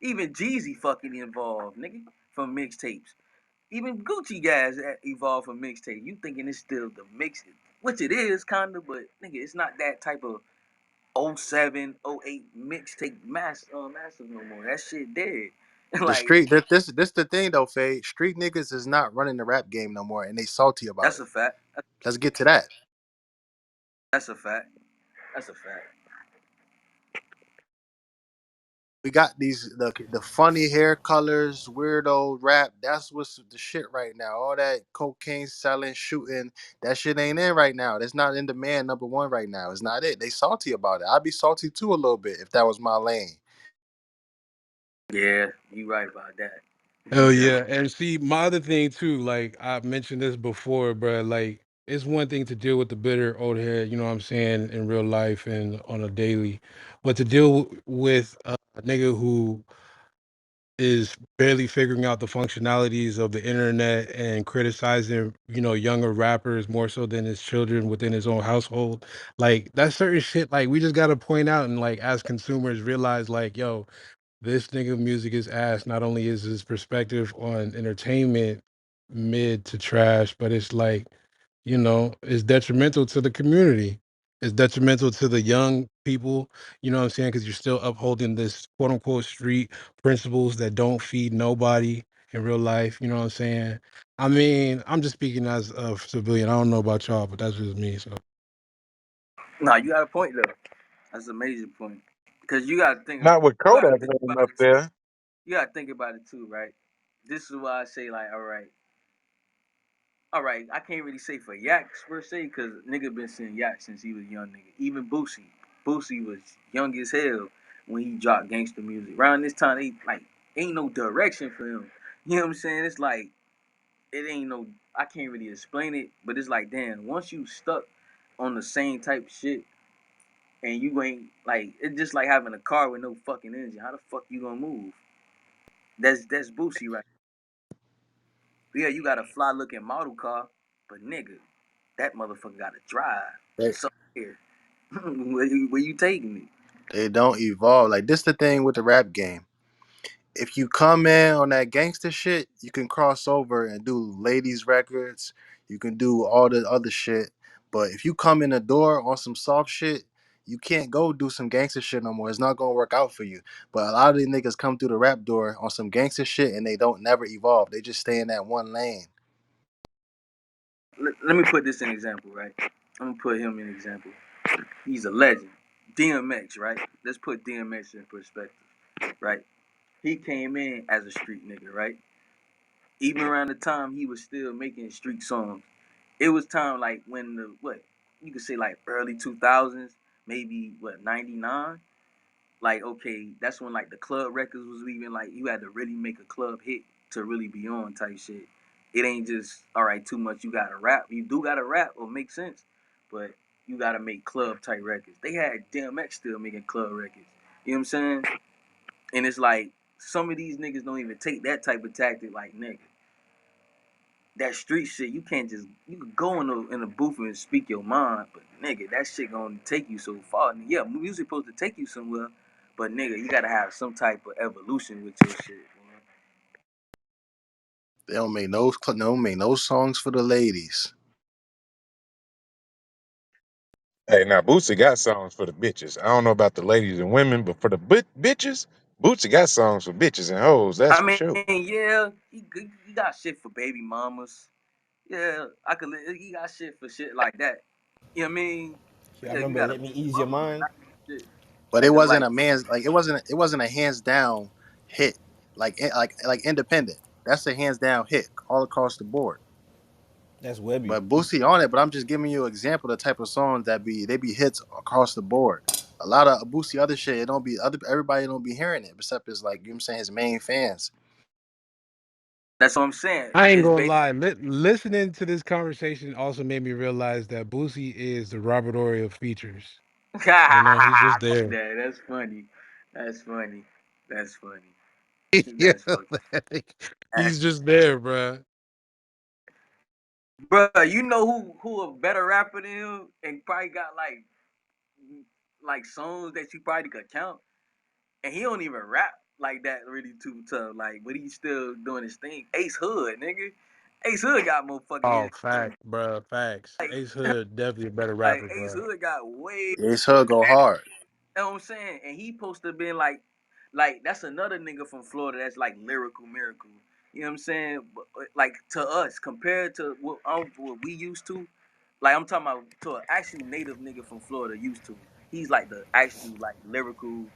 even Jeezy fucking involved, nigga, from mixtapes. Even Gucci guys evolved from mixtape. You thinking it's still the mix, which it is, kinda, but nigga, it's not that type of. 07, '08 mixtape massive no more. That shit dead. The Like street this the thing though, Fade. Street niggas is not running the rap game no more, and they salty about that's it. a fact. Let's get to that. That's a fact. That's a fact. We got the funny hair colors, weirdo rap. That's what's the shit right now. All that cocaine selling, shooting, that shit ain't in right now. That's not in demand number one right now. It's not it. They salty about it. I'd be salty too a little bit if that was my lane. Yeah, you right about that. Oh You definitely. yeah, and see, my other thing too, like I've mentioned this before, bro. Like it's one thing to deal with the bitter old head, you know what I'm saying, in real life and on a daily, but to deal with a nigga who is barely figuring out the functionalities of the internet and criticizing, younger rappers more so than his children within his own household. Like that's certain shit. Like we just gotta point out and like as consumers realize, like, yo, this nigga music is ass. Not only is his perspective on entertainment mid to trash, but it's like, it's detrimental to the community. It's detrimental to the young people, you know what I'm saying? Because you're still upholding this quote unquote street principles that don't feed nobody in real life, you know what I'm saying? I mean, I'm just speaking as a civilian. I don't know about y'all, but that's just me. So No, you got a point though. That's a major point. Because Not with you gotta Kodak think name about up it too. there. You gotta think about it too, right? This is why I say like, all right. I can't really say for Yaks per se, cause nigga been saying Yak since he was a young nigga. Even Boosie was young as hell when he dropped gangster music. Around this time, they like ain't no direction for him. You know what I'm saying? It's like it ain't no. I can't really explain it, but it's like damn. Once you stuck on the same type of shit, and you ain't like it's just like having a car with no fucking engine. How the fuck you gonna move? That's Boosie right. Yeah, you got a fly looking model car, but nigga, that motherfucker got to drive. They, So here, where you taking me? they don't evolve. Like this the thing with the rap game. If you come in on that gangster shit, you can cross over and do ladies records. You can do all the other shit. But if you come in the door on some soft shit, you can't go do some gangster shit no more. It's not gonna work out for you. But a lot of these niggas come through the rap door on some gangster shit and they don't never evolve. They just stay in that one lane. Let me put this in example, right? I'm gonna put him in example. He's a legend. DMX, right? Let's put DMX in perspective, right? He came in as a street nigga, right? Even around the time he was still making street songs, it was time like when the what you could say like early 2000s, maybe what 99. Like okay, that's when like the club records was leaving. Like you had to really make a club hit to really be on type shit. It ain't just all right too much. You gotta rap. You do gotta rap or make sense, but you gotta make club type records. They had DMX still making club records. You know what I'm saying? And it's like some of these niggas don't even take that type of tactic. Like nigga, that street shit, you can't just you could go in the booth and speak your mind, but nigga, that shit gonna take you so far. And yeah, music supposed to take you somewhere, but nigga, you gotta have some type of evolution with your shit. Man. They don't make no songs for the ladies. Hey, now Bootsy got songs for the bitches. I don't know about the ladies and women, but for the bitches, Bootsy got songs for bitches and hoes. That's I for sure. mean, yeah, he got shit for baby mamas. Yeah, I could. He got shit for shit like that. You know what I mean? Yeah, I Yeah, you remember got a Let Me baby Ease Your mama. Mind. Shit. But it And then wasn't like a man's like it wasn't a hands down hit like independent. That's a hands down hit all across the board. That's Webby. But Boosie on it. But I'm just giving you an example of the type of songs that they be hits across the board. A lot of Boosie other shit it don't be other everybody don't be hearing it except it's like you know what I'm saying his main fans. that's what I'm saying. I ain't It's gonna basically lie. Listening to this conversation also made me realize that Boosie is the Robert Ory of features. He's just there. That's funny. That's funny. That's funny. Yeah, That's funny. like, That's, he's just there, bruh. bro, you know who a better rapper than him and probably got like songs that you probably could count, and he don't even rap like that really too tough. Like, but he's still doing his thing. Ace Hood, nigga. Ace Hood got more fucking Oh, hits. facts, bruh. Facts. Like, Ace Hood definitely a better like rapper, Ace bruh. Hood got way. Ace Hood go hard. You know what I'm saying? And he supposed to been like that's another nigga from Florida that's like lyrical miracle. You know what I'm saying? Like to us, compared to what we used to, like I'm talking about to an actual native nigga from Florida used to. He's like the actual like lyrical.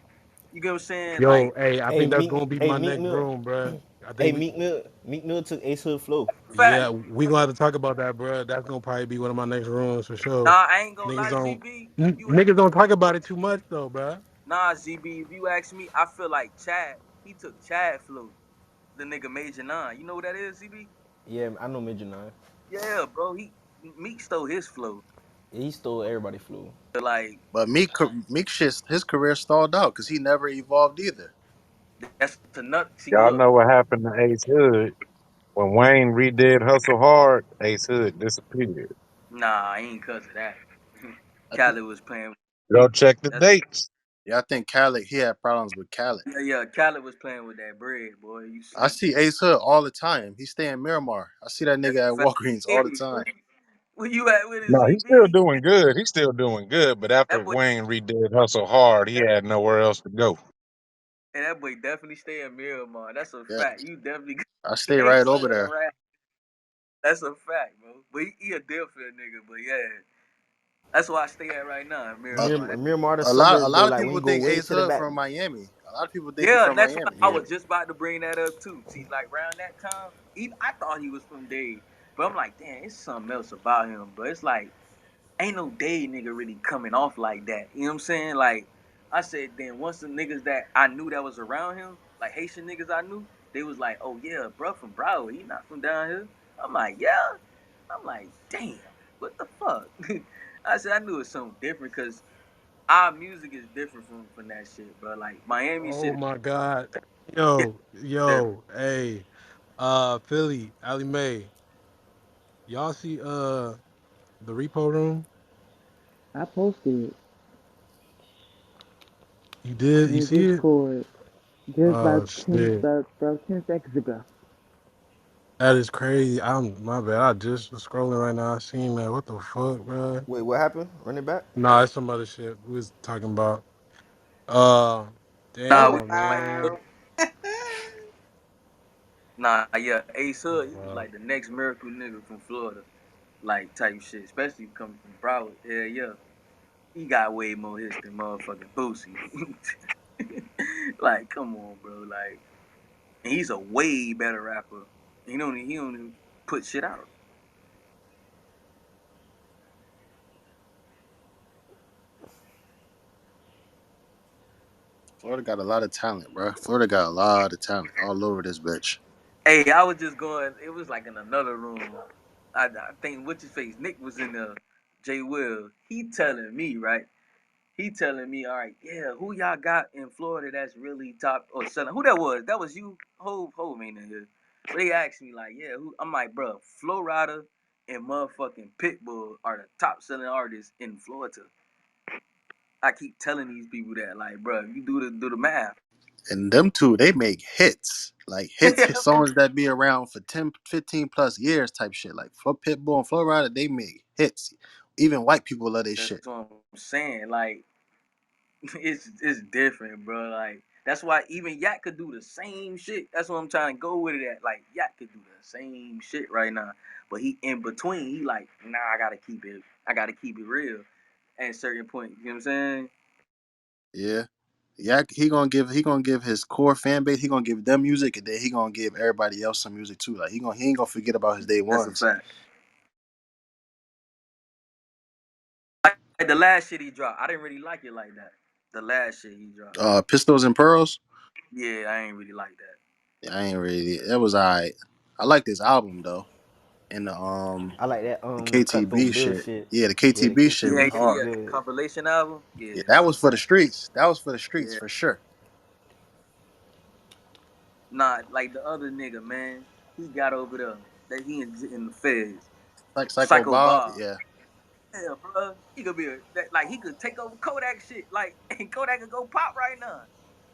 You get what I'm saying? Yo, Like hey, I Hey think that's Meek, gonna be hey my Meek next Mill, room, bro. I hey think we, Meek Mill took Ace Hood flow. yeah, fact. we gonna have to talk about that, bro. That's gonna probably be one of my next rooms for sure. Nah, I ain't gonna Niggas lie, don't, ZB. You niggas don't talk about it too much though, bro. nah, ZB. If you ask me, I feel like Chad. He took Chad flow. The nigga Major Nine. You know what that is, ZB? Yeah, I know Major Nine. Yeah, bro. He Meek stole his flow. Yeah, he stole everybody flow. Like But Meek shit, his career stalled out because he never evolved either. that's another. See, Y'all look. know what happened to Ace Hood when Wayne redid Hustle Hard? Ace Hood disappeared. Nah, I ain't cause of that. I think, Khaled was playing with Go bread. check the That's dates. yeah, I think Khaled, he had problems with Khaled. yeah, yeah. Khaled was playing with that bread, boy. You I sleep. see Ace Hood all the time. He stay in Miramar. I see that That's nigga a at fact. Walgreens all the Hey, time. where you at with his No, he's still ZB? doing good. He's still doing good. But after That boy, Wayne redid Hustle Hard, he that, had nowhere else to go. and that boy definitely stay in Miramar. That's a Yeah, fact. You definitely I he stay ain't right over playing there. around. That's a fact, bro. But he a Deerfield nigga. But yeah, that's where I stay at right now in A, Miramar. Miramar the a suburbs though, lot of like when you people go think way Ace to the Hood back. from Miami. A lot of people think he Yeah, from that's why Miami. I Yeah. was just about to bring that up too. See, like around that time, I thought he was from Dade, but I'm like, damn, it's something else about him. But it's like, ain't no Dade nigga really coming off like that. You know what I'm saying? Like, I said, then once the niggas that I knew that was around him, like Haitian niggas I knew, they was like, oh yeah, bro from Broward, he not from down here. I'm like, yeah. I'm like, damn, what the fuck? I said, I knew it was something different because our music is different from that shit, bro. Like Miami Oh shit my God, is different. hey, Philly, Allie Mae, y'all see the repo room? I posted it You did? in You the see it? Discord just Oh shit, about 10 seconds ago. that is crazy. I'm my bad. I just was scrolling right now. I seen that. What the fuck, bro? Wait, what happened? Run it back. Nah, it's some other shit we was talking about. Uh, Nah, we damn, Wow. man. nah, yeah, Ace Hood, he was Wow. like the next miracle nigga from Florida, like type shit, especially coming from Broward. Hell yeah, he got way more hits than motherfucking Boosie. Like, come on, bro. Like, and he's a way better rapper. He don't even put shit out. Florida got a lot of talent, bro. Florida got a lot of talent all over this bitch. Hey, I was just going. It was like in another room. I think what's his face Nick was in there. Jay Will. He telling me right. He telling me, all right, yeah, who y'all got in Florida that's really top or selling? Who that was? That was you, Hove ain't in here. But they asked me like, yeah, who? I'm like, bro, Flo Rida and motherfucking Pitbull are the top selling artists in Florida. I keep telling these people that, like, bro, you do the math. And them two, they make hits. Like hit songs that be around for 10, 15 plus years type shit. Like for Pitbull and Flo Rida, they make hits. Even white people love this That's shit. what I'm saying. Like, it's different, bro. Like that's why even Yak could do the same shit. That's what I'm trying to go with it at. Like Yak could do the same shit right now, but he in between. He like, nah, I gotta keep it. I gotta keep it real at a certain point. You know what I'm saying? Yeah. Yeah, he gonna give his core fan base, he gonna give them music and then he gonna give everybody else some music too. Like he ain't gonna forget about his day That's a ones. fact. Like the last shit he dropped, I didn't really like it like that. The last shit he dropped, Pistols and Pearls. yeah, I ain't really like that. Yeah, I ain't really. It was alright. I like this album though, and I like that the cutthroat KTB bill shit. shit. Yeah, the Yeah, the KTB shit Yeah, was KTB yeah, shit yeah. hard. The good. compilation album, yeah, Yeah, that that's a was for the fact. streets. That was for the streets Yeah, for sure. nah, like the other nigga, man, he got over there that he in the feds. Like Psycho Psycho Bob. Bob. Yeah, Yeah, bro. He could be like he could take over Kodak shit. Like and Kodak could go pop right now.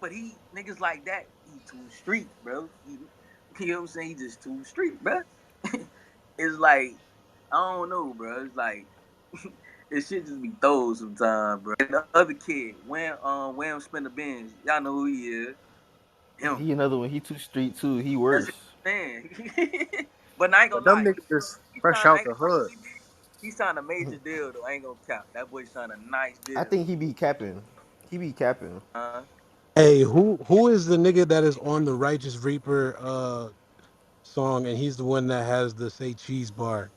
But he niggas like that, he too street, bro. You know what I'm saying? He just too street, bro. It's like I don't know, bro. It's like It shit just be throws sometimes, bro. And the other kid, Wham spin the Benz. Y'all know who he is. Him. He another one. He too street too. He That's worse. his man. But I ain't But gonna them lie. niggas just He fresh signed. I out ain't the gonna lie. hood. He signed a major deal though. I ain't gonna cap. That boy signed a nice I deal. think he be capping. He be capping. Hey, who is the nigga that is on the Righteous Reaper song, and he's the one that has the say cheese bar?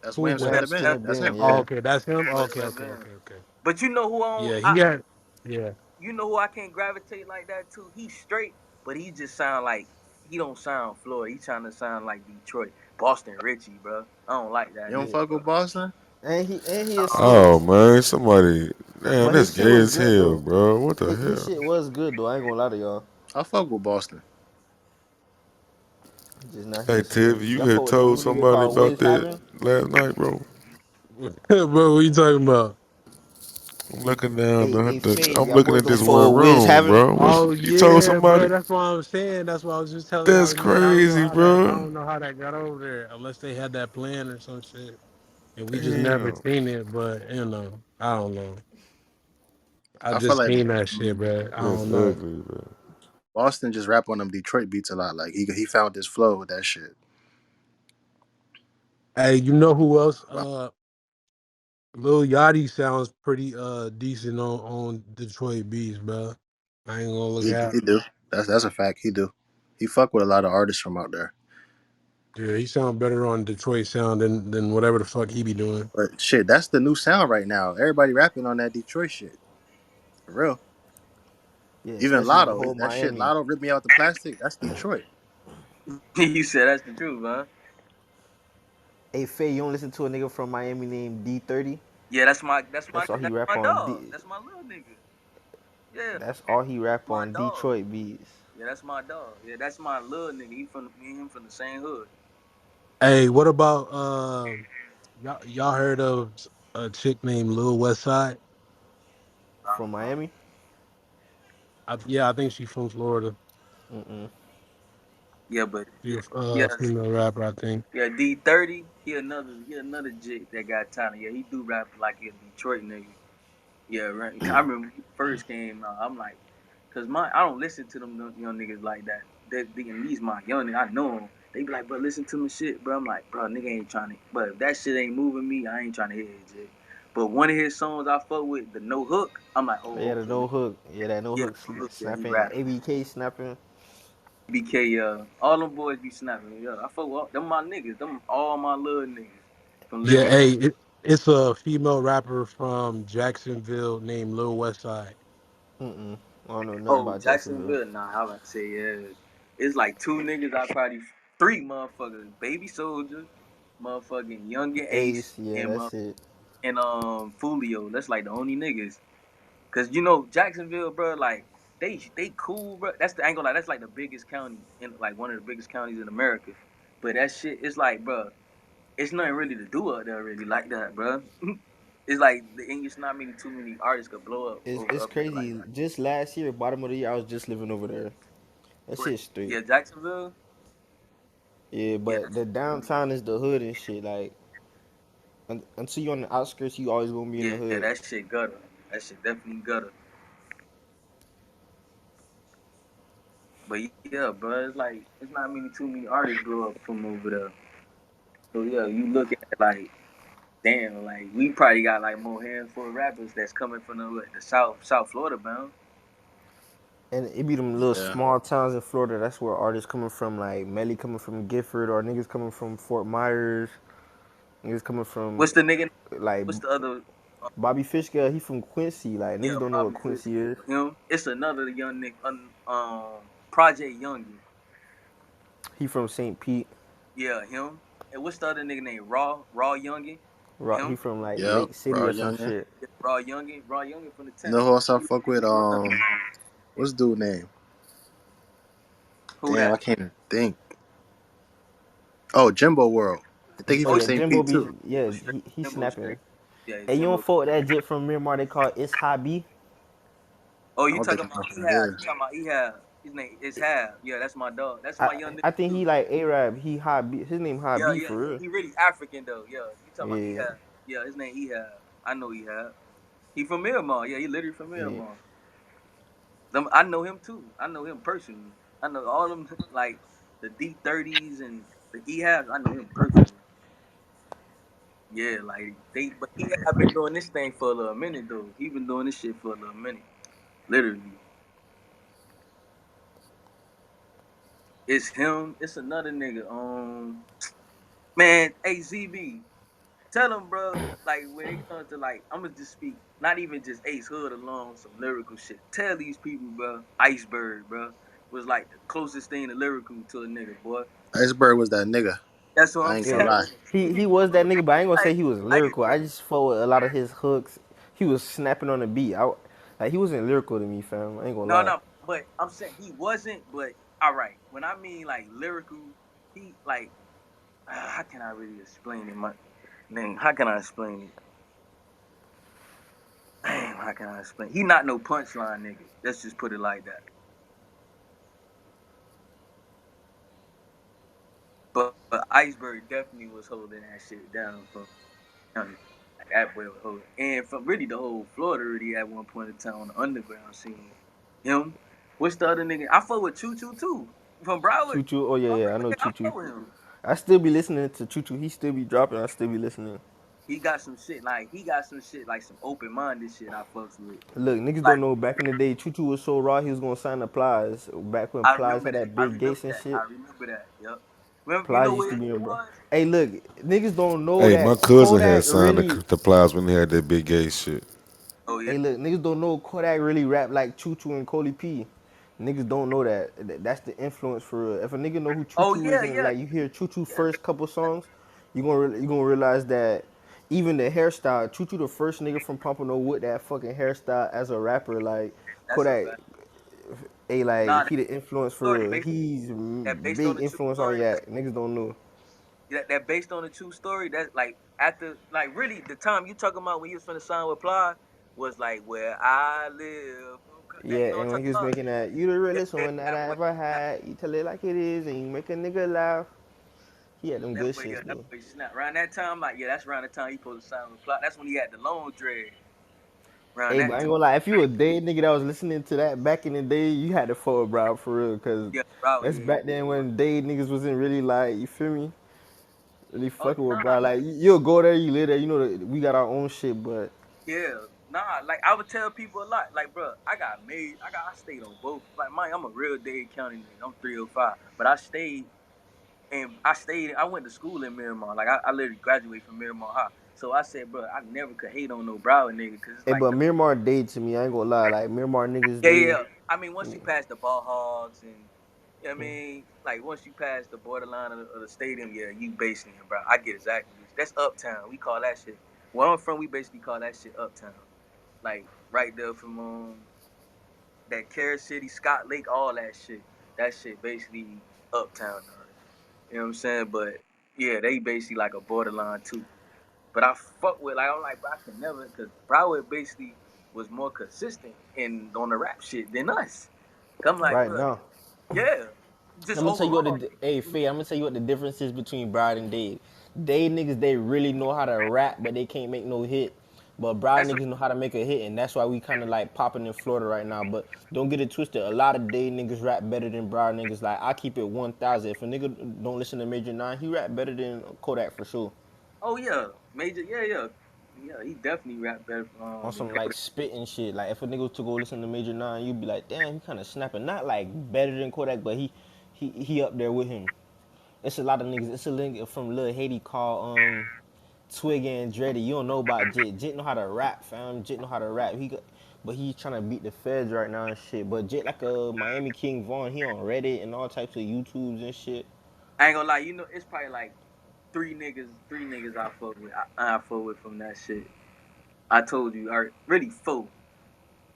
That's Who is Wham Well, spin that? the that's Ben. that's Spinning That's Ben, him. Oh, yeah. okay, that's him. West Okay, Spin okay, Man. okay, okay. But you know who Yeah, he had. Yeah. you know who I can't gravitate like that too. He's straight, but he just sound like he don't sound Florida. He trying to sound like Detroit, Boston Richie, bro. I don't like You that don't nigga, fuck bro. with Boston? And he a Oh snitch. man, somebody, damn, But that's his shit gay was as good hell, though. bro. What the His hell? shit was good though. I ain't gonna lie to y'all. I fuck with Boston. Just not Hey his Tiff, snitch. you Y'all fuck had with that told new nigga somebody called about Wiz that Heaven? last night, bro. Bro, what you talking about? I'm looking down Hey Faye, I'm y'all looking boys at don't this fuck one with Wiz room, Heaven? bro. What's Oh you told yeah, bro. somebody? That's what I'm saying. That's what I was just telling That's y'all niggas. crazy, I bro. don't know how that got over there unless they had that plan or some shit, and we just never Damn, seen it. But I don't know. I I feel just like seen that shit, um, bro. I that's don't know. ugly, bro. Boston just rap on them Detroit beats a lot. Like he found his flow with that shit. Hey, you know who else? But Lil Yachty sounds pretty decent on Detroit beats, bro. I ain't gonna look he out. do. That's a fact. He do. He fuck with a lot of artists from out there. Yeah, he sound better on Detroit sound than whatever the fuck he be doing. But shit, that's the new sound right now. Everybody rapping on that Detroit shit. For real. Yeah, Even especially the Lotto. whole That shit, Miami. Lotto ripped me out the plastic. That's Detroit. You said that's the truth, huh? Hey Faye, you don't listen to a nigga from Miami named D30? Yeah, That's all he that's rap my on. dog. That's my little nigga. Yeah, That's all he rap my on. dog. Detroit beats. Yeah, that's my dog. Yeah, that's my little nigga. He from me and him from the same hood. Hey, what about y'all heard of a chick named Lil West Side? From Miami? Yeah, I think she's from Florida. Mm-mm. Yeah, but She's yeah, female rapper, I think. yeah, D30. He another jit that got talent. Yeah, he do rap like a Detroit nigga. Yeah, right. I remember when he first came out. I'm like, cause I don't listen to them young niggas like that. And these my young niggas. I know them. They be like, bro, listen to my shit, bro. I'm like, bro, nigga ain't trying to. But if that shit ain't moving me, I ain't trying to hear it, Jay. But one of his songs I fuck with, the No Hook. I'm like, oh, Yeah, the okay, no hook. Yeah, that no yeah, hook No Hook. Yeah, he snapping. rapping. ABK snapping. BK, all them boys be snapping. Yeah, I fuck with them my niggas. Them all my little niggas from Yeah, living. hey, it's a female rapper from Jacksonville named Lil West Side. Mm-mm. I don't know nothing Oh, about Jacksonville. Jacksonville. Nah, how about to say yeah? It's like two niggas. I probably three motherfuckers. Baby Soldier, motherfucking Youngin Ace, Ace, yeah, and that's it. Fulio. That's like the only niggas. Cause you know Jacksonville, bro. Like they cool, bro. That's the angle. Like that's like the biggest county in like one of the biggest counties in America. But that shit, it's like, bro. It's nothing really to do up there, really like that, bro. It's like the English not many too many artists could blow up over It's up there like crazy. that. Just last year, bottom of the year, I was just living over there. That But shit's straight. yeah, Jacksonville. Yeah, Yeah, but the downtown is the hood and shit. Like until you're on the outskirts, you always gonna be in the yeah, hood. that shit gutter. That shit definitely gutter. But yeah, bro, it's like it's not many too many artists blow up from over there. So yeah, you look at it like, damn, like we probably got like more handful of rappers that's coming from the South Florida bound. And it be them little Yeah. small towns in Florida. That's where artists coming from, like Melly coming from Gifford, or niggas coming from Fort Myers. Niggas coming from What's the nigga? like What's the other? Bobby Fishka. He from Quincy. Like Yeah, niggas don't know what Bobby Quincy Fischer. is. Him. It's another young nigga. Project Youngin. He from St. Pete. Yeah, him. And what's the other nigga named Raw Youngin? He Him. from like Yep. Lake City Raw or some Youngin. shit. Yeah, Raw Youngin from the You town. know who else I He, fuck with? he from up there. What's dude name? Who Damn, I that? can't even think. Oh, Jimbo World. I think he Oh from yeah, St. Jimbo Pete be too. yeah. Jimbo straight. He Jimbo snapping. straight. Yeah, Hey, you don't Jimbo. fuck with that jit from Miramar they call It's Hobby Oh, I you don't think talking I about know who that Ehab? is. You talking about Ehab? His name is Hab. Yeah, that's my dog. That's my I young nigga I think too. he like Arab. He Hobby. His name Yeah, Hobby yeah. for real. He really African though. Yeah, you talking about Yeah. Ehab? Yeah, his name Ehab. I know he have. He from Miramar. Yeah, he literally from Yeah. Miramar. I know him too. I know him personally. I know all them like the D30s and the E halves. I know him personally. Yeah, like they. But he have been doing this thing for a little minute though. He been doing this shit for a little minute. Literally, it's him. It's another nigga. Man, AZB. Tell him, bro. Like when it comes to like, I'm gonna just speak. Not even just Ace Hood alone. Some lyrical shit. Tell these people, bro. Iceberg, bro, was like the closest thing to lyrical to a nigga, boy. Iceberg was that nigga. That's what I I'm ain't gonna Yeah, lie. telling he you. was that nigga, but I ain't gonna say like he was lyrical. I Iceberg. just fought with a lot of his hooks. He was snapping on the beat. Like he wasn't lyrical to me, fam. I ain't gonna No, lie. no, but I'm saying he wasn't. But all right, when I mean like lyrical, he like how can I really explain it? My name. How can I explain it? Damn, how can I explain? He not no punchline nigga. Let's just put it like that. But Iceberg definitely was holding that shit down from young. Like that boy was holding, and from really the whole Florida really at one point in time on the underground scene. Him, what's the other nigga? I fuck with Choo Choo too from Choo Broward. Choo. Oh yeah, yeah. I know I Choo Choo. fuck with him. I still be listening to Choo Choo. He still be dropping. I still be listening. He got some shit like some open minded shit I fucks with. Look, niggas don't Like know. Back in the day, Choo Choo was so raw. He was gonna sign the Plies. Back when I Plies remember had that. that I big remember gates and that. shit. I remember that. Yep. Remember, you know Plies used what to it be in, bro. was? Hey, look, niggas don't know Hey, that my cousin had Kodak signed really. the plies when they had that big gay shit. Oh yeah. Hey, look, niggas don't know Kodak really rap like Choo Choo and Cody P. Niggas don't know that. That's the influence for real. If a nigga know who Choo Oh Choo is yeah, and yeah, like you hear Choo Choo yeah. first couple songs, you gonna realize that even the hairstyle, Choo Choo the first nigga from Pompano with that fucking hairstyle as a rapper. Like That's a Kodak, fact. like Nah, he the influence story for real. based He's that based on big the true influence on story. Yak. Niggas don't know. That based on the true story. That's like after like really the time you talking about when you was finna sign with Ply was like where I live. That Yeah, you know what and I'm when talking he was about? making that, you the realest Yeah, one that that I boy. ever had. You tell it like it is, and you make a nigga laugh. He had them good Yeah, shits that though. boy snap. Around that time, like yeah, that's around the time he supposed to sign with Ply. That's when he had the long dread. Around Hey, but that I ain't time, gonna lie, if you a day nigga that was listening to that back in the day, you had to fuck with bro for real, cause yeah, bro, that's yeah. back then when day niggas wasn't really like, you feel me? Really Oh fucking with nah, bro. Like you'll go there, you live there, you know that we got our own shit, but yeah, nah. Like I would tell people a lot, like bro, I stayed on both. Like mine, I'm a real Dade County nigga. I'm 305, but I went to school in Miramar. Like I literally graduated from Miramar High. So I said, bro, I never could hate on no Broward nigga because it's hey, like but Miramar day to me, I ain't gonna lie, like Miramar niggas yeah, yeah, they yeah. I mean, once you pass the ball hogs and you know what I mean, like once you pass the borderline of the stadium, yeah, you basically, bro. I get exactly what that's uptown. We call that shit. Where I'm from, we basically call that shit uptown. Like right there from that Carrot City, Scott Lake, all that shit. That shit basically uptown. You know what I'm saying? But yeah, they basically like a borderline too. But I fuck with like I'm like, bro, I can never because Broward basically was more consistent in on the rap shit than us. I'm like, right bro, now. yeah, just I'm gonna tell you what overall. the hey Faye, I'm gonna tell you what the difference is between Brad and Dave. Dave niggas they really know how to rap, but they can't make no hit. But Brad That's a niggas know how to make a hit, and that's why we kind of like popping in Florida right now. But don't get it twisted. A lot of Dave niggas rap better than Brad niggas. Like I keep it 1,000. If a nigga don't listen to Major Nine, he rap better than Kodak for sure. oh yeah, major, yeah, yeah, yeah. He definitely rap better On than some like Kodak. spitting shit. Like if a nigga was to go listen to Major Nine, you'd be like, damn, he kind of snapping. Not like better than Kodak, but he up there with him. It's a lot of niggas. It's a nigga from Lil Haiti called Twig and Dreddy. You don't know about Jit. Jit know how to rap, fam. Jit know how to rap. But he's trying to beat the feds right now and shit. But Jit like a Miami King Vaughn. He on Reddit and all types of YouTubes and shit. I ain't gonna lie, it's probably like three niggas I fuck with. I fuck with from that shit. I told you, or really four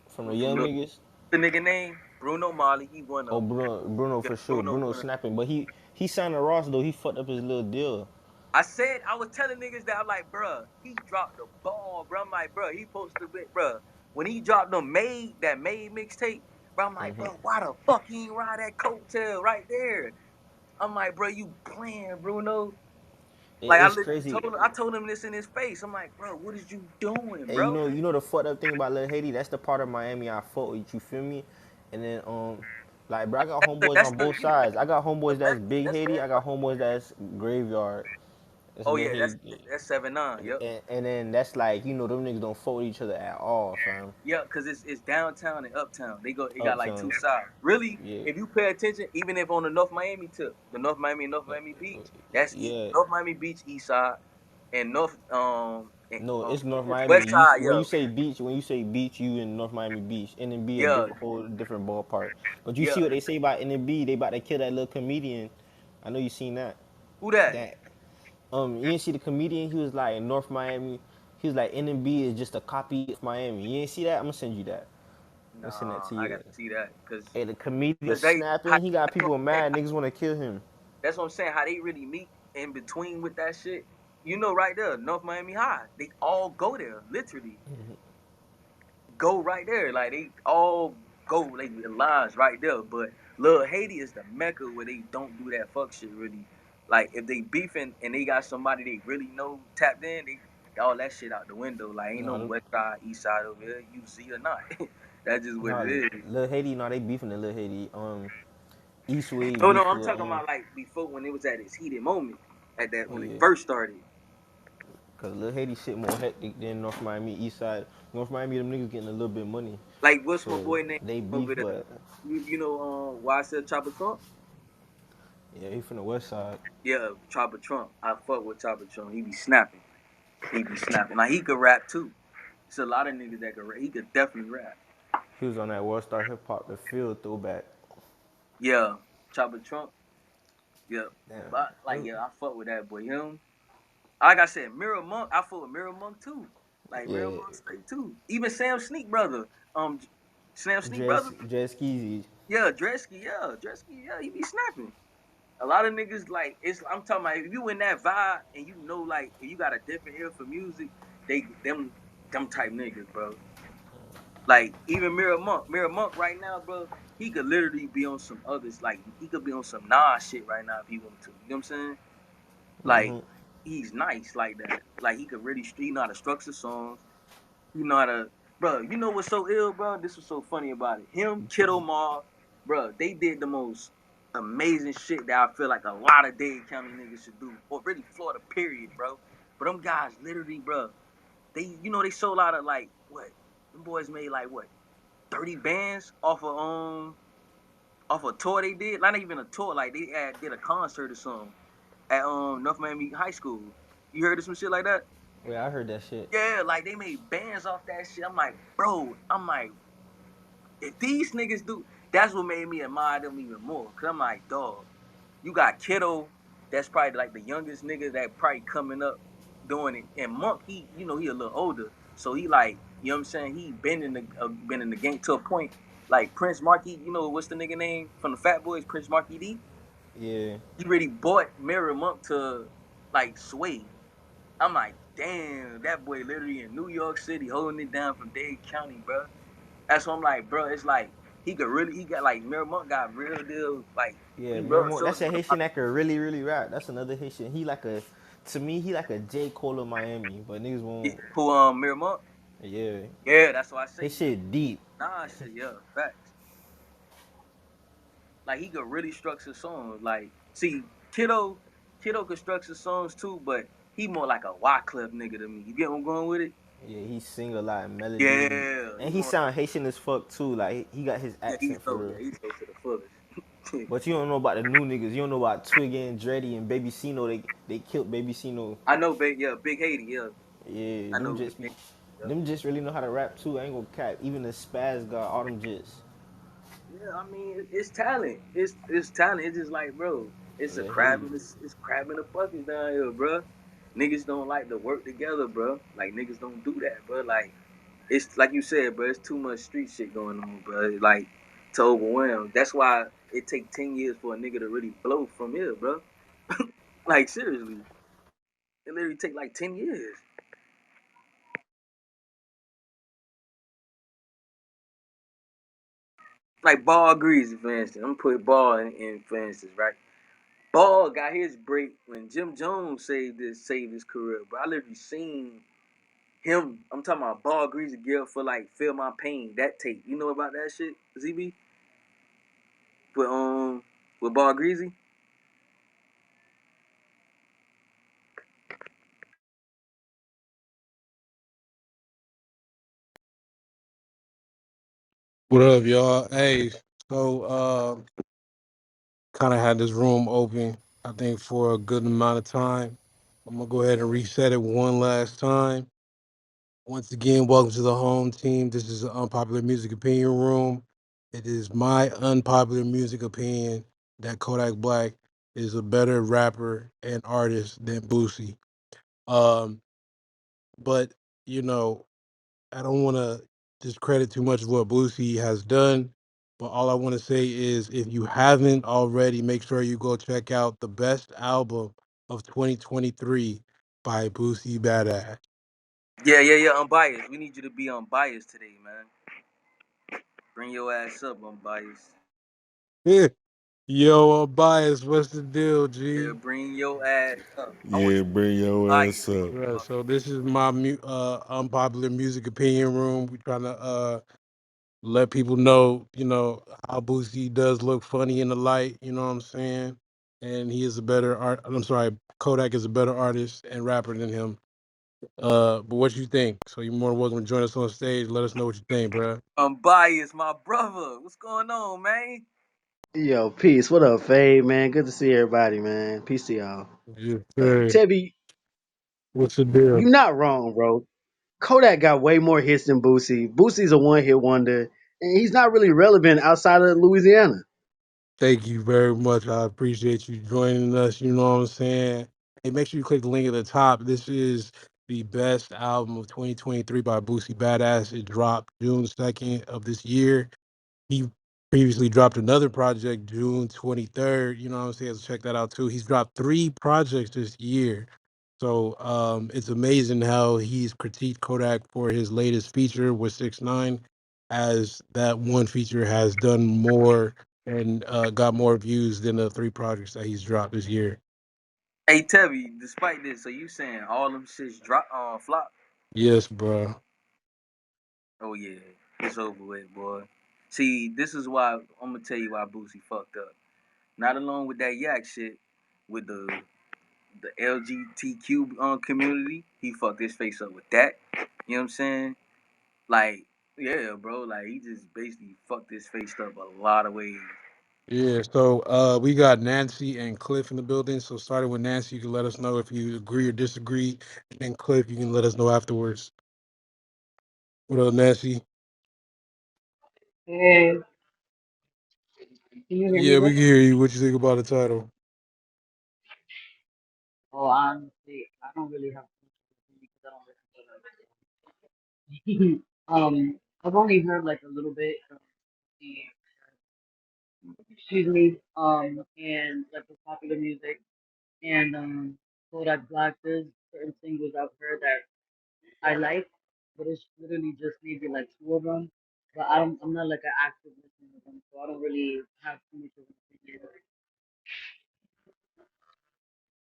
From the from young Lil. niggas. The nigga name Bruno Marley. He one Oh, of them. Bruno Yeah, for sure. Bruno Bruno one of 'em. snapping, but he signed to Ross though. He fucked up his little deal. I said I was telling niggas that I'm like, bruh, he dropped the ball, bro. I'm like, bruh, he posted it, bruh. When he dropped that made mixtape, bro, I'm like, bro, why the fuck he ain't ride that coattail right there? I'm like, bro, you playing, Bruno? Like I It's literally crazy. I told him this in his face. I'm like, bro, what is you doing, And bro? you know the fucked up thing about Lil Haiti? That's the part of Miami I fuck with. You feel me? And then like bro, I got homeboys That's on the both sides. I got homeboys that's big That's Haiti. fair. I got homeboys that's graveyard. That's Oh Lil yeah, Haiti. that's 7-9. Yep. And then that's like them niggas don't fuck with each other at all, fam. Yeah, cause it's downtown and uptown. They got like two Uptown, sides. Really, yeah, if you pay attention, even if on the North Miami tip, the North Miami and North Miami Beach, yeah. North Miami Beach East Side, and No, it's North Miami. West You Side. when Yeah, you say beach, you in North Miami Beach. NB a yeah, whole different ballpark. But you yeah. see what they say about NB? They about to kill that little comedian. I know you seen that. Who that? That you didn't see the comedian? He was like in North Miami. He was like NB is just a copy of Miami. You didn't see that? I'm gonna send you that. I'm gonna send that Nah, to I you. gotta see that, Hey, the comedian was cause they how, snapping. He got people mad. Niggas want to kill him. that's what I'm saying. How they really meet in between with that shit. You know, right there, North Miami High. They all go there, literally. Go right there. Like they all go like the lines right there. But Lil Haiti is the mecca where they don't do that fuck shit really. Like if they beefing and they got somebody they really know tapped in, they all that shit out the window. Like ain't no No, west side, east side over here. You see or not. That's just what it no, is. Lil Haiti. No, they beefing the Lil Haiti. Eastway Oh no, beef I'm with talking about like before when it was at its heated moment. At that oh when it yeah. first started. Cause Lil Haiti shit more hectic than North Miami East Side. North Miami, them niggas getting a little bit money, Like what's my so boy name they beef. over there? But You know why I said Chopper Trump? yeah, he from the West Side. Yeah, Chopper Trump. I fuck with Chopper Trump. He be snapping. He be snapping. Like he could rap too. It's a lot of niggas that could rap. He could definitely rap. He was on that World Star Hip Hop, the field throwback. Yeah, Chopper Trump. Yeah, but like Damn. yeah, I fuck with that boy. Him. Like I said, Mirror Monk. I fuck with Mirror Monk too. Like Mirror Yeah, Monk straight too. Even Sam Sneak brother. Sam Sneak brother. Jazz Skeezy. Yeah, Dresky. Yeah, Dresky. Yeah, he be snapping. A lot of niggas like it's. I'm talking about if you in that vibe and you know like if you got a different ear for music, them type niggas, bro. Like even Mirror Monk right now, bro. He could literally be on some others. Like he could be on some Nas shit right now if he wanted to. You know what I'm saying? Like he's nice like that. Like he could really he know how to structure songs. You know how to, bro. You know what's so ill, bro? This was so funny about it. Him, Kiddo Mar, bro. They did the most amazing shit that I feel like a lot of Dade County niggas should do, or really Florida, period, bro. But them guys literally, bro. They sold out of like what? Them boys made like what? 30 bands off a tour they did. Not even a tour, like did a concert or something at North Miami High School. You heard of some shit like that? Yeah, I heard that shit. Yeah, like they made bands off that shit. I'm like, bro, if these niggas do, that's what made me admire them even more. Cause I'm like, dog, you got Kiddo, that's probably like the youngest nigga that probably coming up doing it. And Monk, he a little older. So he like, you know what I'm saying? He been in the game to a point. Like Prince Marky, what's the nigga name from the Fat Boys, Prince Marky D? Yeah, He really bought Mirror Monk to like sway. I'm like, damn, that boy literally in New York City holding it down from Dade County, bro. That's what I'm like, bro. It's like he got like Mirror Monk got real deal, like yeah. he real Miramo, showed that's me a a lot. Haitian that can really, really rap. That's another Haitian. To me, he like a J Cole of Miami, but niggas won't. Who Mirror Monk? Yeah, Yeah, that's why I say his he shit deep. shit, yeah, facts. Like he could really structure songs. Like, see, Kiddo could structure songs too, but he more like a Wyclef nigga to me. You get what I'm going with it? Yeah, he sing a lot of melody, Yeah, he and he more sound Haitian as fuck too. Like he got his yeah, he's accent for so real. yeah, he's so to the fullest. But you don't know about the new niggas. You don't know about Twiggy and Dreddy and Baby Cino. They killed Baby Cino. I know, Big Haiti, yeah. Yeah, I know Big Haiti. Yeah. them just really know how to rap too. I ain't gonna cap. Even the Spaz got all them jits. Yeah, I mean, it's talent. It's talent. It's just like, bro, it's a Yeah, crab Haiti. in the it's crab in the bucket down here, bro. Niggas don't like to work together, bro. Like niggas don't do that, bro. Like it's like you said, bro. It's too much street shit going on, bro. Like to overwhelm. That's why it take 10 years for a nigga to really blow from here, bro. Like seriously, it literally take like 10 years. Like Ball Greasy, for instance. I'm gonna put Ball in for instance, right? Ball got his break when Jim Jones saved his career, bro. I literally seen him. I'm talking about Ball Greasy Gill for like Feel My Pain, that tape. You know about that shit, ZB? With with Ball Greasy? What up, y'all? Hey, so kind of had this room open, I think, for a good amount of time. I'm gonna go ahead and reset it one last time. Once again, welcome to the home team. This is an unpopular music opinion room. It is my unpopular music opinion that Kodak Black is a better rapper and artist than Boosie. Um, but you know, I don't want to discredit too much of what Boosie has done, but all I want to say is if you haven't already, make sure you go check out the best album of 2023 by Boosie Badazz. Yeah, yeah, yeah. Unbiased. We need you to be unbiased today, man. Bring your ass up, unbiased. Yo, bias, what's the deal, Yeah, G? bring your ass up. I want Yeah, bring you to be your ass biased up. Right, so this is my unpopular music opinion room. We trying to let people know, how Boosie does look funny in the light. You know what I'm saying? And he is a better art. I'm sorry, Kodak is a better artist and rapper than him. But what you think? So you're more than welcome to join us on stage. Let us know what you think, bro. unbiased, my brother. What's going on, man? Yo, peace. What up, Fade, man? Good to see everybody, man. Peace to y'all. Just say, Tebby, what's the deal? you not wrong, bro. Kodak got way more hits than Boosie. Boosie's a one-hit wonder, and he's not really relevant outside of Louisiana. Thank you very much. I appreciate you joining us. You know what I'm saying? Hey, make sure you click the link at the top. This is the best album of 2023 by Boosie Badazz. It dropped June 2nd of this year. He previously dropped another project June 23rd. You know what I'm saying? So check that out too. He's dropped three projects this year. So it's amazing how he's critiqued Kodak for his latest feature with 6ix9ine, as that one feature has done more and got more views than the three projects that he's dropped this year. Hey, Tevy, despite this, so you saying all them shits drop flop? Yes, bro. Oh yeah, it's over with, boy. See, this is why I'm gonna tell you why Boosie fucked up. Not alone with that yak shit, with the LGBTQ community, he fucked his face up with that. You know what I'm saying? Like, yeah, bro. Like he just basically fucked his face up a lot of ways. Yeah, so we got Nancy and Cliff in the building. So starting with Nancy, you can let us know if you agree or disagree. And then Cliff, you can let us know afterwards. What up, Nancy? Hey, can you hear me Yeah, we good? can hear you. What you think about the title? Oh, honestly, I don't really have much opinion because I don't listen to that. I've only heard like a little bit of the, excuse me, and like the popular music and Kodak Black. There's certain singles I've heard that I like, but it's literally just maybe like two of them. But I'm not like an active listener to them, so I don't really have too much of an opinion.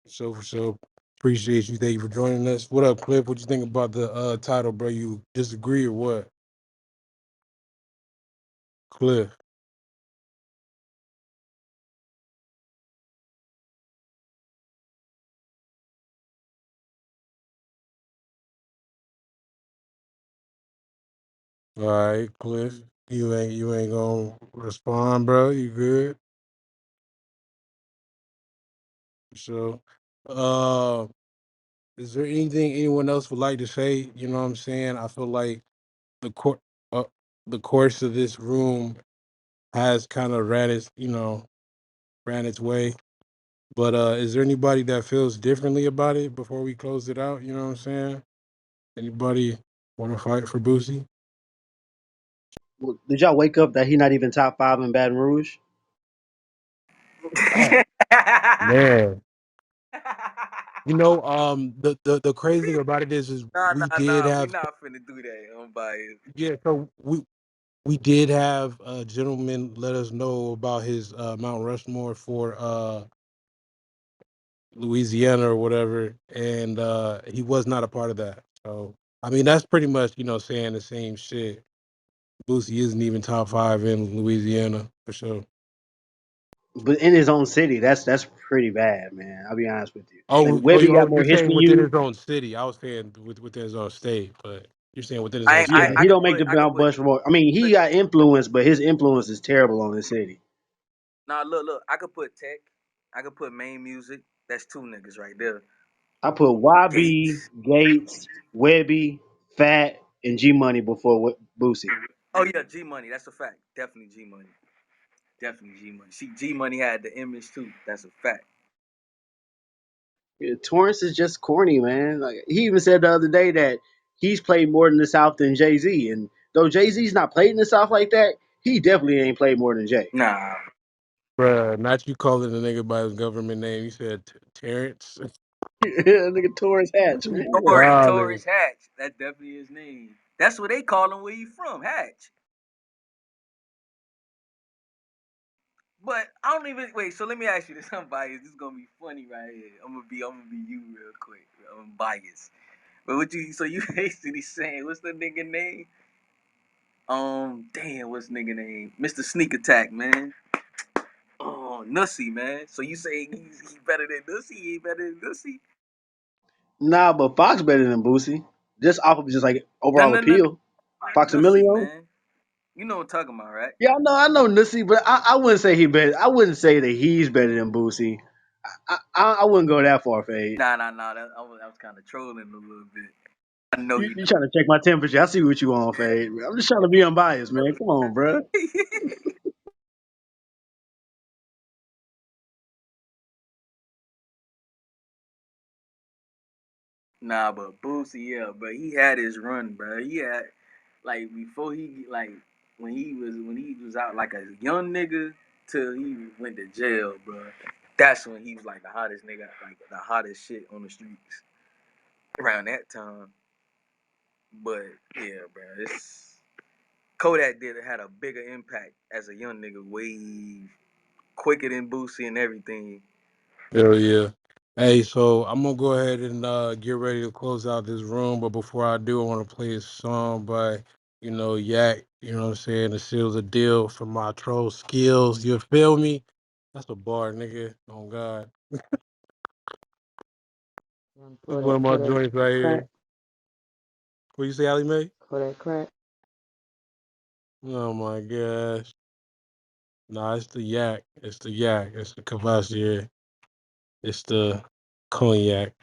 So for sure. Appreciate you. Thank you for joining us. What up, Cliff? What you think about the title, bro? You disagree or what? Cliff. All right, Cliff. You ain't gonna respond, bro. You good? So uh is there anything anyone else would like to say? You know what I'm saying? I feel like the court uh, the course of this room has kind of ran its way. But is there anybody that feels differently about it before we close it out? You know what I'm saying? Anybody want to fight for Boosie? Well, did y'all wake up that he not even top five in Baton Rouge? Oh man, the crazy thing about it is Nah, we nah, did nah. We have not finna do that. I'm biased. yeah, so we did have a gentleman let us know about his Mount Rushmore for Louisiana or whatever, and he was not a part of that. So I mean, that's pretty much saying the same shit. Boosie isn't even top five in Louisiana for sure. But in his own city, that's pretty bad, man. I'll be honest with you. Like Oh, Webby got you're more hits saying than within you. his own city. I was saying within his own state, but you're saying within his own Yeah, city. but he don't make the Mount Rushmore. I mean, he put got influence, but his influence is terrible on the city. nah look. I could put Tech. I could put Main Music. That's two niggas right there. I put YB, Gates. Gates, Webby, Fat, and G Money before Boosie. Oh yeah, G Money. That's a fact. Definitely G Money. Definitely G Money. See, G Money had the image too. That's a fact. Yeah, Torrance is just corny, man. Like he even said the other day that he's played more in the South than Jay Z, and though Jay Z's not played in the South like that, he definitely ain't played more than Jay. Nah. Bruh, not you calling the nigga by his government name. You said Terrence. Look at Torrance Hatch, man. Wildin'. Torres Hatch. That's definitely his name. That's what they call him where he from, Hatch. But I don't even wait. So let me ask you this. I'm biased. This is gonna be funny right here. I'm gonna be you real quick. I'm biased. But what you? So you basically saying what's the nigga name? Damn, what's nigga name? Mr. Sneak Attack, man. Oh, Nussy, man. So you say he better than Nussy? He ain't better than Nussy? Nah, but Fox better than Boosie, just off of just like No, overall no, no, no. appeal. Fox a Nussy, million. man. You know what I'm talking about, right? Yeah, I know Nissy, but I wouldn't say he better. I wouldn't say that he's better than Boosie. I wouldn't go that far, Fade. Nah. I was kind of trolling a little bit. I know You, you you trying to check my temperature? I see what you on, Fade. I'm just trying to be unbiased, man. Come on, bro. know. Nah, but Boosie, yeah, but he had his run, bro. He had like before he like when he was out like a young nigga till he went to jail, bro. That's when he was like the hottest nigga, like the hottest shit on the streets around that time. But yeah, bro, it's Kodak did had a bigger impact as a young nigga, way quicker than Boosie and everything. Hell yeah. Hey, so I'm gonna go ahead and get ready to close out this room, but before I do, I want to play a song by, Yak. You know what I'm saying? To seal the deal for my troll skills. You feel me? That's a bar, nigga. Oh God, this is one of my For that joints right crack, here. What you say, Ali Mae? for that crack. Oh my gosh. Nah, it's the Yak. It's the Yak. It's the Cavassier. It's the cognac.